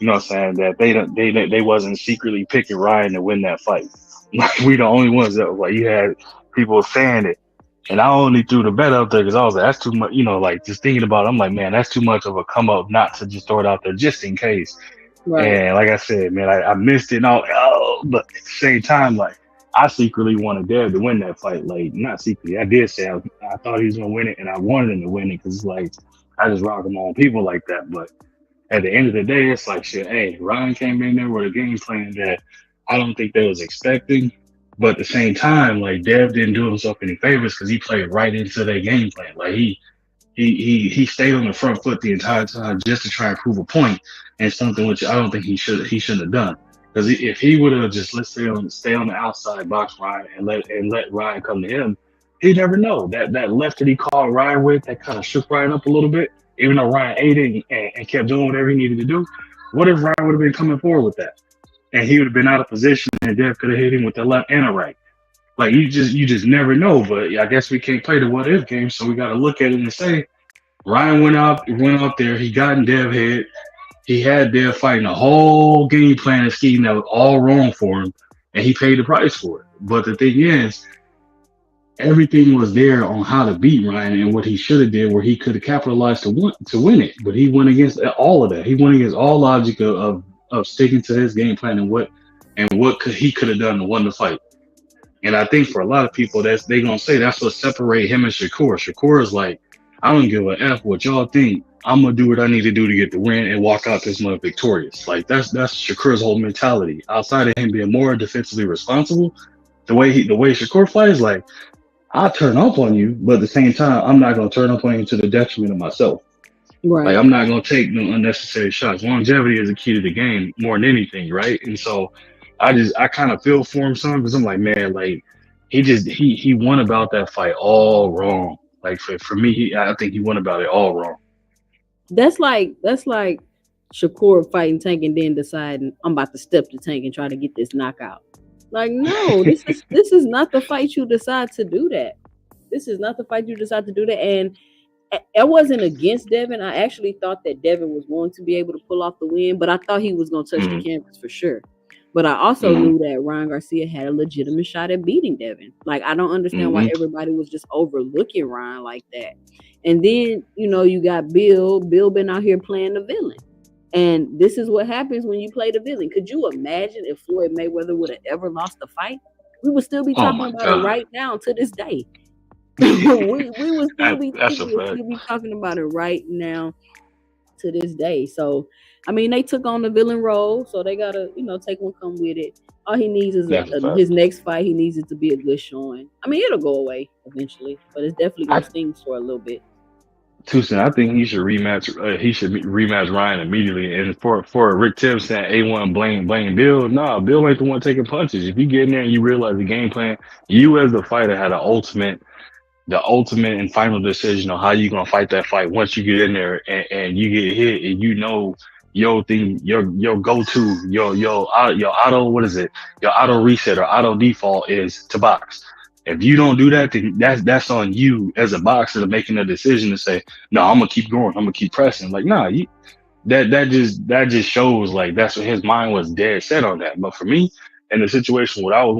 what I'm saying, that they don't they wasn't secretly picking Ryan to win that fight. Like we the only ones that like you had people saying it. And I only threw the bet out there because I was like, that's too much, like just thinking about it, I'm like, man, that's too much of a come up not to just throw it out there just in case. Right. And like I said, man, I missed it and all, oh, but at the same time, like I secretly wanted Dev to win that fight. Like not secretly, I did say I thought he was gonna win it, and I wanted him to win it because like I just rock my own people like that. But at the end of the day, it's like shit. Hey, Ryan came in there with a game plan that I don't think they was expecting. But at the same time, like Dev didn't do himself any favors because he played right into their game plan. Like he stayed on the front foot the entire time just to try and prove a point, and something which I don't think he shouldn't have done. Because if he would have just let's stay on the outside, box Ryan, and let Ryan come to him, he'd never know that left that he called Ryan with that kind of shook Ryan up a little bit. Even though Ryan ate it and kept doing whatever he needed to do, what if Ryan would have been coming forward with that, and he would have been out of position, and Dev could have hit him with the left and a right. Like you just never know. But I guess we can't play the what if game, so we got to look at it and say Ryan went out there, he got in Dev head, he had Dev fighting a whole game plan and scheme that was all wrong for him, and he paid the price for it. But the thing is, everything was there on how to beat Ryan and what he should have did, where he could have capitalized to win it. But he went against all of that. He went against all logic of sticking to his game plan and what he could have done to win the fight. And I think for a lot of people, they gonna say that's what separate him and Shakur. Shakur is like, I don't give a f what y'all think. I'm gonna do what I need to do to get the win and walk out this month victorious. Like that's Shakur's whole mentality. Outside of him being more defensively responsible, the way Shakur fights, like I'll turn up on you, but at the same time, I'm not gonna turn up on you to the detriment of myself. Like Right. I'm not gonna take no unnecessary shots. Longevity is the key to the game more than anything, right? And so I kind of feel for him some because I'm like, man, like he won about that fight all wrong. Like for me, I think he won about it all wrong. That's like Shakur fighting Tank and then deciding I'm about to step the Tank and try to get this knockout. Like, no, this is not the fight you decide to do that. This is not the fight you decide to do that. And I wasn't against Devin. I actually thought that Devin was going to be able to pull off the win, but I thought he was going to touch the Mm, canvas for sure. But I also mm, knew that Ryan Garcia had a legitimate shot at beating Devin. Like, I don't understand why mm, everybody was just overlooking Ryan like that. And then, you got Bill. Bill been out here playing the villain. And this is what happens when you play the villain. Could you imagine if Floyd Mayweather would have ever lost the fight? We would still be oh talking my about it god, right now to this day. we would still be that's people a would fact. still be talking about it right now to this day. So I mean they took on the villain role, so they gotta, take one come with it. All he needs is That's a fact. his next fight, he needs it to be a good showing. I mean, it'll go away eventually, but it's definitely I gonna sting for a little bit. Tucson, I think he should rematch. He should rematch Ryan immediately. And for Rick Tibbs saying A1 blame Bill. Nah, Bill ain't the one taking punches. If you get in there and you realize the game plan, you as the fighter had the ultimate and final decision on how you gonna fight that fight once you get in there and you get hit and you know your thing, your go to, your auto, what is it? Your auto reset or auto default is to box. If you don't do that, then that's on you as a boxer to making a decision to say, no, I'm gonna keep going, I'm gonna keep pressing. Like, nah, that just shows like that's what his mind was dead set on that. But for me, in the situation, what I would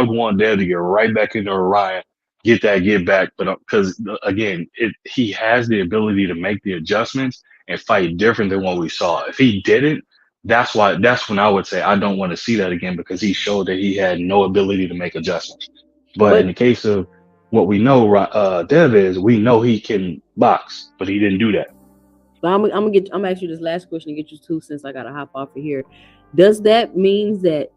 want Dev to get right back into Orion, get back. But because again, he has the ability to make the adjustments and fight different than what we saw. If he didn't, that's when I would say I don't want to see that again because he showed that he had no ability to make adjustments. But in But the case of what we know, Dev is, we know he can box, but he didn't do that. I'm gonna ask you this last question to get you two since I gotta hop off of here. Does this mean that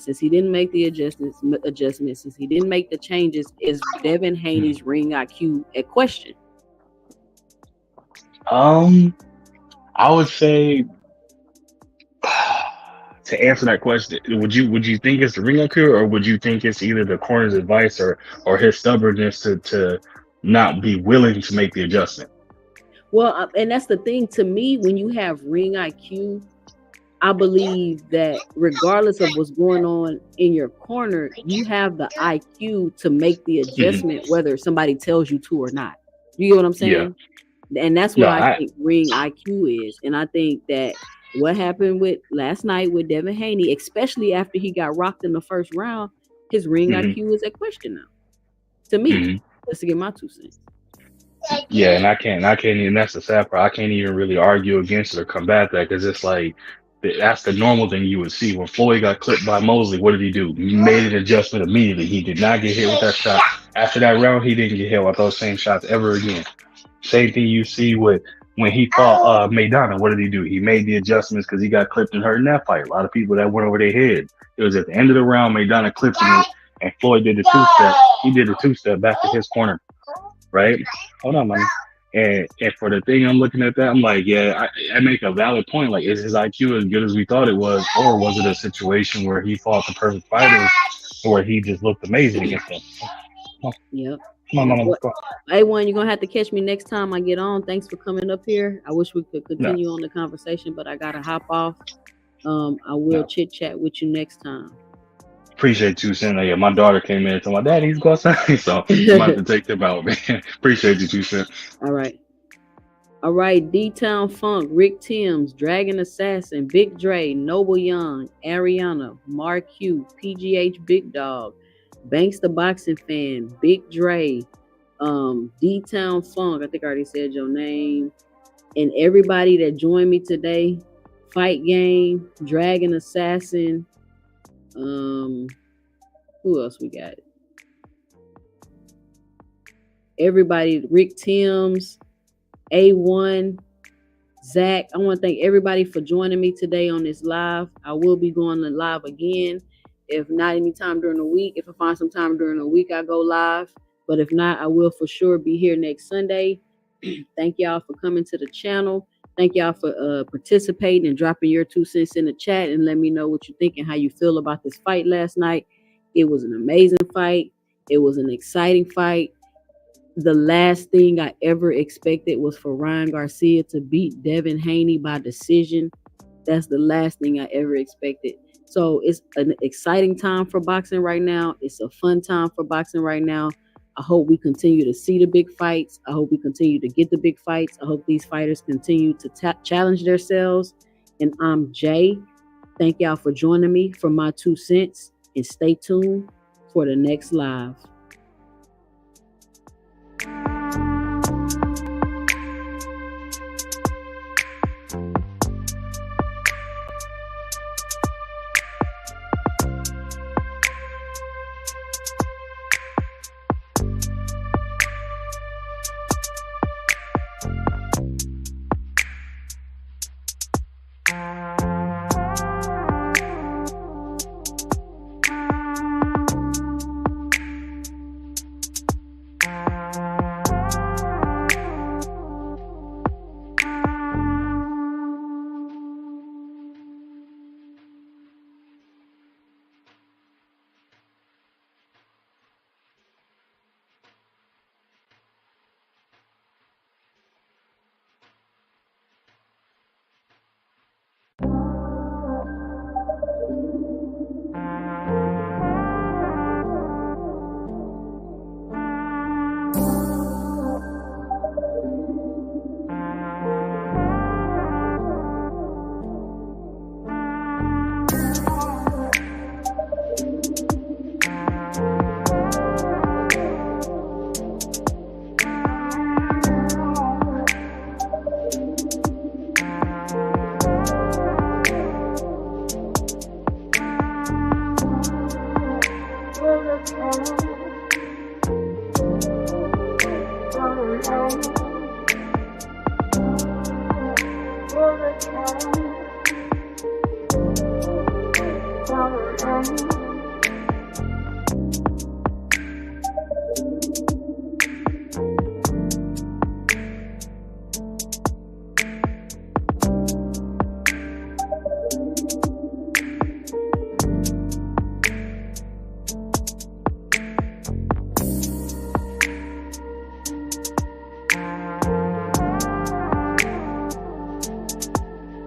since he didn't make the adjustments, since he didn't make the changes, is Devin Haney's ring IQ a question? Um, I would say to answer that question, would you think it's the ring IQ or would you think it's either the corner's advice or his stubbornness to not be willing to make the adjustment? Well, and that's the thing to me. When you have ring IQ, I believe that regardless of what's going on in your corner, you have the IQ to make the adjustment, whether somebody tells you to or not. You get what I'm Yeah. saying? And that's No, what I I think ring IQ is. And I think that what happened with last night with Devin Haney, especially after he got rocked in the first round, his ring mhm, IQ is a question now. To me, mhm. just to get my 2 cents. Yeah, and I can't even. That's the sad part. I can't even really argue against it or combat that because it's like that's the normal thing you would see when Floyd got clipped by Mosley. What did he do? He made an adjustment immediately. He did not get hit with that shot. After that round, he didn't get hit with those same shots ever again. Same thing you see with when he fought Maidana. What did he do? He made the adjustments because he got clipped and hurt in that fight. A lot of people that went over their head. It was at the end of the round, Maidana clipped him, and Floyd did the two-step. He did the two-step back to his corner, right? Hold on, man. And for the thing I'm looking at that, I'm like, yeah, I make a valid point. Like, is his IQ as good as we thought it was, or was it a situation where he fought the perfect fighters, or he just looked amazing against them? Yep. Come on, mama, let's go. A1, you're gonna have to catch me next time I get on. Thanks for coming up here. I wish we could No, continue on the conversation, but I gotta hop off. I will no. chit chat with you next time. Appreciate you, Sen. Yeah, my daughter came in and told my dad he's go outside, so I'm about to take them out, man. Appreciate you, Sen. All right. All right, D-Town Funk, Rick Timms, Dragon Assassin, Big Dre, Noble Young, Ariana, Mark Q, PGH Big Dog, Banks the Boxing Fan, Big Dre, D-Town Funk, I think I already said your name, and everybody that joined me today, Fight Game, Dragon Assassin, who else we got? Everybody, Rick Timms, A1, Zach. I want to thank everybody for joining me today on this live. I will be going live again. If not anytime during the week, if I find some time during the week, I go live. But if not, I will for sure be here next Sunday. Thank y'all for coming to the channel. Thank y'all for participating and dropping your 2 cents in the chat and let me know what you think and how you feel about this fight last night. It was an amazing fight. It was an exciting fight. The last thing I ever expected was for Ryan Garcia to beat Devin Haney by decision. That's the last thing I ever expected. So it's an exciting time for boxing right now. It's a fun time for boxing right now. I hope we continue to see the big fights. I hope we continue to get the big fights. I hope these fighters continue to challenge themselves. And I'm Jay. Thank y'all for joining me for my 2 cents. And stay tuned for the next live. Thank you.